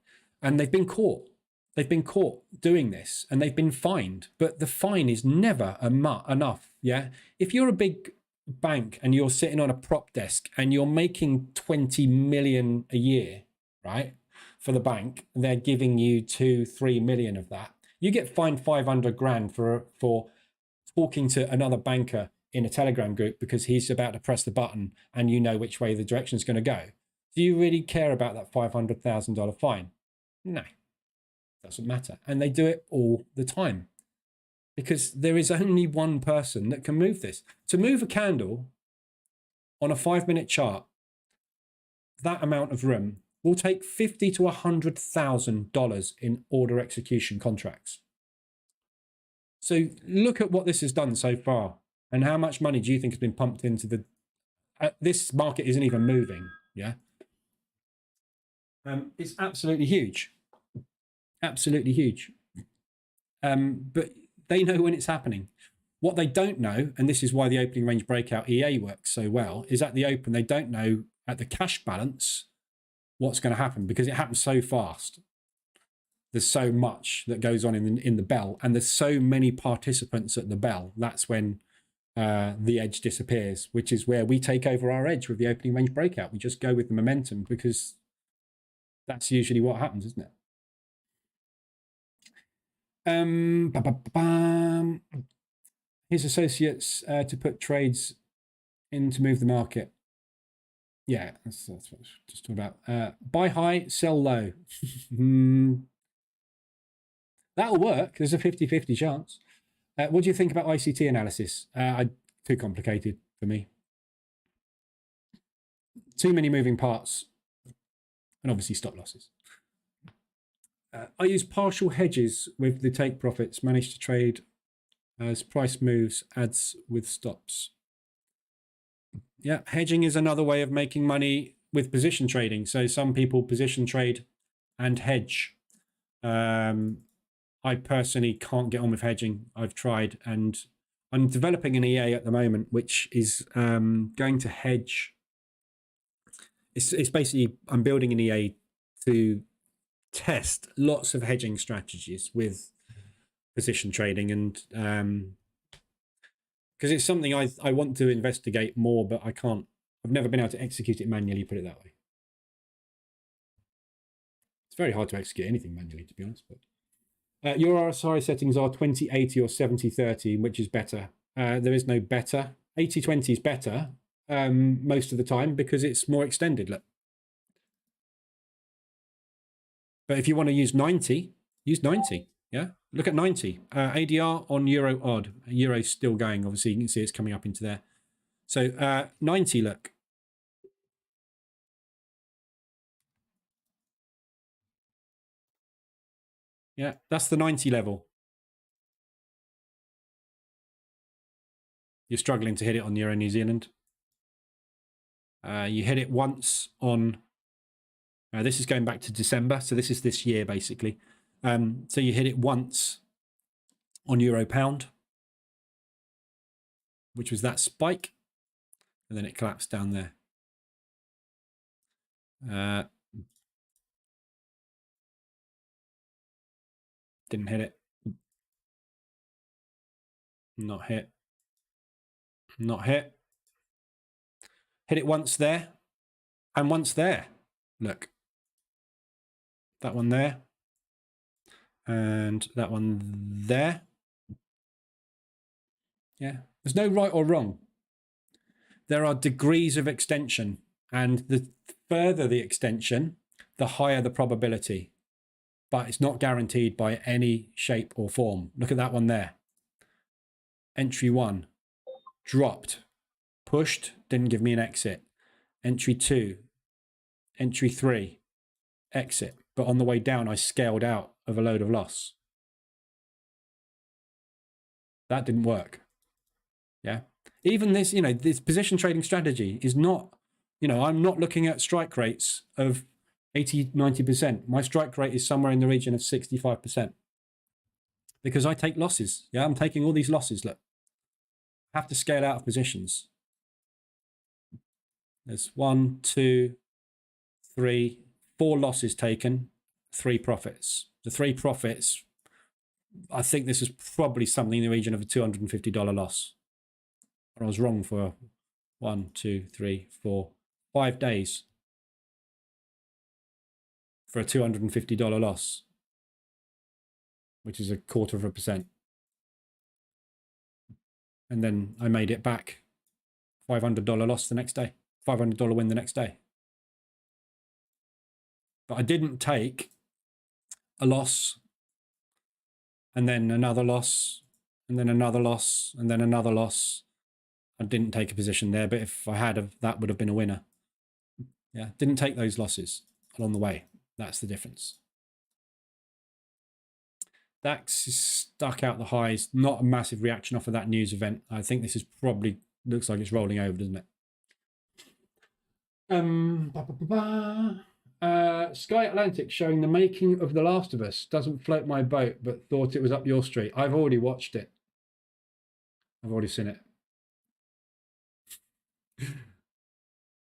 And they've been caught. They've been caught doing this and they've been fined. But the fine is never enough, yeah? If you're a big bank and you're sitting on a prop desk and you're making 20 million a year, right? For the bank, they're giving you 2-3 million of that. You get fined 500 grand for talking to another banker in a Telegram group because he's about to press the button and you know which way the direction is going to go. Do you really care about that $500,000 fine? No, doesn't matter. And they do it all the time because there is only one person that can move this. To move a candle on a 5-minute chart, that amount of room will take $50,000 to $100,000 in order execution contracts. So look at what this has done so far and how much money do you think has been pumped into the... this market isn't even moving, yeah? It's absolutely huge. Absolutely huge. But they know when it's happening. What they don't know, and this is why the opening range breakout EA works so well, is at the open, they don't know at the cash balance what's going to happen because it happens so fast. There's so much that goes on in the bell and there's so many participants at the bell. That's when the edge disappears, which is where we take over our edge with the opening range breakout. We just go with the momentum because that's usually what happens, isn't it? His associates to put trades in to move the market. Yeah, that's what I was just talking about. Buy high, sell low. That'll work. There's a 50-50 chance. What do you think about ICT analysis? Too complicated for me. Too many moving parts. And obviously stop losses. I use partial hedges with the take profits, managed to trade as price moves, adds with stops. Yeah, hedging is another way of making money with position trading. So some people position trade and hedge. I personally can't get on with hedging. I've tried and I'm developing an EA at the moment, which is going to hedge. It's basically, I'm building an EA to test lots of hedging strategies with position trading and because it's something I want to investigate more, but I can't. I've never been able to execute it manually, put it that way. It's very hard to execute anything manually, to be honest. But your RSI settings are 20/80 or 70/30, which is better. There is no better. 80/20 is better most of the time because it's more extended. Look. But if you want to use 90, use 90. Yeah, look at 90. ADR on Euro odd. Euro's still going. Obviously, you can see it's coming up into there. So 90, look. Yeah, that's the 90 level. You're struggling to hit it on Euro New Zealand. You hit it once on, this is going back to December, so this is this year basically. So you hit it once on Euro Pound, which was that spike, and then it collapsed down there. Didn't hit it. Not hit. Not hit. Hit it once there and once there. Look. That one there. And that one there. Yeah. There's no right or wrong. There are degrees of extension. And the further the extension, the higher the probability. But it's not guaranteed by any shape or form. Look at that one there. Entry 1. Dropped. Pushed. Didn't give me an exit. Entry 2. Entry 3. Exit. But on the way down, I scaled out of a load of loss. That didn't work. Yeah. Even this, this position trading strategy is not, I'm not looking at strike rates of 80, 90%. My strike rate is somewhere in the region of 65%. Because I take losses. Yeah, I'm taking all these losses. Look, I have to scale out of positions. There's 1, 2, 3, 4 losses taken, 3 profits. The 3 profits, I think this is probably something in the region of a $250 loss. I was wrong for 1, 2, 3, 4, 5 days for a $250 loss, which is 0.25%. And then I made it back, $500 loss the next day, $500 win the next day. But I didn't take a loss and then another loss and then another loss and then another loss. I didn't take a position there, but if I had, that would have been a winner. Yeah, didn't take those losses along the way. That's the difference. DAX is stuck out the highs. Not a massive reaction off of that news event. I think this is probably, looks like it's rolling over, doesn't it? Sky Atlantic showing the making of The Last of Us. Doesn't float my boat, but thought it was up your street. I've already watched it. I've already seen it.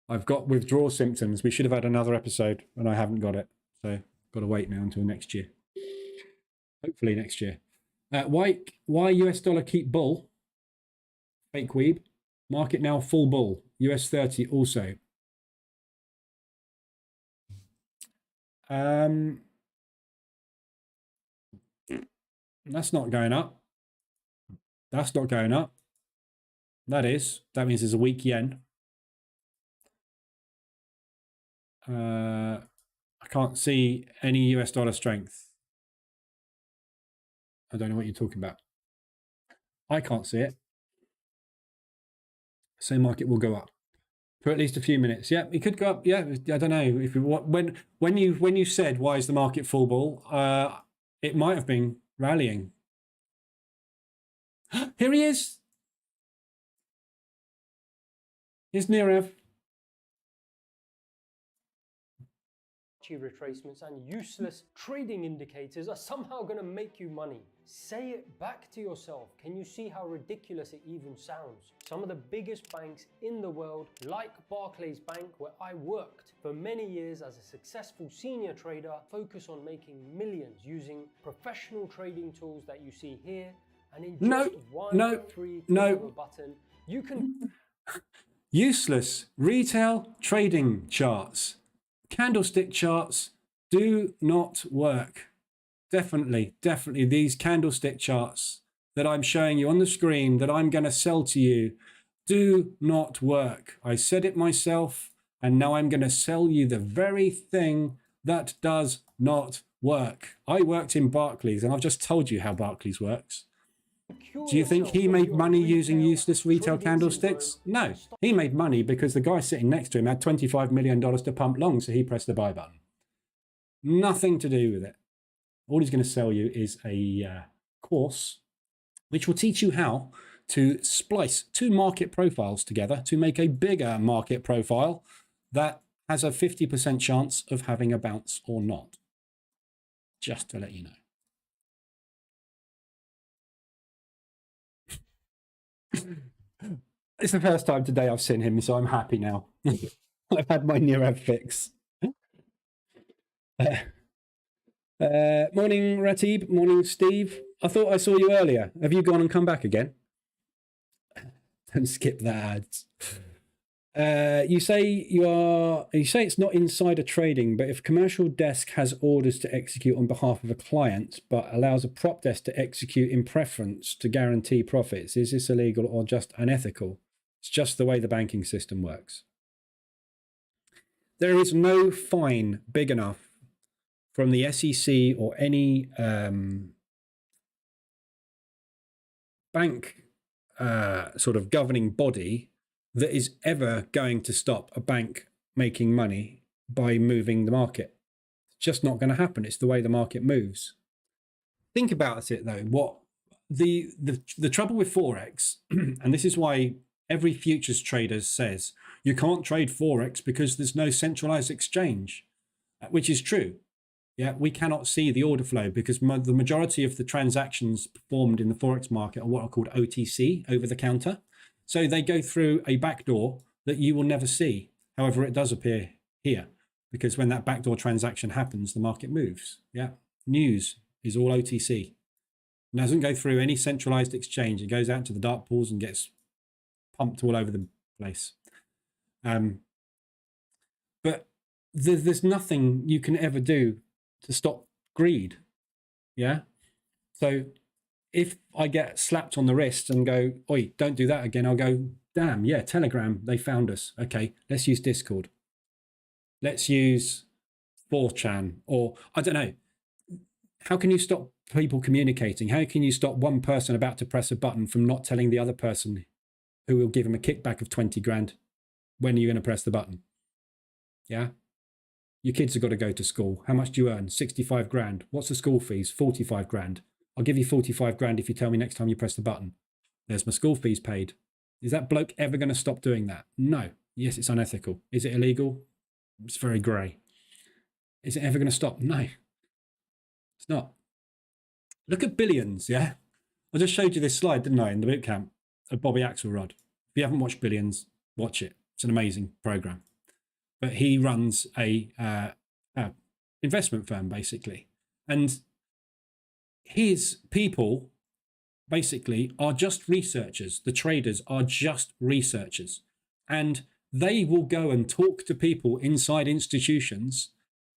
I've got withdrawal symptoms. We should have had another episode, and I haven't got it. So got to wait now until next year. Hopefully next year. Why US dollar keep bull? Fake weeb. Market now full bull. US 30 also. That's not going up. That's not going up. That means there's a weak yen. I can't see any US dollar strength. I don't know what you're talking about. I can't see it. So market will go up for at least a few minutes. Yeah, it could go up. Yeah, I don't know if when you said why is the market full bull, it might have been rallying. Here he is. Here's Nirav. Retracements and useless trading indicators are somehow going to make you money. Say it back to yourself. Can you see how ridiculous it even sounds? Some of the biggest banks in the world, like Barclays Bank, where I worked for many years as a successful senior trader, focus on making millions using professional trading tools that you see here, and in just one free click of a button, you can useless retail trading charts. Candlestick charts do not work. Definitely these candlestick charts that I'm showing you on the screen that I'm going to sell to you do not work. I said it myself, and now I'm going to sell you the very thing that does not work. I worked in Barclays, and I've just told you how Barclays works. Do you think he made money using useless retail candlesticks? No, he made money because the guy sitting next to him had $25 million to pump long, so he pressed the buy button. Nothing to do with it. All he's going to sell you is a course which will teach you how to splice two market profiles together to make a bigger market profile that has a 50% chance of having a bounce or not. Just to let you know. It's the first time today I've seen him, so I'm happy now. I've had my Nirav fix. Morning, Ratib. Morning, Steve. I thought I saw you earlier. Have you gone and come back again? Don't skip the ads. You say it's not insider trading, but if commercial desk has orders to execute on behalf of a client, but allows a prop desk to execute in preference to guarantee profits, is this illegal or just unethical? It's just the way the banking system works. There is no fine big enough from the SEC or any bank sort of governing body that is ever going to stop a bank making money by moving the market. It's just not going to happen. It's the way the market moves. Think about it though. What the trouble with Forex, and this is why every futures trader says you can't trade Forex because there's no centralized exchange, which is true. Yeah, we cannot see the order flow because the majority of the transactions performed in the Forex market are what are called OTC, over the counter. So they go through a backdoor that you will never see. However, it does appear here because when that backdoor transaction happens, the market moves. Yeah, news is all OTC. It doesn't go through any centralized exchange. It goes out to the dark pools and gets pumped all over the place. But there's nothing you can ever do to stop greed. Yeah. So if I get slapped on the wrist and go, oi, don't do that again, I'll go, damn, yeah, Telegram, they found us. Okay, let's use Discord. Let's use 4chan, or I don't know. How can you stop people communicating? How can you stop one person about to press a button from not telling the other person who will give him a kickback of 20 grand when are you going to press the button? Yeah. Your kids have got to go to school. How much do you earn? 65 grand. What's the school fees? 45 grand. I'll give you 45 grand if you tell me next time you press the button. There's my school fees paid. Is that bloke ever going to stop doing that? No. Yes, it's unethical. Is it illegal? It's very grey. Is it ever going to stop? No. It's not. Look at Billions, yeah? I just showed you this slide, didn't I, in the bootcamp of Bobby Axelrod. If you haven't watched Billions, watch it. It's an amazing program. But he runs a investment firm, basically. And his people, basically, are just researchers. The traders are just researchers. And they will go and talk to people inside institutions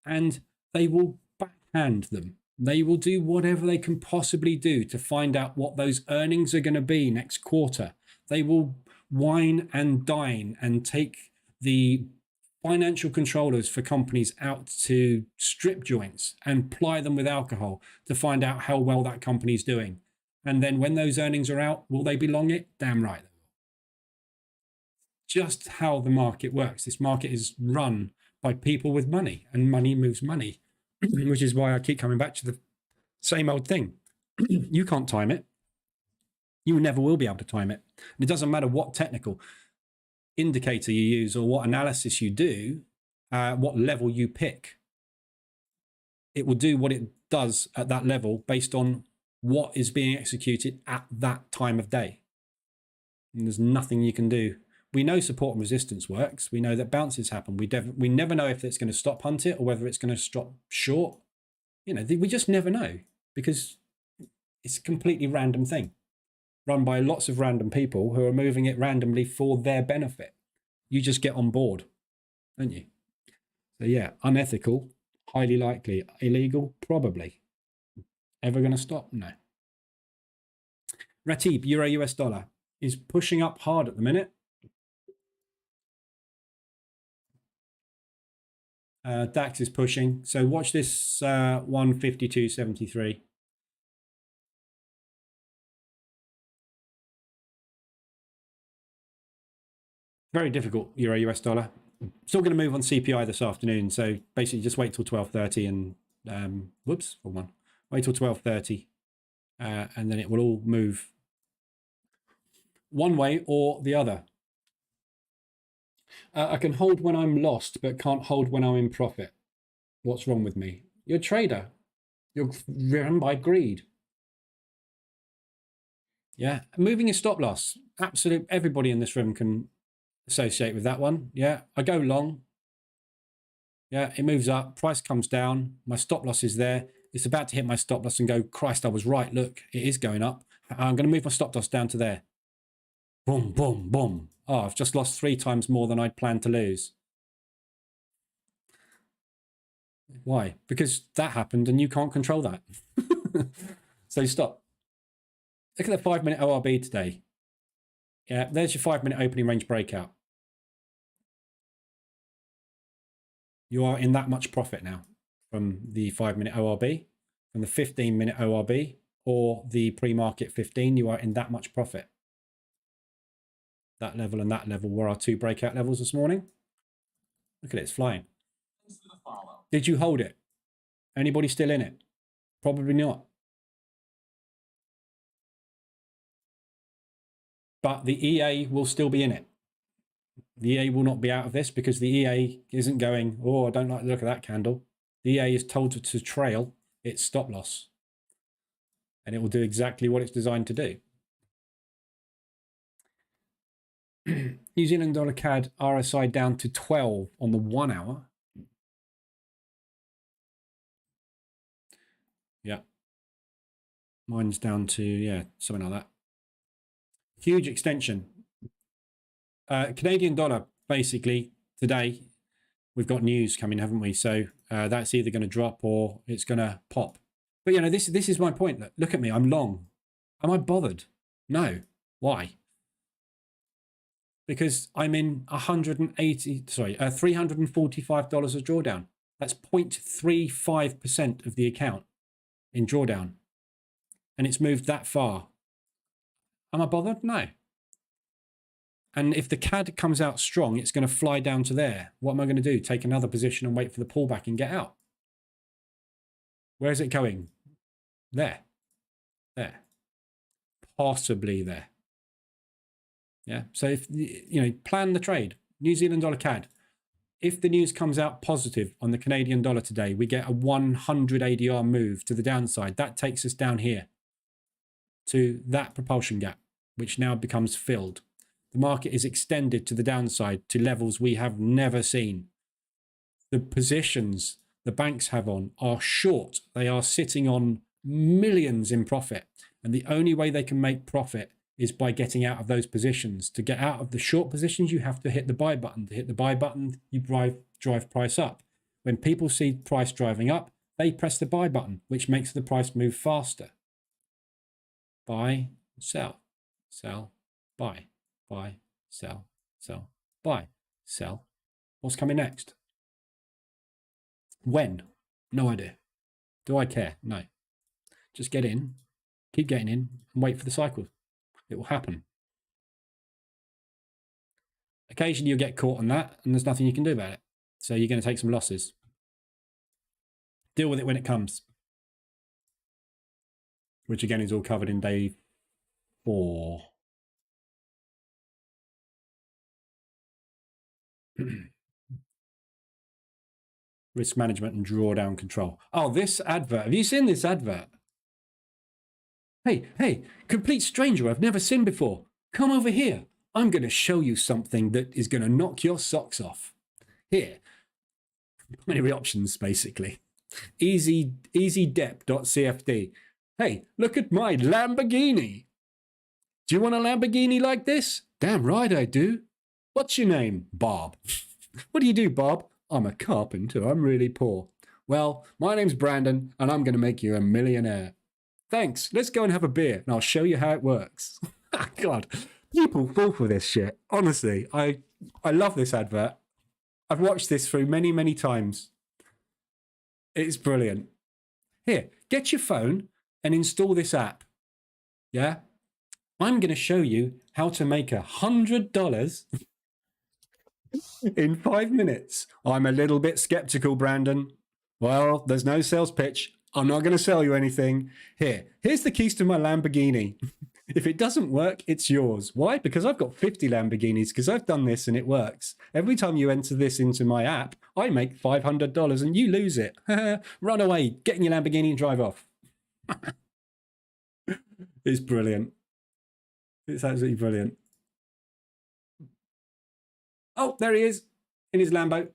and they will backhand them. They will do whatever they can possibly do to find out what those earnings are going to be next quarter. They will wine and dine and take the financial controllers for companies out to strip joints and ply them with alcohol to find out how well that company's doing. And then when those earnings are out, will they belong it? Damn right. Just how the market works. This market is run by people with money, and money moves money, which is why I keep coming back to the same old thing. You can't time it. You never will be able to time it. And it doesn't matter what technical indicator you use or what analysis you do, what level you pick. It will do what it does at that level based on what is being executed at that time of day. And there's nothing you can do. We know support and resistance works. We know that bounces happen. We never know if it's going to stop hunt it or whether it's going to stop short. You know, we just never know because it's a completely random thing run by lots of random people who are moving it randomly for their benefit. You just get on board, don't you? So yeah, unethical, highly likely. Illegal, probably. Ever going to stop? No. Ratib, Euro US dollar, is pushing up hard at the minute. DAX is pushing. So watch this 152.73. Very difficult, Euro US dollar. Still going to move on CPI this afternoon. So basically just wait till 12:30 and, whoops, hold on. Wait till 12:30 and then it will all move one way or the other. I can hold when I'm lost, but can't hold when I'm in profit. What's wrong with me? You're a trader. You're run by greed. Yeah, moving your stop loss. Absolute. Everybody in this room can associate with that one. Yeah, I go long. Yeah, it moves up. Price comes down. My stop loss is there. It's about to hit my stop loss and go, Christ, I was right. Look, it is going up. I'm going to move my stop loss down to there. Boom, boom, boom. Oh, I've just lost 3 times more than I'd planned to lose. Why? Because that happened and you can't control that. So stop. Look at the 5-minute ORB today. Yeah, there's your 5-minute opening range breakout. You are in that much profit now from the 5-minute ORB, from the 15-minute ORB, or the pre-market 15. You are in that much profit. That level and that level were our 2 breakout levels this morning. Look at it, it's flying. Did you hold it? Anybody still in it? Probably not. But the EA will still be in it. The EA will not be out of this because the EA isn't going, oh, I don't like the look of that candle. The EA is told to trail its stop loss. And it will do exactly what it's designed to do. New Zealand dollar CAD RSI down to 12 on the 1 hour. Yeah. Mine's down to, yeah, something like that. Huge extension. Canadian dollar, basically, today, we've got news coming, haven't we? So that's either going to drop or it's going to pop. But, you know, this is my point. Look at me. I'm long. Am I bothered? No. Why? Because I'm in $345 of drawdown. That's 0.35% of the account in drawdown. And it's moved that far. Am I bothered? No. And if the CAD comes out strong, it's going to fly down to there. What am I going to do? Take another position and wait for the pullback and get out? Where is it going? There. There. Possibly there. Yeah. So if, you know, plan the trade. New Zealand dollar CAD. If the news comes out positive on the Canadian dollar today, we get a 100 ADR move to the downside. That takes us down here to that propulsion gap, which now becomes filled. The market is extended to the downside to levels we have never seen. The positions the banks have on are short. They are sitting on millions in profit. And the only way they can make profit is by getting out of those positions. To get out of the short positions, you have to hit the buy button. To hit the buy button, you drive price up. When people see price driving up, they press the buy button, which makes the price move faster. Buy, sell, sell, buy. Buy, sell, sell, buy, sell. What's coming next? When? No idea. Do I care? No. Just get in, keep getting in, and wait for the cycle. It will happen. Occasionally you'll get caught on that, and there's nothing you can do about it. So you're going to take some losses. Deal with it when it comes. Which again is all covered in day 4. Risk management and drawdown control. Oh, this advert. Have you seen this advert? Hey, complete stranger I've never seen before. Come over here. I'm going to show you something that is going to knock your socks off. Here. Many options, basically. EasyDep.cfd. Hey, look at my Lamborghini. Do you want a Lamborghini like this? Damn right I do. What's your name? Bob. What do you do, Bob? I'm a carpenter. I'm really poor. Well, my name's Brandon, and I'm going to make you a millionaire. Thanks. Let's go and have a beer, and I'll show you how it works. God, people fall for this shit. Honestly, I love this advert. I've watched this through many, many times. It's brilliant. Here, get your phone and install this app. Yeah? I'm going to show you how to make $100 In 5 minutes. I'm a little bit skeptical, Brandon. Well, there's no sales pitch. I'm not going to sell you anything. Here's the keys to my Lamborghini. If it doesn't work, it's yours. Why? Because I've got 50 Lamborghinis, because I've done this and it works. Every time you enter this into my app, I make $500 and you lose it. Run away, get in your Lamborghini and drive off. It's brilliant. It's absolutely brilliant. Oh, there he is in his Lambo.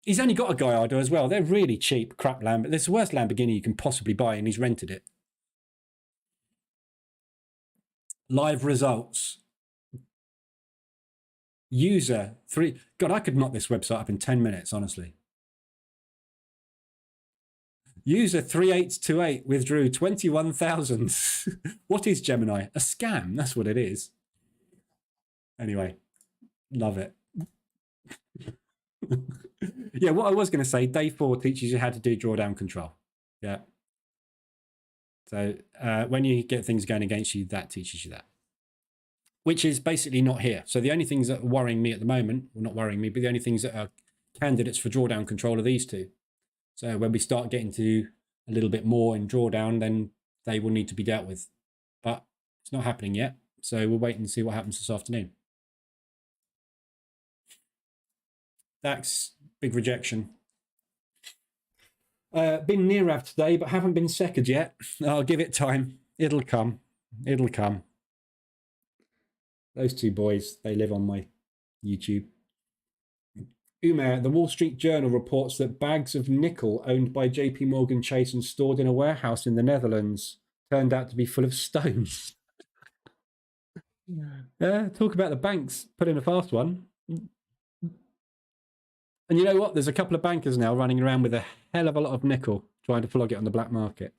He's only got a Gallardo as well. They're really cheap, crap Lambo. It's the worst Lamborghini you can possibly buy, and he's rented it. Live results. User 3. God, I could knock this website up in 10 minutes, honestly. User 3828 withdrew 21,000. What is Gemini? A scam. That's what it is. Anyway, love it. Yeah, what I was going to say, day 4 teaches you how to do drawdown control. Yeah. So when you get things going against you, that teaches you that. Which is basically not here. So the only things that are worrying me at the moment, well, not worrying me, but the only things that are candidates for drawdown control are these two. So when we start getting to a little bit more in drawdown, then they will need to be dealt with. But it's not happening yet. So we'll wait and see what happens this afternoon. DAX, big rejection. Been near RAV today, but haven't been second yet. I'll give it time. It'll come. It'll come. Those two boys, they live on my YouTube. Umair, the Wall Street Journal reports that bags of nickel owned by JP Morgan Chase and stored in a warehouse in the Netherlands turned out to be full of stones. Talk about the banks putting a fast one. And you know what? There's a couple of bankers now running around with a hell of a lot of nickel trying to flog it on the black market.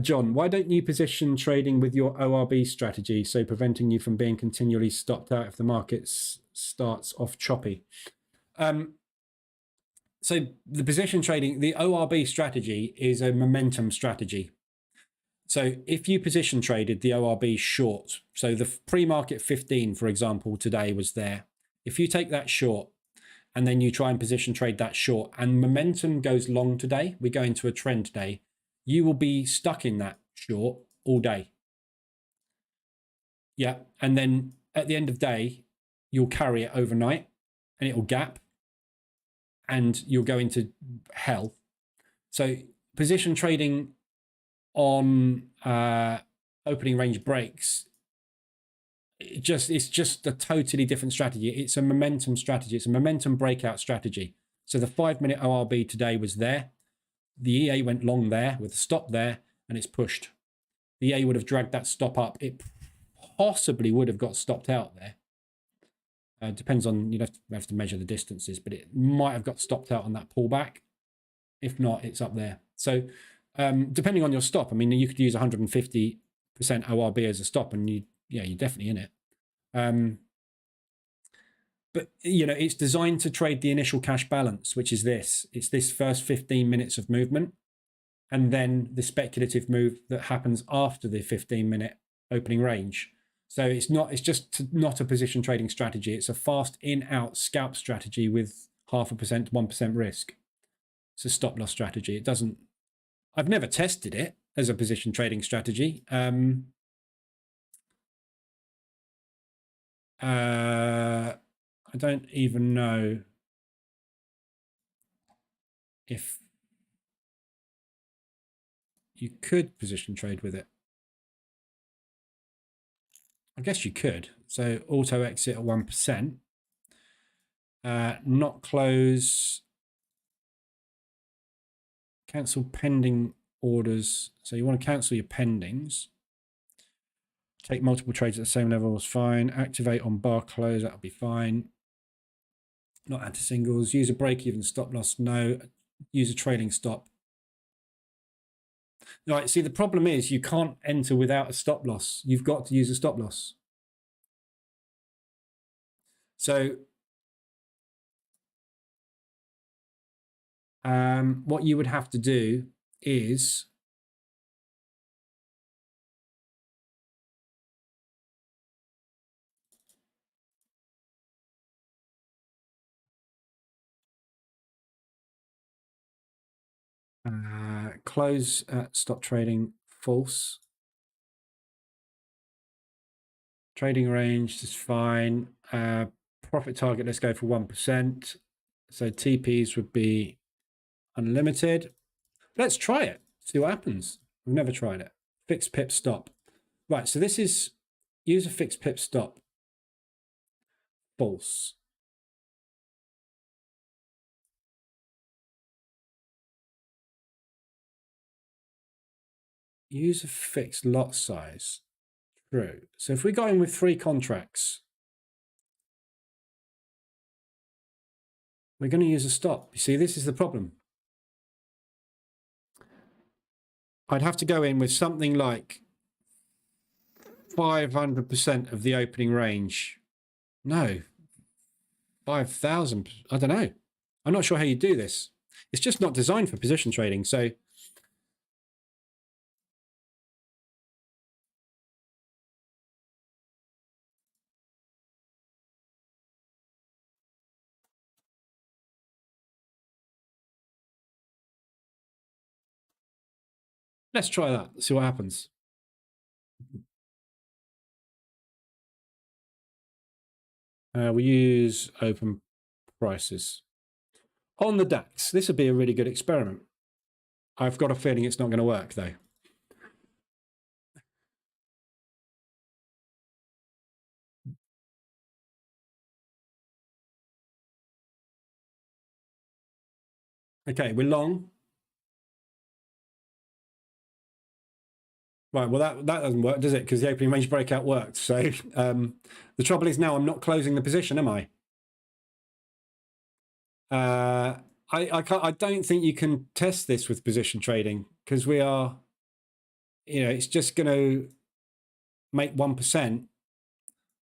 John, why don't you position trading with your ORB strategy, so preventing you from being continually stopped out if the market starts off choppy? So the position trading, the ORB strategy is a momentum strategy. So if you position traded the ORB short, so the pre-market 15, for example, today was there. If you take that short and then you try and position trade that short and momentum goes long today, we go into a trend day, you will be stuck in that short all day. Yeah. And then at the end of day, you'll carry it overnight and it will gap and you'll go into hell. So position trading on opening range breaks, it's just a totally different strategy. It's a momentum strategy. It's a momentum breakout strategy. So the 5-minute ORB today was there. The EA went long there with a stop there and it's pushed. The EA would have dragged that stop up. It possibly would have got stopped out there. Depends on, you have to measure the distances, but it might have got stopped out on that pullback. If not, it's up there. So depending on your stop, I mean, you could use 150% ORB as a stop and you're definitely in it. But, it's designed to trade the initial cash balance, which is this. It's this first 15 minutes of movement and then the speculative move that happens after the 15-minute opening range. So it's just not a position trading strategy. It's a fast in-out scalp strategy with 0.5% to 1% risk. It's a stop loss strategy. I've never tested it as a position trading strategy. I don't even know if you could position trade with it. I guess you could. So auto exit at 1%. Not close. Cancel pending orders. So you want to cancel your pendings. Take multiple trades at the same level is fine. Activate on bar close, that'll be fine. Not anti singles. Use a break even stop loss. No. Use a trailing stop. Right. See, the problem is you can't enter without a stop loss. You've got to use a stop loss. So what you would have to do is Close at stop trading, false. Trading range is fine. Profit target, let's go for 1%. So TPs would be unlimited. Let's try it, see what happens. We've never tried it. Fixed pip stop. Right, so this is use a fixed pip stop. False. Use a fixed lot size. True. So if we go in with 3 contracts, we're going to use a stop. You see, this is the problem. I'd have to go in with something like 500% of the opening range. No, 5,000. I don't know. I'm not sure how you do this. It's just not designed for position trading. So let's try that, see what happens. We use open prices. On the DAX, this would be a really good experiment. I've got a feeling it's not going to work, though. Okay, we're long. Right, well, that doesn't work, does it? Because the opening range breakout worked. So the trouble is now I'm not closing the position, am I? I don't think you can test this with position trading because we are, it's just going to make 1%.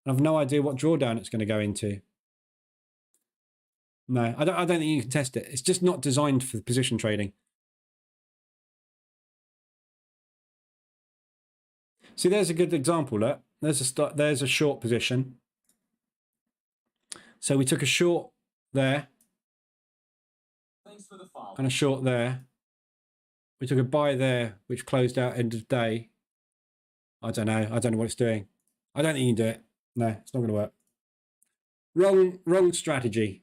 I have no idea what drawdown it's going to go into. No, I don't think you can test it. It's just not designed for position trading. See, there's a good example. Look, there's a short position. So we took a short there. And a short there. We took a buy there, which closed out end of day. I don't know what it's doing. I don't think you can do it. No, it's not going to work. Wrong strategy.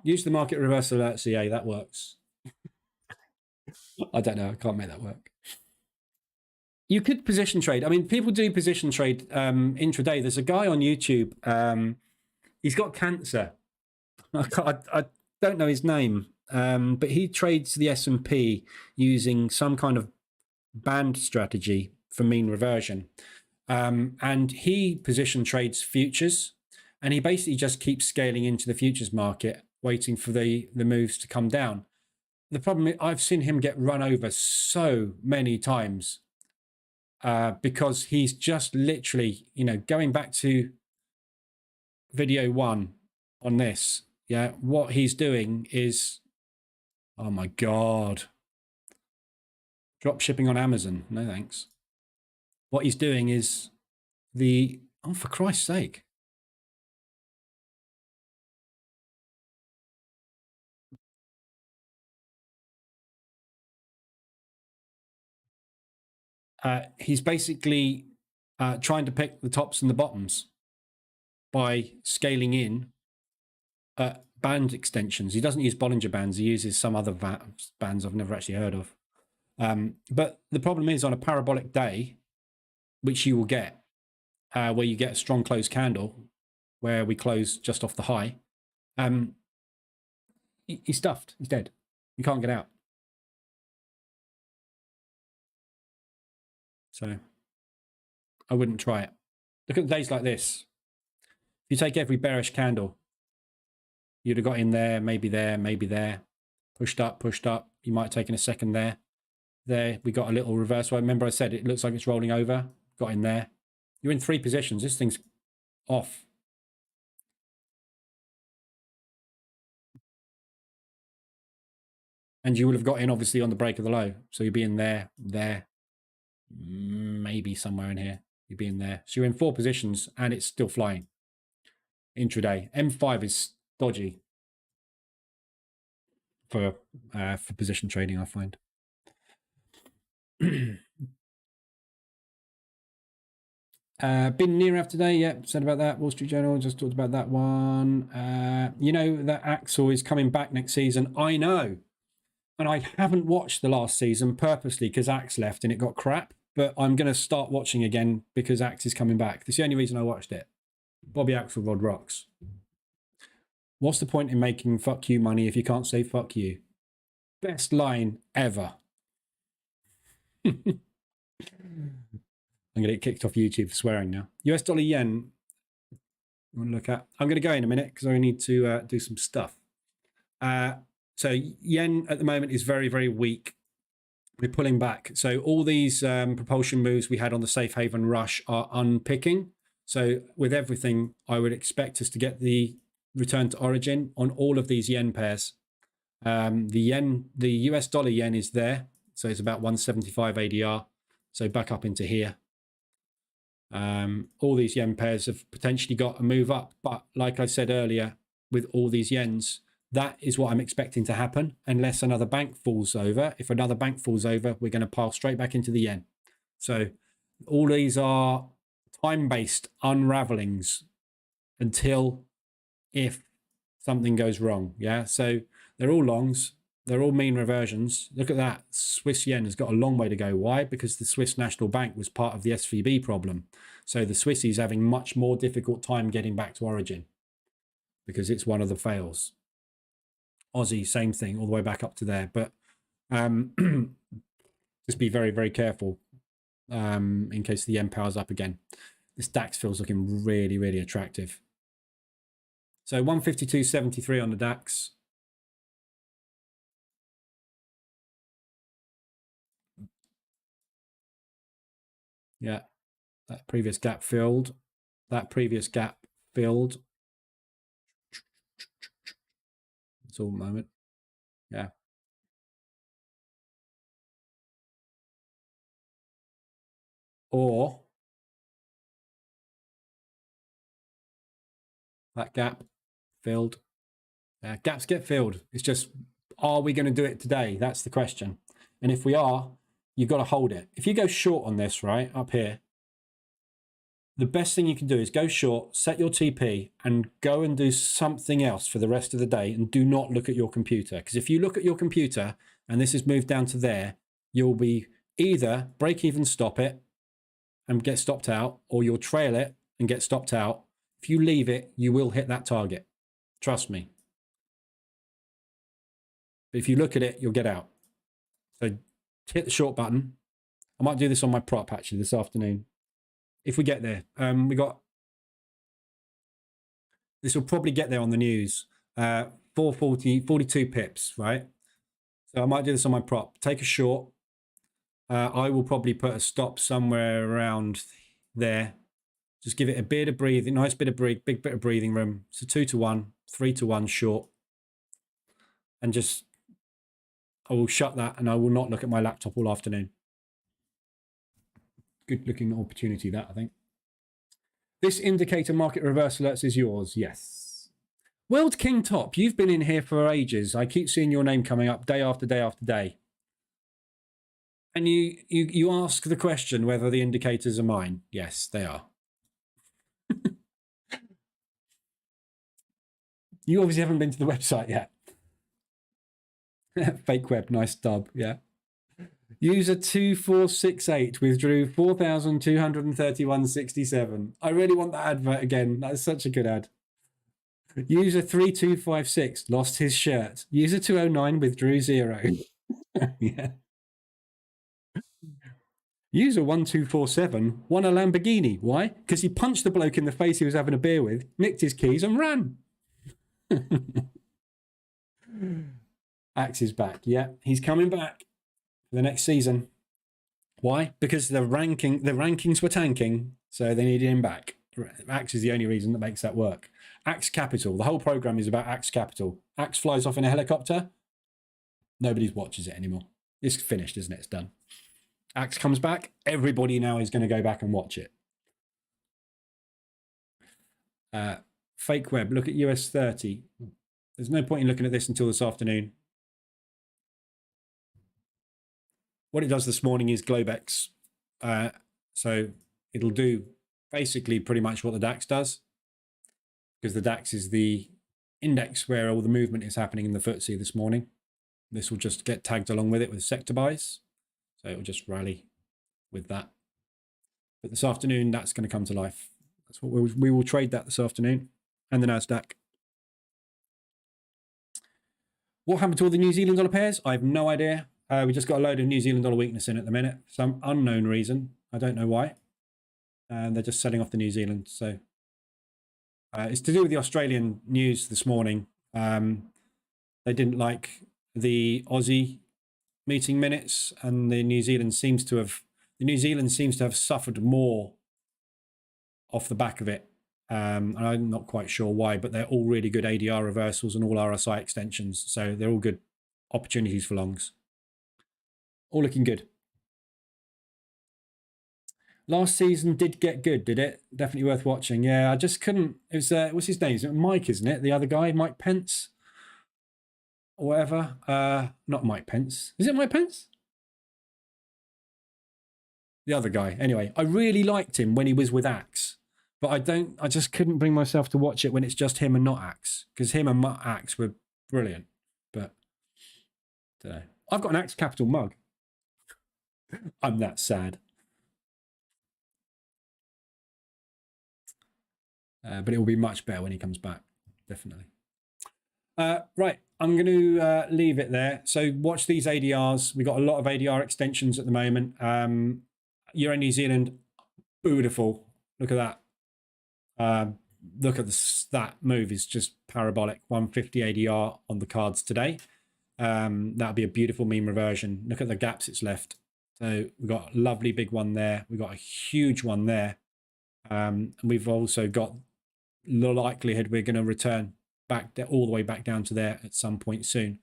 Use the market reversal alert CA. That works. I don't know. I can't make that work. You could position trade. I mean, people do position trade intraday. There's a guy on YouTube. He's got cancer. I don't know his name, but he trades the S&P using some kind of band strategy for mean reversion. And he position trades futures, and he basically just keeps scaling into the futures market, waiting for the moves to come down. The problem is I've seen him get run over so many times because he's just literally, going back to video 1 on this. Yeah, what he's doing is, oh my God, drop shipping on Amazon. No thanks. What he's doing is oh, for Christ's sake. He's basically trying to pick the tops and the bottoms by scaling in band extensions. He doesn't use Bollinger Bands. He uses some other bands I've never actually heard of. But the problem is on a parabolic day, which you will get, where you get a strong close candle, where we close just off the high, he's stuffed. He's dead. You can't get out. So I wouldn't try it. Look at days like this. If you take every bearish candle, you'd have got in there, maybe there, pushed up. You might have taken a second there. There, we got a little reversal. Remember I said it looks like it's rolling over. Got in there. You're in 3 positions. This thing's off. And you will have got in, obviously, on the break of the low. So you'd be in there, maybe somewhere in here. You'd be in there. So you're in 4 positions, and it's still flying. Intraday. M5 is dodgy. for position trading, I find. Been near today, yep, said about that. Wall Street Journal just talked about that one. You know that Axel is coming back next season. I know, and I haven't watched the last season purposely because Axe left and it got crap. But I'm going to start watching again because Axe is coming back. That's the only reason I watched it. Bobby Axelrod rocks. What's the point in making fuck you money if you can't say fuck you? Best line ever. I'm going to get kicked off YouTube for swearing now. US dollar yen. You want to look at? I'm going to go in a minute because I need to do some stuff. So yen at the moment is very, very weak. We're pulling back. So all these propulsion moves we had on the safe haven rush are unpicking. So with everything, I would expect us to get the return to origin on all of these yen pairs. The US dollar yen is there. So it's about 175 ADR. So back up into here. All these yen pairs have potentially got a move up. But like I said earlier, with all these yens, that is what I'm expecting to happen unless another bank falls over. If another bank falls over, we're going to pile straight back into the yen. So all these are time-based unravelings until if something goes wrong. Yeah, so they're all longs. They're all mean reversions. Look at that. Swiss yen has got a long way to go. Why? Because the Swiss National Bank was part of the SVB problem. So the Swissies having much more difficult time getting back to origin because it's one of the fails. Aussie, same thing, all the way back up to there. But just be very, very careful in case the yen powers up again. This DAX feels looking really, really attractive. So 152.73 on the DAX. Yeah, that previous gap filled. That previous gap filled. It's all moment. Yeah. Or that gap filled. Gaps get filled. It's just, are we going to do it today? That's the question. And if we are, you've got to hold it. If you go short on this, right, up here, the best thing you can do is go short, set your TP, and go and do something else for the rest of the day, and do not look at your computer. Because if you look at your computer and this is moved down to there, you'll be either break even, stop it, and get stopped out, or you'll trail it and get stopped out. If you leave it, you will hit that target. Trust me. But if you look at it, you'll get out. So hit the short button. I might do this on my prop actually this afternoon. If we get there, we got, this will probably get there on the news. 440, 42 pips, right? So I might do this on my prop. Take a short. I will probably put a stop somewhere around there. Just give it a bit of breathing, nice bit of big bit of breathing room. So 2-1, 3-1 short. And just, I will shut that and I will not look at my laptop all afternoon. Good looking opportunity that, I think. This indicator market reverse alerts is yours. Yes. World King Top, you've been in here for ages. I keep seeing your name coming up day after day after day. And you ask the question whether the indicators are mine. Yes, they are. You obviously haven't been to the website yet. Fake web, nice dub, yeah. User 2468 withdrew 4,231.67. I really want that advert again. That's such a good ad. User 3256 lost his shirt. User 209 withdrew 0. Yeah. User 1247 won a Lamborghini. Why? Because he punched the bloke in the face he was having a beer with, nicked his keys and ran. Axe is back. Yeah, he's coming back for the next season. Why? Because the rankings were tanking, so they needed him back. Axe is the only reason that makes that work. Axe Capital. The whole program is about Axe Capital. Axe flies off in a helicopter. Nobody watches it anymore. It's finished, isn't it? It's done. Axe comes back. Everybody now is going to go back and watch it. Fake web. Look at US 30. There's no point in looking at this until this afternoon. what it does this morning is Globex. So it'll do basically pretty much what the DAX does, because the DAX is the index where all the movement is happening in the FTSE this morning. This will just get tagged along with it with sector buys. So it will just rally with that. But this afternoon, that's going to come to life. That's what we will trade that this afternoon, and the NASDAQ. What happened to all the New Zealand dollar pairs? I have no idea. We just got a load of New Zealand dollar weakness in at the minute. Some unknown reason. I don't know why. And they're just selling off the New Zealand. So it's to do with the Australian news this morning. They didn't like the Aussie meeting minutes, and the New Zealand seems to have suffered more off the back of it. And I'm not quite sure why, but they're all really good ADR reversals and all RSI extensions. So they're all good opportunities for longs. All looking good. Last season did get good, did it? Definitely worth watching. Yeah, I just couldn't. It was, what's his name? Is it Mike, isn't it? The other guy, Mike Pence? Or whatever. Not Mike Pence. Is it Mike Pence? The other guy. Anyway, I really liked him when he was with Axe. But I just couldn't bring myself to watch it when it's just him and not Axe. Because him and Axe were brilliant. But, I don't know. I've got an Axe Capital mug. I'm that sad. But it will be much better when he comes back. Definitely. Right. I'm going to leave it there. So watch these ADRs. We've got a lot of ADR extensions at the moment. Euro New Zealand, beautiful. Look at that. Look at that move is just parabolic. 150 ADR on the cards today. That'll be a beautiful mean reversion. Look at the gaps it's left. So we've got a lovely big one there. We've got a huge one there. And we've also got the likelihood we're going to return back all the way back down to there at some point soon.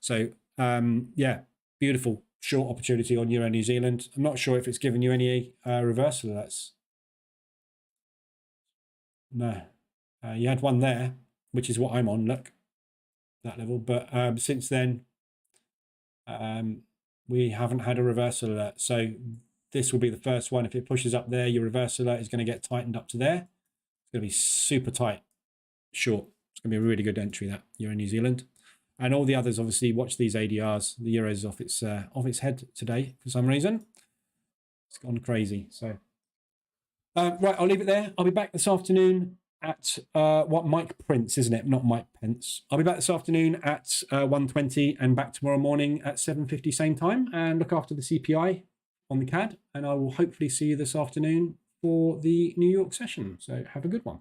So yeah, beautiful short opportunity on Euro New Zealand. I'm not sure if it's given you any reversal alerts. No, you had one there, which is what I'm on. Look, that level. But since then, we haven't had a reversal alert. So this will be the first one. If it pushes up there, your reversal alert is going to get tightened up to there. It's going to be super tight, short. It's going to be a really good entry, that Euro New Zealand. And all the others, obviously, watch these ADRs. The Euro's off its head today for some reason. It's gone crazy. So, right, I'll leave it there. I'll be back this afternoon at Mike Prince, isn't it? Not Mike Pence. I'll be back this afternoon at 1:20 and back tomorrow morning at 7:50 same time, and look after the CPI on the CAD. And I will hopefully see you this afternoon for the New York session. So have a good one.